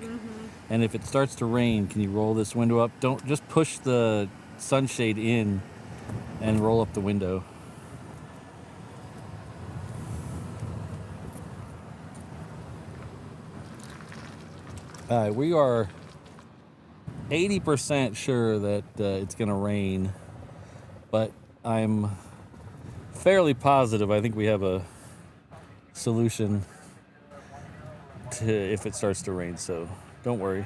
And if it starts to rain, can you roll this window up? Don't just push the sunshade in and roll up the window. We are 80% sure that it's going to rain, but I'm fairly positive. I think we have a solution to if it starts to rain, so don't worry.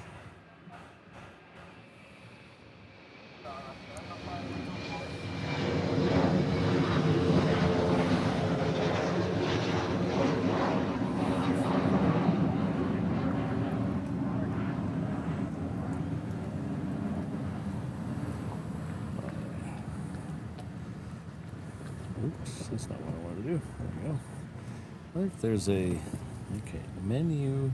Oops, that's not what I wanted to do. There we go. What if there's a, okay, menu.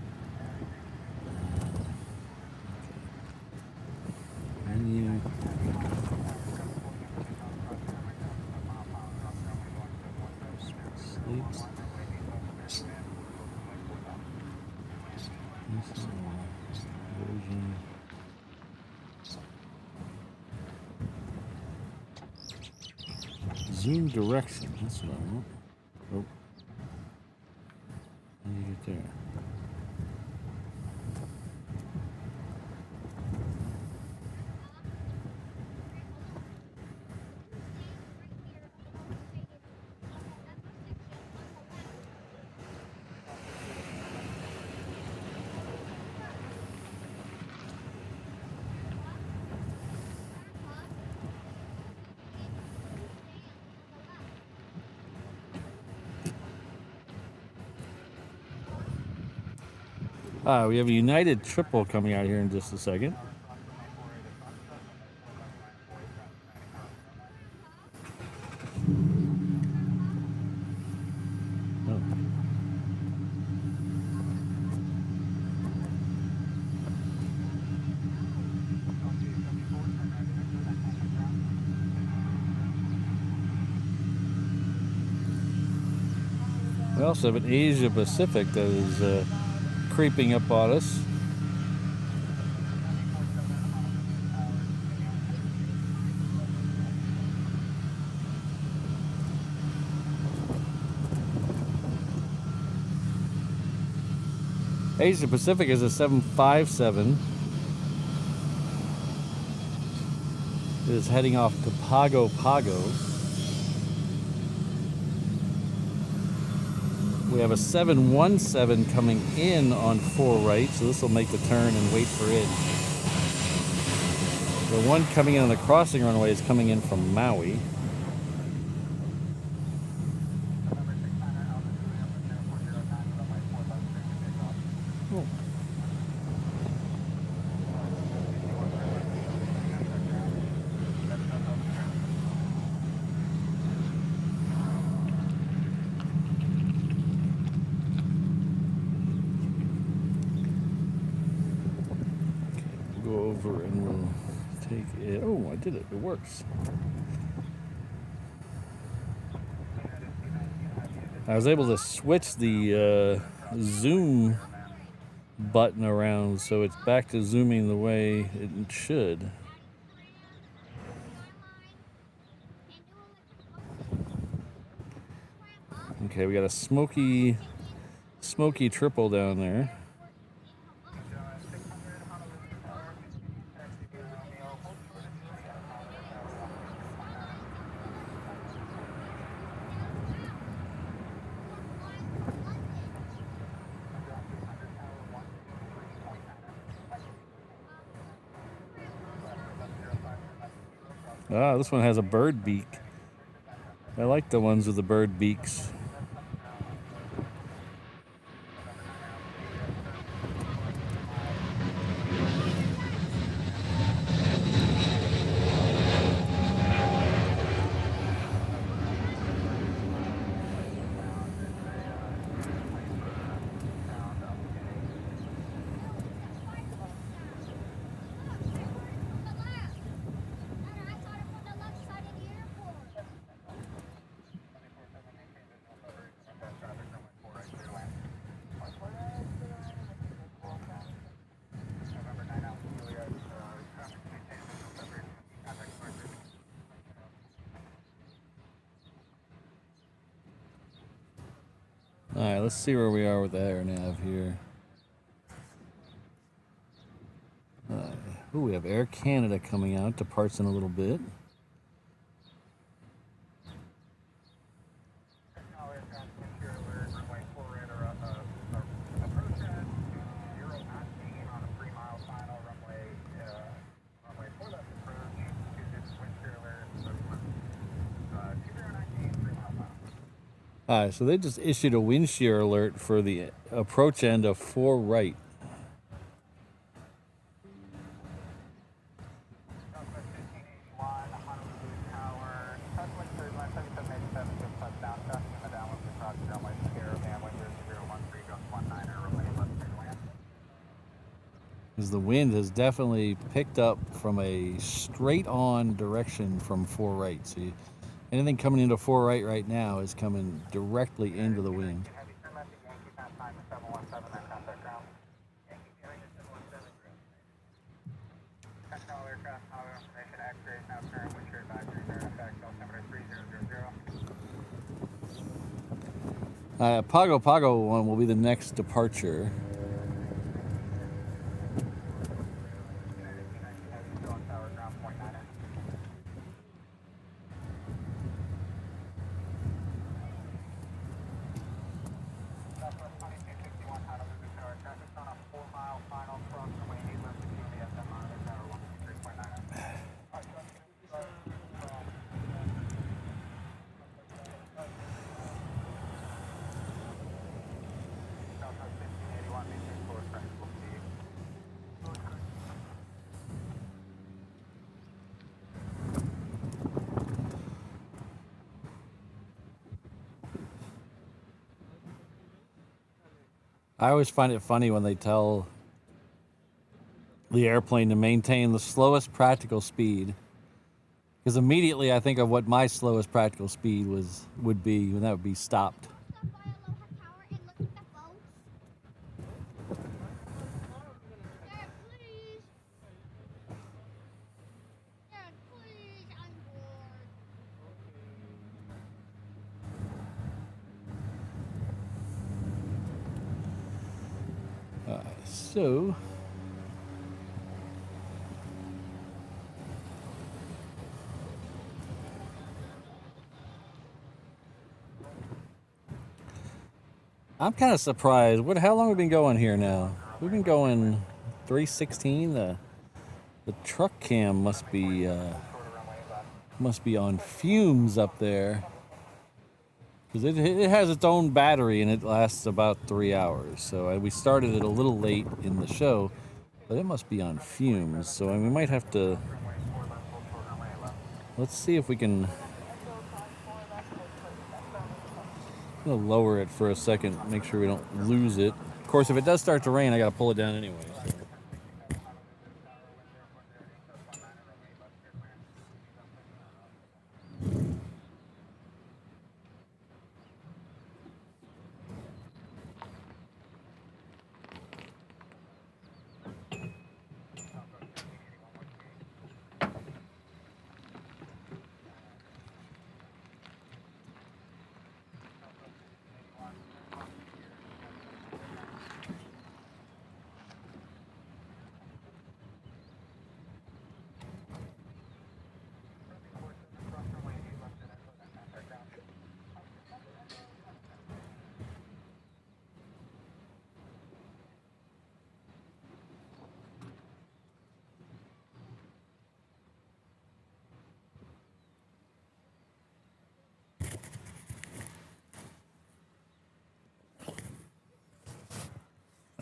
Menu. Sleeps. Version. Zoom direction, that's what I want. Oh. How do you get there? We have a United triple coming out here in just a second. Oh. We also have an Asia Pacific that is creeping up on us. Asia Pacific is a 757. It is heading off to Pago Pago. We have a 717 coming in on 4 right, so this will make the turn and wait for it. The one coming in on the crossing runway is coming in from Maui. Oh. Over and we'll take it. Oh, I did it. It works. I was able to switch the zoom button around so it's back to zooming the way it should. Okay, we got a smoky triple down there. Ah, this one has a bird beak. I like the ones with the bird beaks. All right, let's see where we are with the air nav here. Ooh, we have Air Canada coming out, departs in a little bit. All right, so they just issued a wind shear alert for the approach end of 4 right. Because the wind has definitely picked up from a straight on direction from 4 right. So anything coming into 4 right now is coming directly into the wind. Pago Pago one will be the next departure. I always find it funny when they tell the airplane to maintain the slowest practical speed, because immediately I think of what my slowest practical speed would be, and that would be stopped. So I'm kind of surprised. How long have we been going here now? We've been going 316. The truck cam must be on fumes up there, because it has its own battery and it lasts about 3 hours. So we started it a little late in the show, but it must be on fumes. So we might have to. Let's see if we can. I'm gonna lower it for a second, make sure we don't lose it. Of course, if it does start to rain, I gotta pull it down anyway.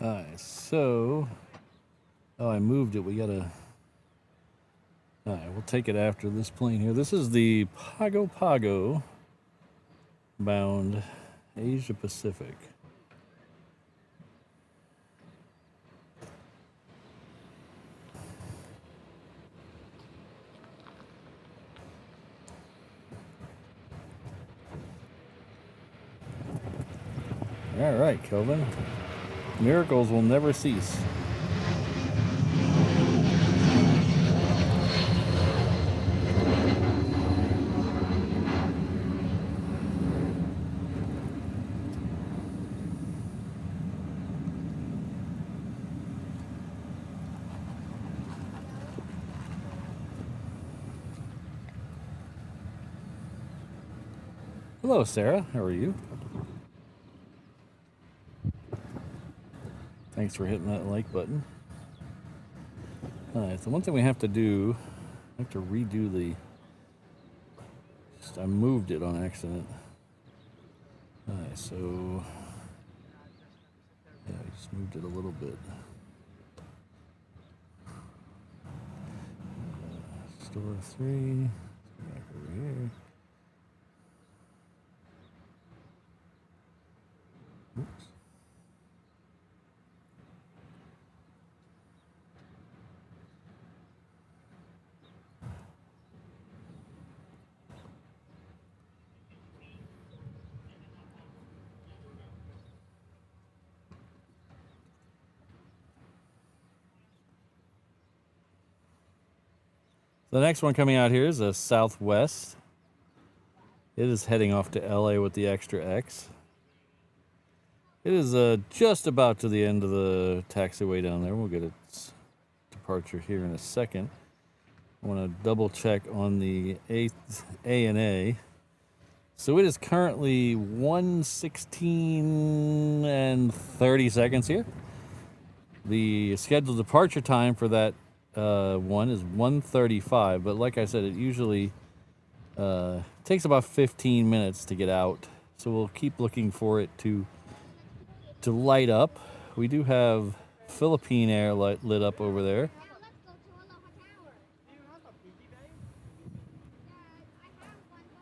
So. Alright, so I moved it. We gotta. Alright, we'll take it after this plane here. This is the Pago Pago bound Asia Pacific. Alright, Kelvin. Miracles will never cease. Hello, Sarah. How are you? Thanks for hitting that like button. All right, so one thing we have to do, I have to redo the, I moved it on accident. All right, so, yeah, I just moved it a little bit. Store 3, back over here. Oops. The next one coming out here is a Southwest. It is heading off to LA with the Extra X. It is just about to the end of the taxiway down there. We'll get its departure here in a second. I want to double check on the ANA. So it is currently 1:16 and 30 seconds here. The scheduled departure time for that one is 1:35, but like I said, it usually takes about 15 minutes to get out. So we'll keep looking for it to light up. We do have Philippine Air lit up over there.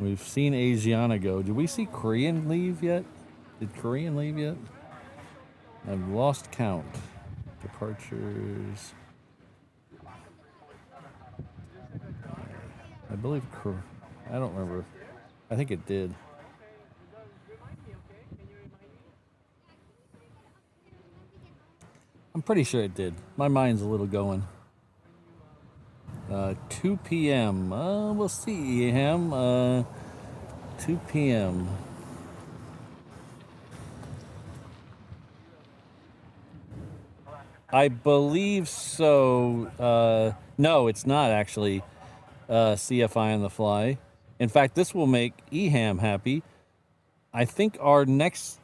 We've seen Asiana go. Did we see Korean leave yet? Did Korean leave yet? I've lost count. Departures. I believe, I don't remember. I think it did. I'm pretty sure it did. My mind's a little going. 2 p.m. We'll see him. 2 p.m. I believe so. No, it's not actually CFI on the fly. In fact, this will make EHAM happy. I think our next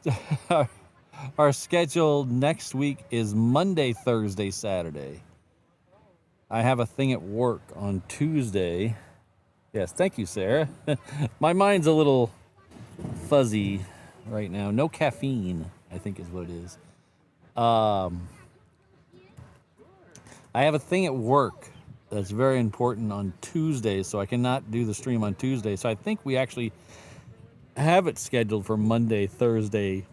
our schedule next week is Monday, Thursday, Saturday. I have a thing at work on Tuesday. Yes, thank you, Sarah. My mind's a little fuzzy right now. No caffeine, I think is what it is. I have a thing at work that's very important on Tuesday, so I cannot do the stream on Tuesday. So I think we actually have it scheduled for Monday, Thursday,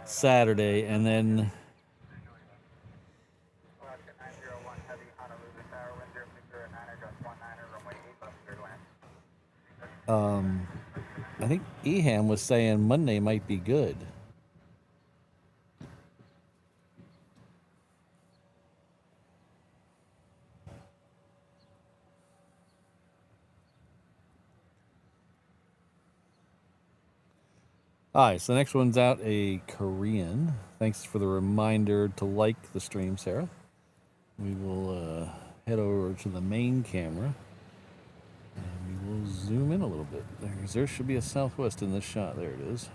Saturday, and then I think EHAM was saying Monday might be good. All right, so the next one's out a Korean. Thanks for the reminder to like the stream, Sarah. We will head over to the main camera and we will zoom in a little bit. There should be a Southwest in this shot. There it is.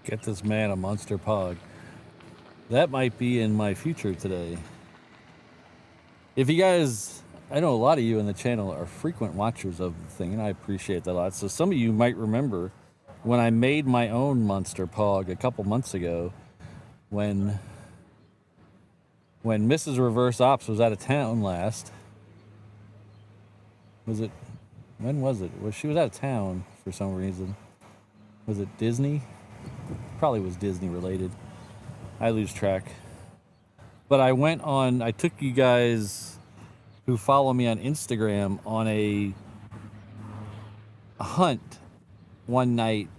Get this man a monster pog. That might be in my future today. If you guys, I know a lot of you in the channel are frequent watchers of the thing, and I appreciate that a lot. So some of you might remember when I made my own monster pog a couple months ago, when Mrs. Reverse Ops was out of town last. Was it, when was it? Well, she was out of town for some reason. Was it Disney? Probably was Disney related. I lose track. But I took you guys who follow me on Instagram on a hunt one night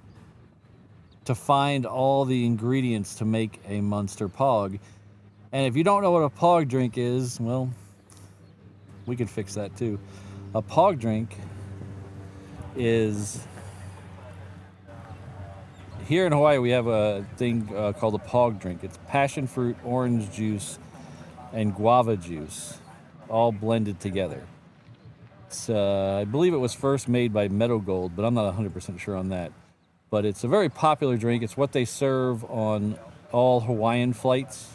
to find all the ingredients to make a Munster Pog. And if you don't know what a Pog drink is, well, we could fix that too. A Pog drink is, here in Hawaii we have a thing called a Pog drink. It's passion fruit, orange juice, and guava juice all blended together. It's, I believe it was first made by Meadow Gold, but I'm not 100% sure on that. But it's a very popular drink. It's what they serve on all Hawaiian flights.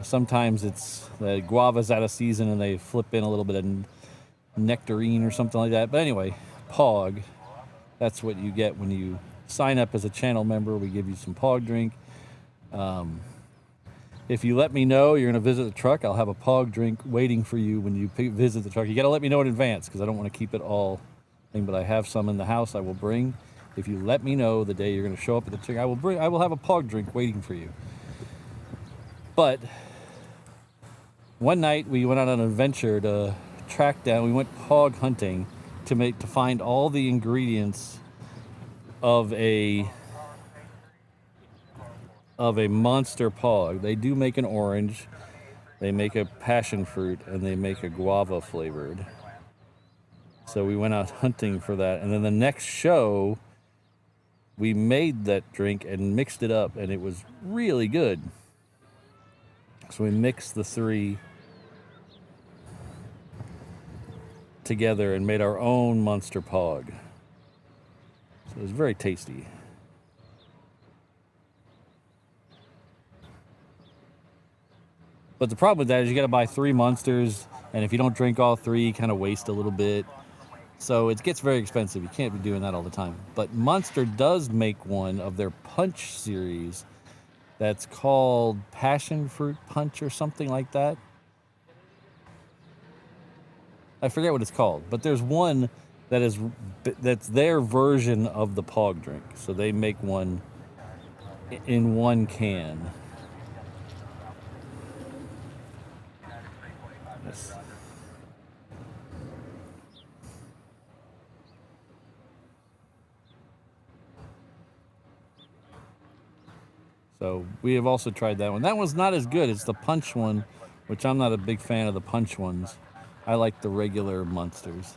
Sometimes it's the guava's out of season and they flip in a little bit of nectarine or something like that. But anyway, Pog, that's what you get when you sign up as a channel member. We give you some Pog drink. If you let me know you're going to visit the truck, I'll have a Pog drink waiting for you when you visit the truck. You got to let me know in advance because I don't want to keep it all thing, but I have some in the house I will bring. If you let me know the day you're going to show up at the truck, I will have a Pog drink waiting for you. But one night we went on an adventure to track down, we went Pog hunting to find all the ingredients of a Monster Pog. They do make an orange, they make a passion fruit, and they make a guava flavored. So we went out hunting for that, and then the next show we made that drink and mixed it up, and it was really good. So we mixed the three together and made our own Monster Pog. So it was very tasty. But the problem with that is you got to buy 3 Monsters, and if you don't drink all 3, you kind of waste a little bit. So it gets very expensive. You can't be doing that all the time. But Monster does make one of their punch series that's called Passion Fruit Punch or something like that. I forget what it's called, but there's one that's their version of the Pog drink. So they make one in one can. Yes. So we have also tried that one. That one's not as good. It's the punch one, which I'm not a big fan of the punch ones. I like the regular Monsters.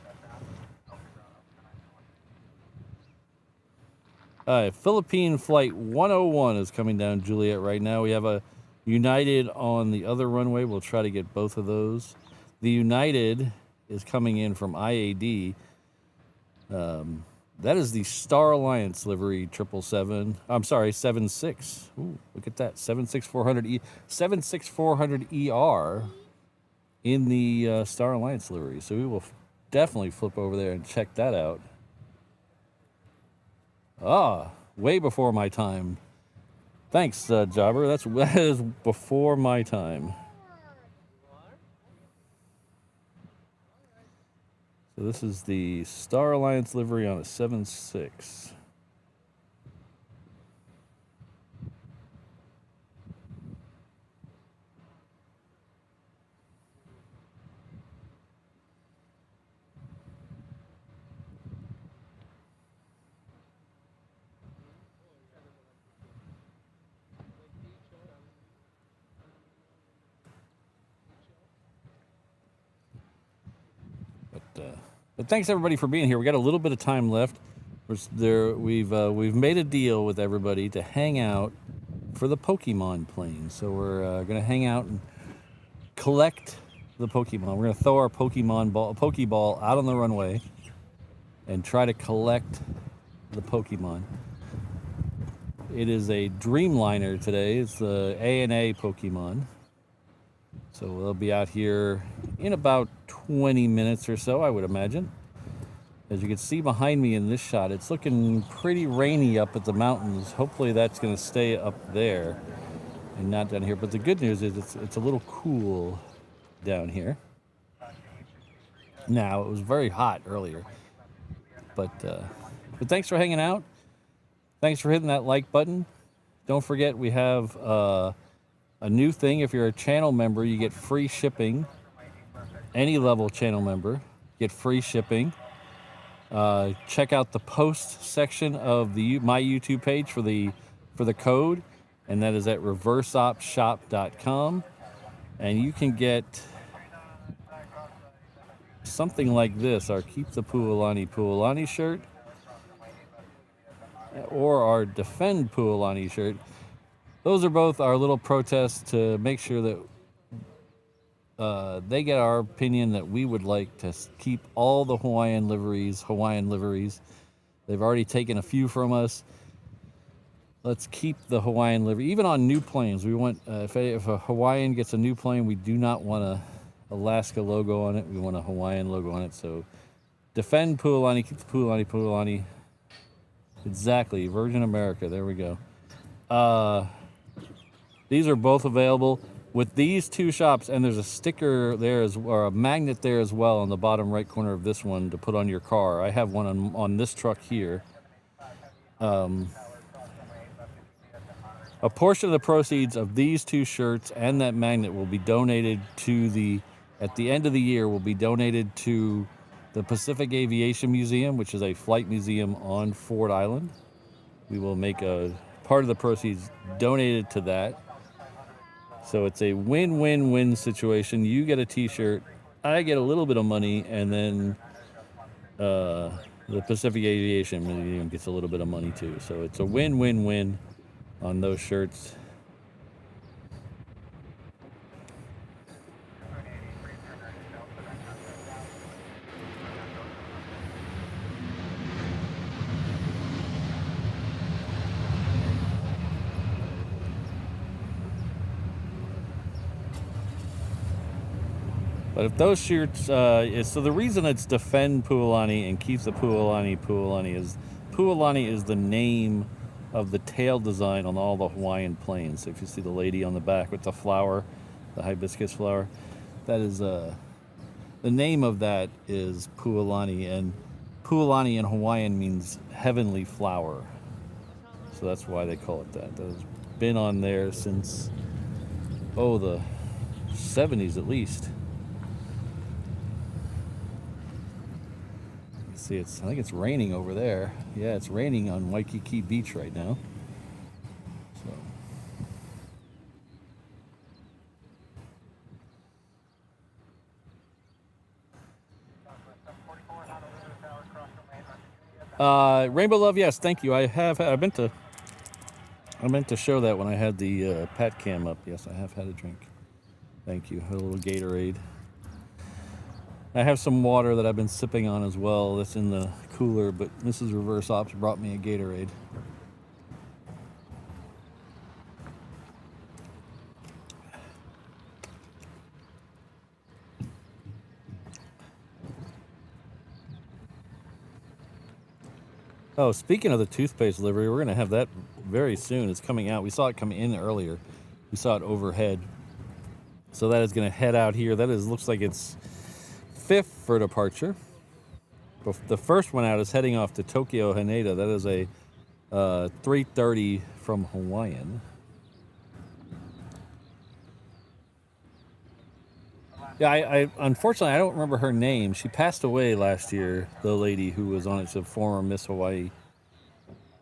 Philippine Flight 101 is coming down Juliet right now. We have a United on the other runway. We'll try to get both of those. The United is coming in from IAD. That is the Star Alliance livery 777. I'm sorry, 76. Ooh, look at that. 76400ER in the Star Alliance livery. So we will definitely flip over there and check that out. Ah, way before my time. Thanks, Jobber. That is before my time. So this is the Star Alliance livery on a 76. But thanks everybody for being here. We got a little bit of time left. We've made a deal with everybody to hang out for the Pokemon plane. So we're gonna hang out and collect the Pokemon. We're gonna throw our Pokeball out on the runway and try to collect the Pokemon. It is a Dreamliner today. It's the ANA Pokemon. So they'll be out here in about 20 minutes or so, I would imagine. As you can see behind me in this shot, it's looking pretty rainy up at the mountains. Hopefully that's going to stay up there and not down here. But the good news is it's a little cool down here. Now, it was very hot earlier. But thanks for hanging out. Thanks for hitting that like button. Don't forget we have A new thing, if you're a channel member, you get free shipping. Any level channel member, get free shipping. Check out the post section of my YouTube page for the code, and that is at reverseopshop.com. And you can get something like this, our Keep the Puolani shirt, or our Defend Puolani shirt. Those are both our little protests to make sure that they get our opinion that we would like to keep all the Hawaiian liveries. They've already taken a few from us. Let's keep the Hawaiian livery. Even on new planes, we want, if a Hawaiian gets a new plane, we do not want a Alaska logo on it. We want a Hawaiian logo on it. So Defend Puolani, keep the Puolani. Exactly, Virgin America, there we go. These are both available with these two shops, and there's a sticker there, or a magnet there as well on the bottom right corner of this one to put on your car. I have one on this truck here. A portion of the proceeds of these two shirts and that magnet will be donated to at the end of the year, will be donated to the Pacific Aviation Museum, which is a flight museum on Ford Island. We will make a part of the proceeds donated to that. So it's a win-win-win situation. You get a t-shirt, I get a little bit of money, and then the Pacific Aviation Museum gets a little bit of money too. So it's a win-win-win on those shirts. But if those shirts, so the reason it's Defend Puolani and Keep the Puolani is the name of the tail design on all the Hawaiian planes. So if you see the lady on the back with the flower, the hibiscus flower, that is, the name of that is Puolani, and Puolani in Hawaiian means heavenly flower. So that's why they call it that. That has been on there since, the 70s at least. See, I think it's raining over there. Yeah, it's raining on Waikiki Beach right now. So. Rainbow Love, yes, thank you. I meant to show that when I had the Pat Cam up. Yes, I have had a drink. Thank you. A little Gatorade. I have some water that I've been sipping on as well. That's in the cooler, but Mrs. Reverse Ops brought me a Gatorade. Oh, speaking of the toothpaste livery, we're going to have that very soon. It's coming out. We saw it come in earlier. We saw it overhead. So that is going to head out here. That looks like it's 5th for departure. The first one out is heading off to Tokyo Haneda. That is a 330 from Hawaiian. Yeah, I unfortunately I don't remember her name. She passed away last year. The lady who was on it, a former Miss Hawaii.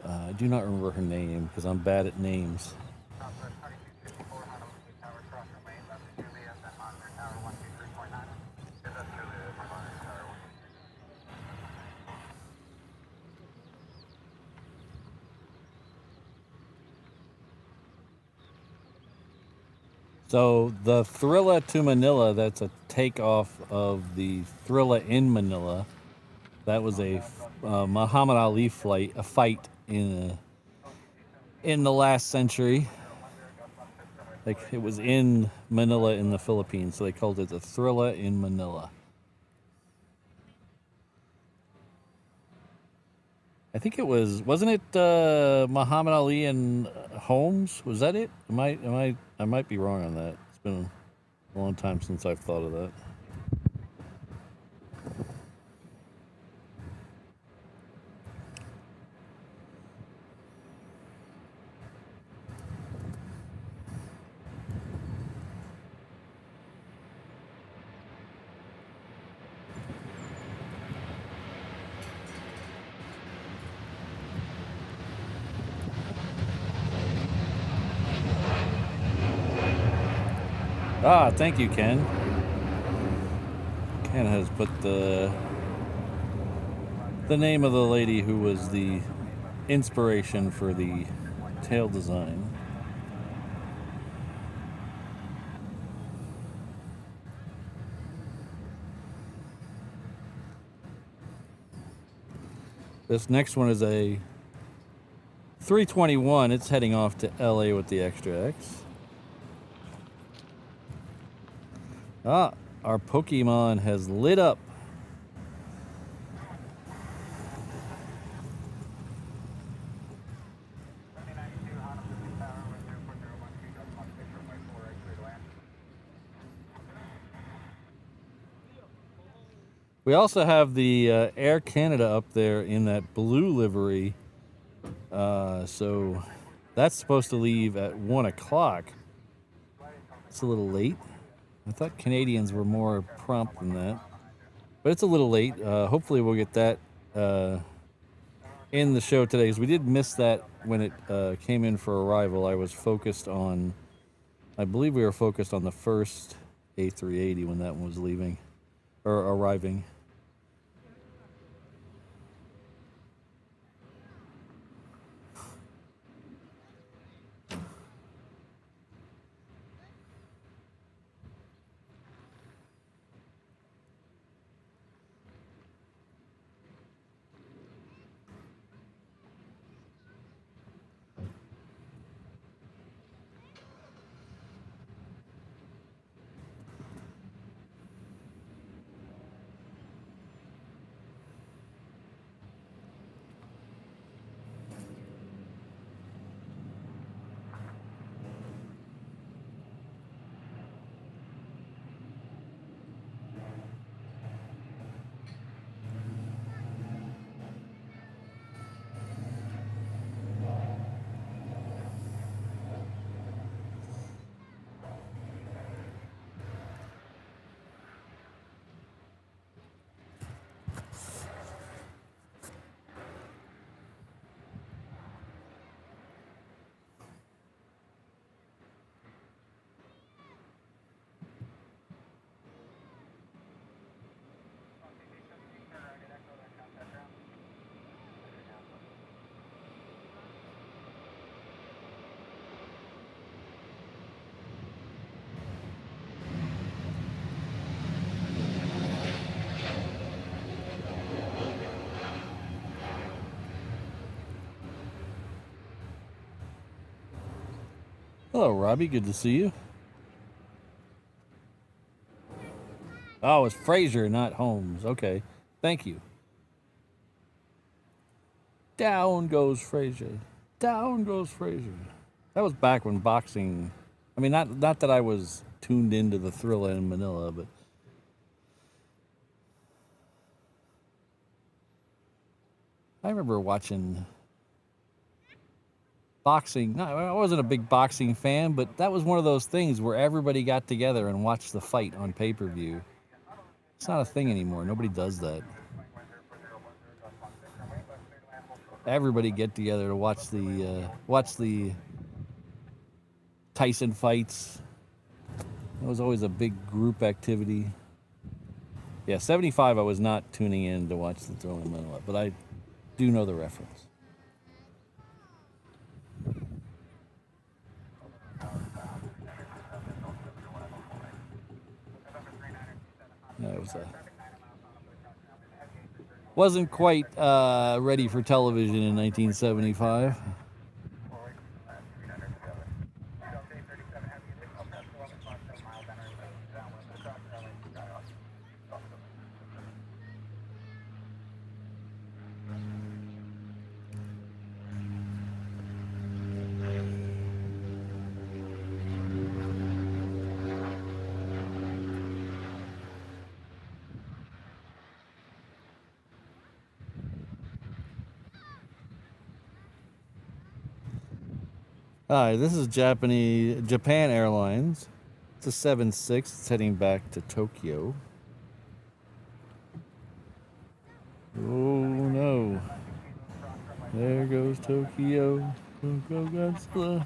I do not remember her name because I'm bad at names. So the Thrilla to Manila, that's a takeoff of the Thrilla in Manila. That was a Muhammad Ali fight in the last century. Like it was in Manila in the Philippines, so they called it the Thrilla in Manila. I think it wasn't it Muhammad Ali and Holmes? Was that it? I might be wrong on that. It's been a long time since I've thought of that. Ah, thank you, Ken. Ken has put the name of the lady who was the inspiration for the tail design. This next one is a 321. It's heading off to LA with the Extra X. Ah, our Pokemon has lit up. We also have the Air Canada up there in that blue livery. So that's supposed to leave at 1 o'clock. It's a little late. I thought Canadians were more prompt than that. But it's a little late. Hopefully we'll get that in the show today. Because we did miss that when it came in for arrival. I was focused on, I believe we were focused on the first A380 when that one was leaving, or arriving. Hello, Robbie. Good to see you. Oh, it's Fraser, not Holmes. Okay. Thank you. Down goes Fraser. Down goes Fraser. That was back when boxing... I mean, not that I was tuned into the Thrilla in Manila, but... I remember watching... boxing. No, I wasn't a big boxing fan, but that was one of those things where everybody got together and watched the fight on pay-per-view. It's not a thing anymore. Nobody does that. Everybody get together to watch the Tyson fights. It was always a big group activity. Yeah, 75 I was not tuning in to watch the Thrilla in Manila, but I do know the reference. That was wasn't quite ready for television in 1975. Hi, this is Japan Airlines. It's a 7-6. It's heading back to Tokyo. Oh no. There goes Tokyo. Go Godzilla.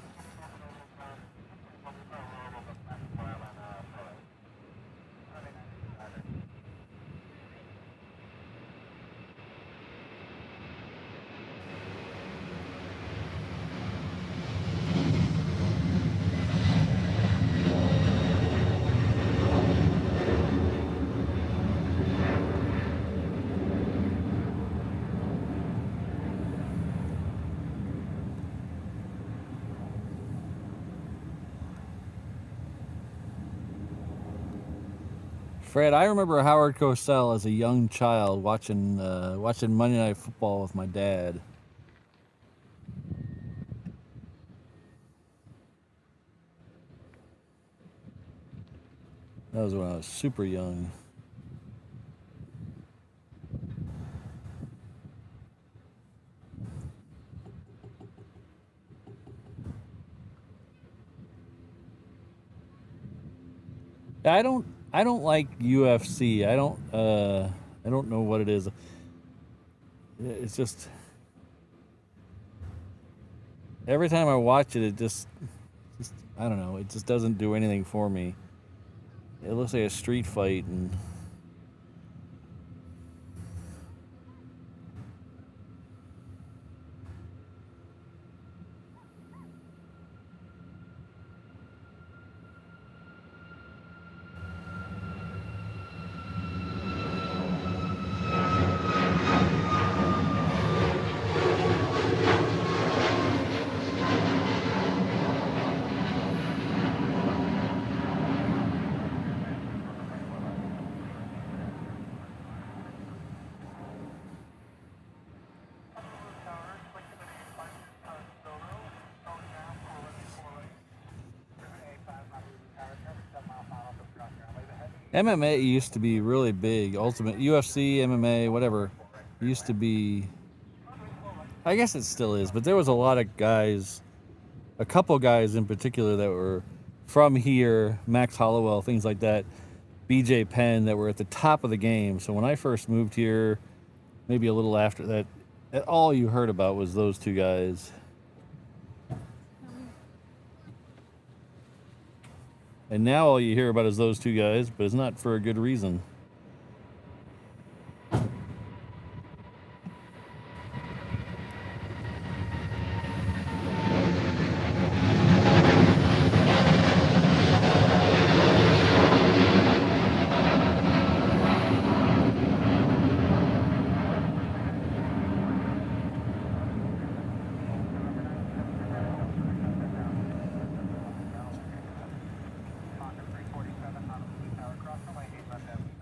Fred, I remember Howard Cosell as a young child watching Monday Night Football with my dad. That was when I was super young. I don't like UFC. I don't know what it is. It's just every time I watch it, it just I don't know. It just doesn't do anything for me. It looks like a street fight, and MMA used to be really big. Ultimate UFC, MMA, whatever, used to be. I guess it still is, but there was a lot of guys, a couple guys in particular that were from here, Max Hollowell, things like that, BJ Penn, that were at the top of the game. So when I first moved here, maybe a little after that, all you heard about was those two guys. And now all you hear about is those two guys, but it's not for a good reason.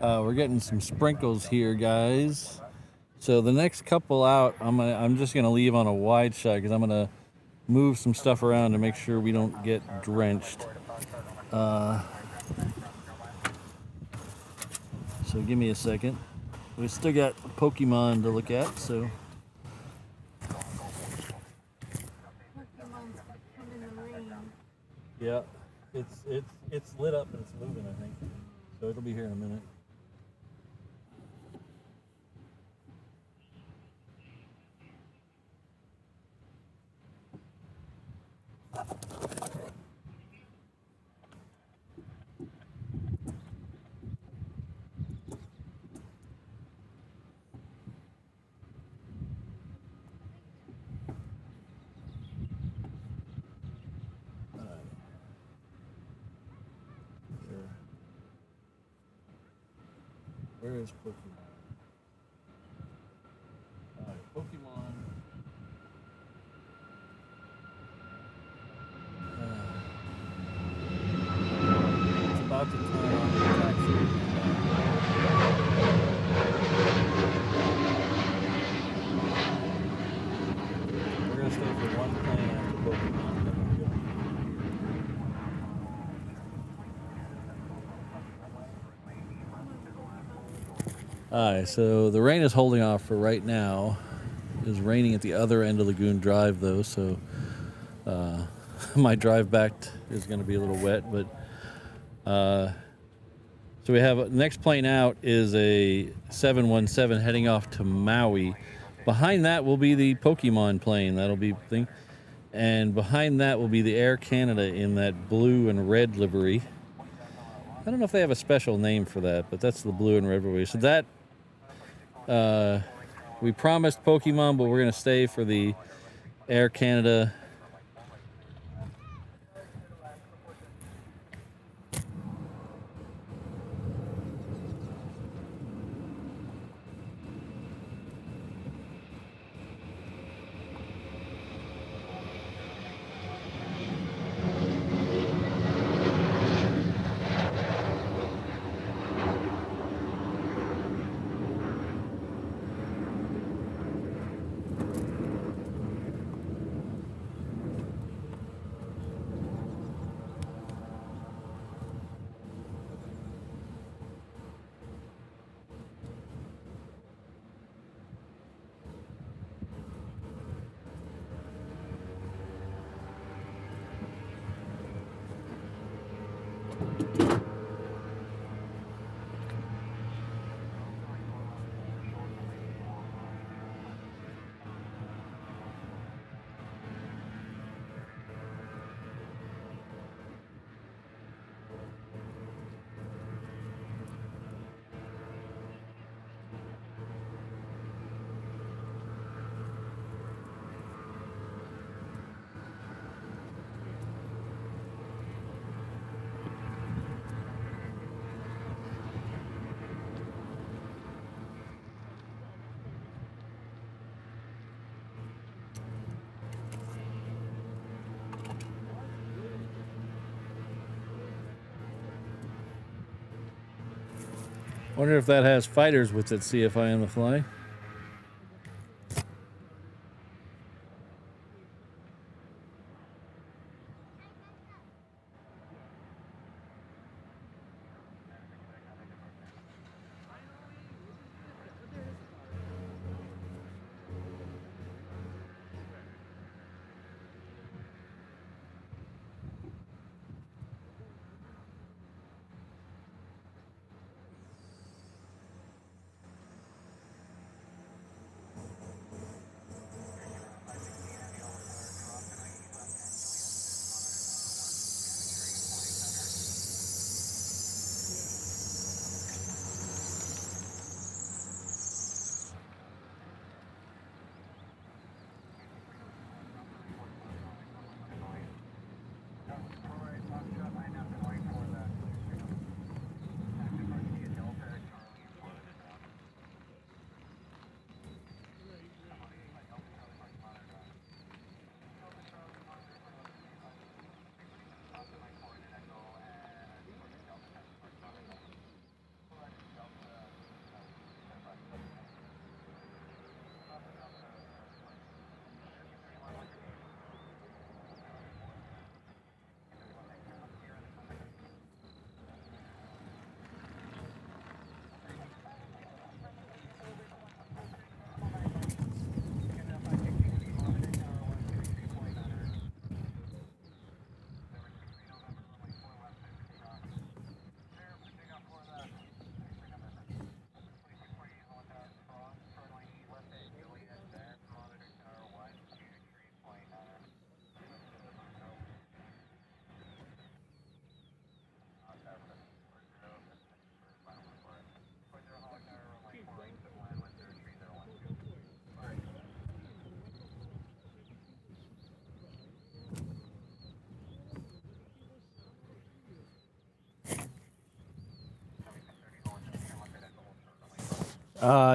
We're getting some sprinkles here, guys. So the next couple out, I'm just gonna leave on a wide shot because I'm gonna move some stuff around to make sure we don't get drenched. So give me a second. We still got Pokemon to look at, so. Pokemon's come in the rain. Yeah, it's lit up and it's moving, I think. So it'll be here in a minute. Where is Pokemon? Alright, Pokemon. It's about to turn on the taxi. We're gonna stay for one plane after Pokemon. Alright, so the rain is holding off for right now. It is raining at the other end of Lagoon Drive, though, so my drive back is going to be a little wet. But so we have next plane out is a 717 heading off to Maui. Behind that will be the Pokemon plane. That'll be thing, and behind that will be the Air Canada in that blue and red livery. I don't know if they have a special name for that, but that's the blue and red livery. So that we promised Pokemon, but we're going to stay for the Air Canada. Wonder if that has fighters with it, CFI on the fly.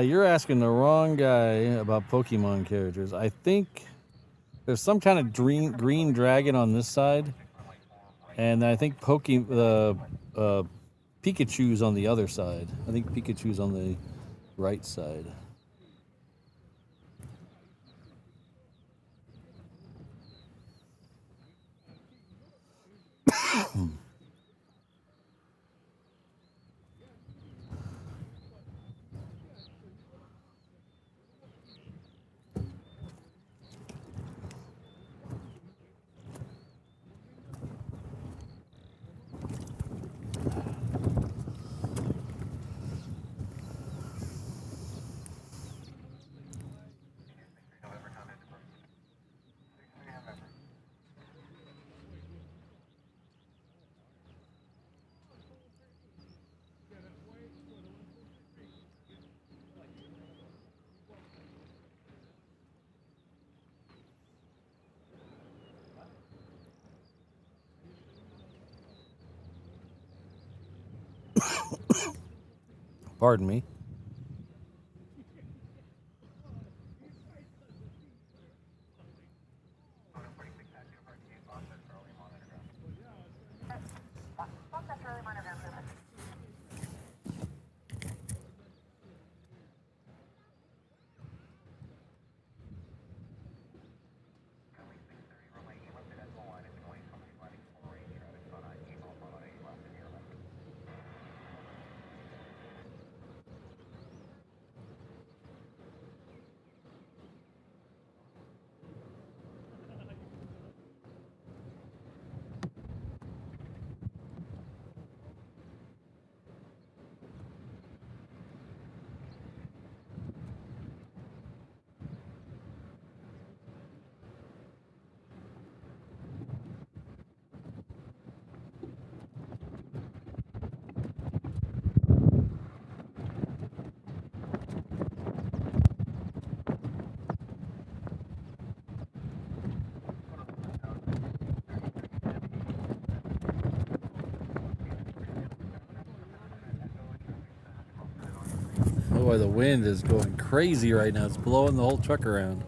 You're asking the wrong guy about Pokemon characters. I think there's some kind of green dragon on this side, and I think Pikachu's on the other side. I think Pikachu's on the right side. Pardon me. Boy, the wind is going crazy right now. It's blowing the whole truck around.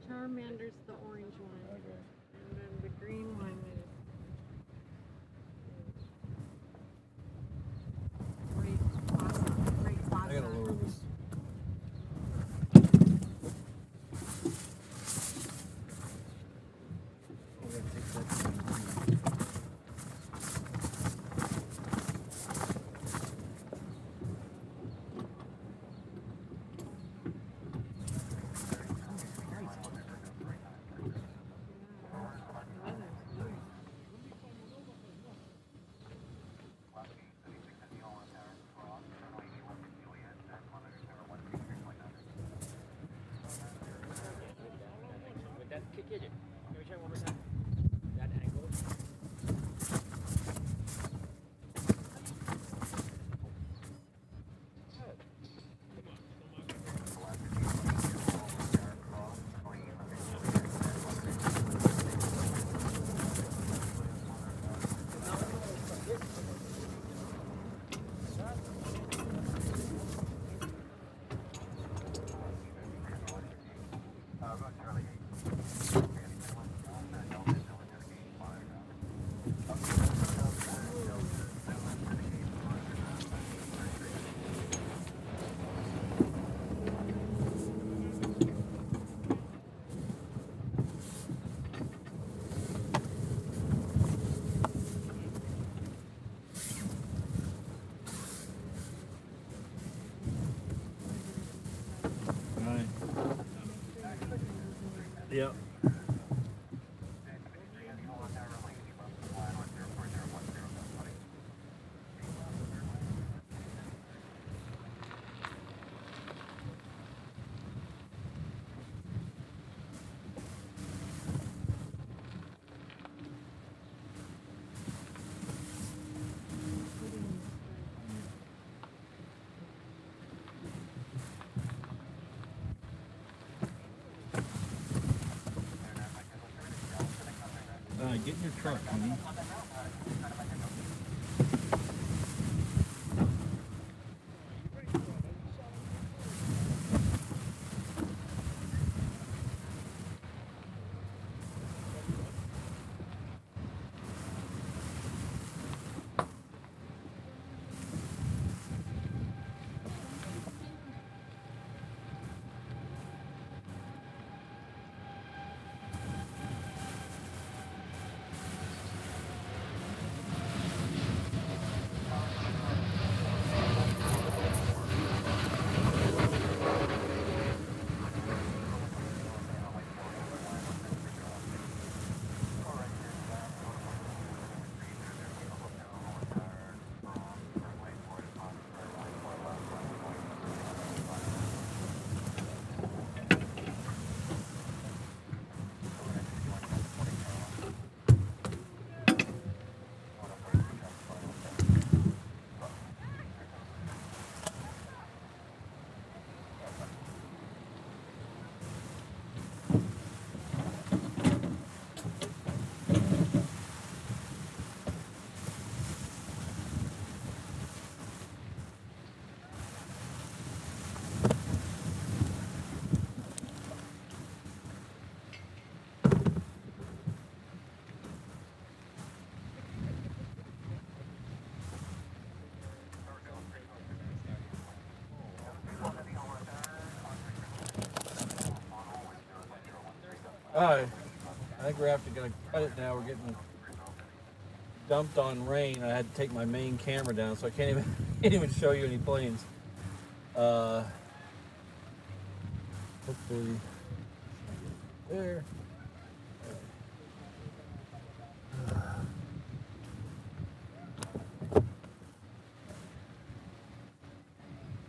Charmander's the orange one. Okay. And then the green one is great awesome. Great I gotta lower this. With that kick it. Can we try one more time? That angle. Alright. Yep. Get in your truck, honey. Alright, I think we're gonna cut it now. We're getting dumped on rain. I had to take my main camera down, so I can't even show you any planes. Hopefully, there.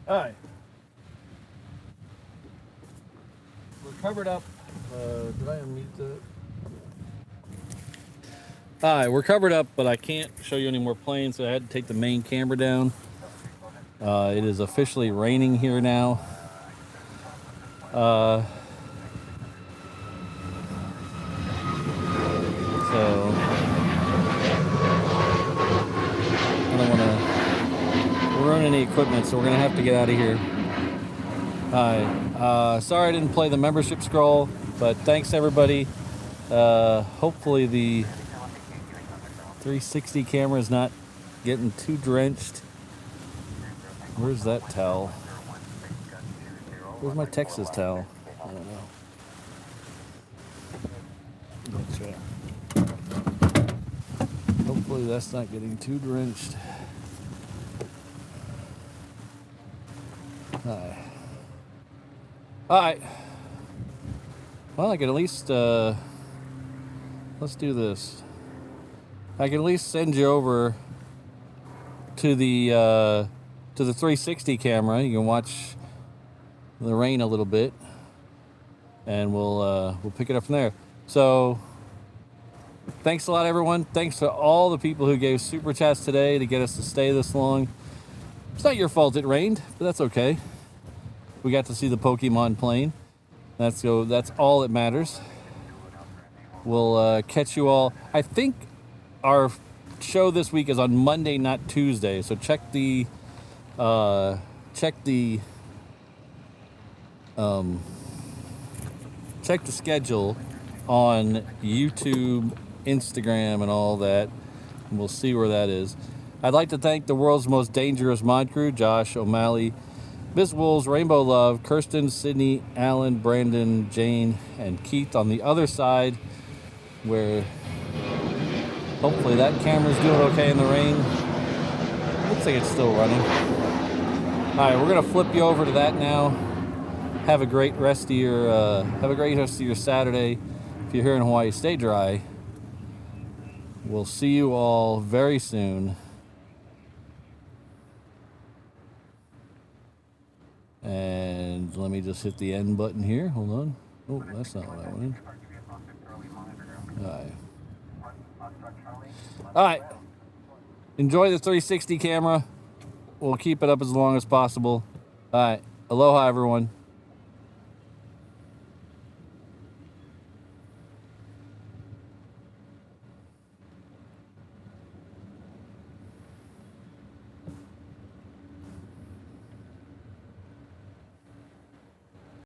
Alright, we're covered up. Did I unmute the? Alright, we're covered up, but I can't show you any more planes, so I had to take the main camera down. It is officially raining here now. So I don't want to ruin any equipment, so we're gonna have to get out of here. Hi. Sorry I didn't play the membership scroll, but thanks everybody. Hopefully the 360 camera is not getting too drenched. Where's that towel? Where's my Texas towel? I don't know. Gotcha. Hopefully that's not getting too drenched. Hi. Alright. Well, I can at least, let's do this. I can at least send you over to the 360 camera. You can watch the rain a little bit, and we'll pick it up from there. So, thanks a lot, everyone. Thanks to all the people who gave super chats today to get us to stay this long. It's not your fault it rained, but that's okay. We got to see the Pokemon plane. That's all that matters. We'll catch you all. I think our show this week is on Monday, not Tuesday. So check the schedule on YouTube, Instagram, and all that, and we'll see where that is. I'd like to thank the world's most dangerous mod crew: Josh, O'Malley, Miss Wolves, Rainbow Love, Kirsten, Sydney, Alan, Brandon, Jane, and Keith on the other side, where hopefully that camera's doing okay in the rain. Looks like it's still running. All right, we're gonna flip you over to that now. Have a great rest of your Saturday. If you're here in Hawaii, stay dry. We'll see you all very soon. And let me just hit the end button here. Hold on. Oh, that's not what I wanted. All right. All right. Enjoy the 360 camera. We'll keep it up as long as possible. All right. Aloha, everyone.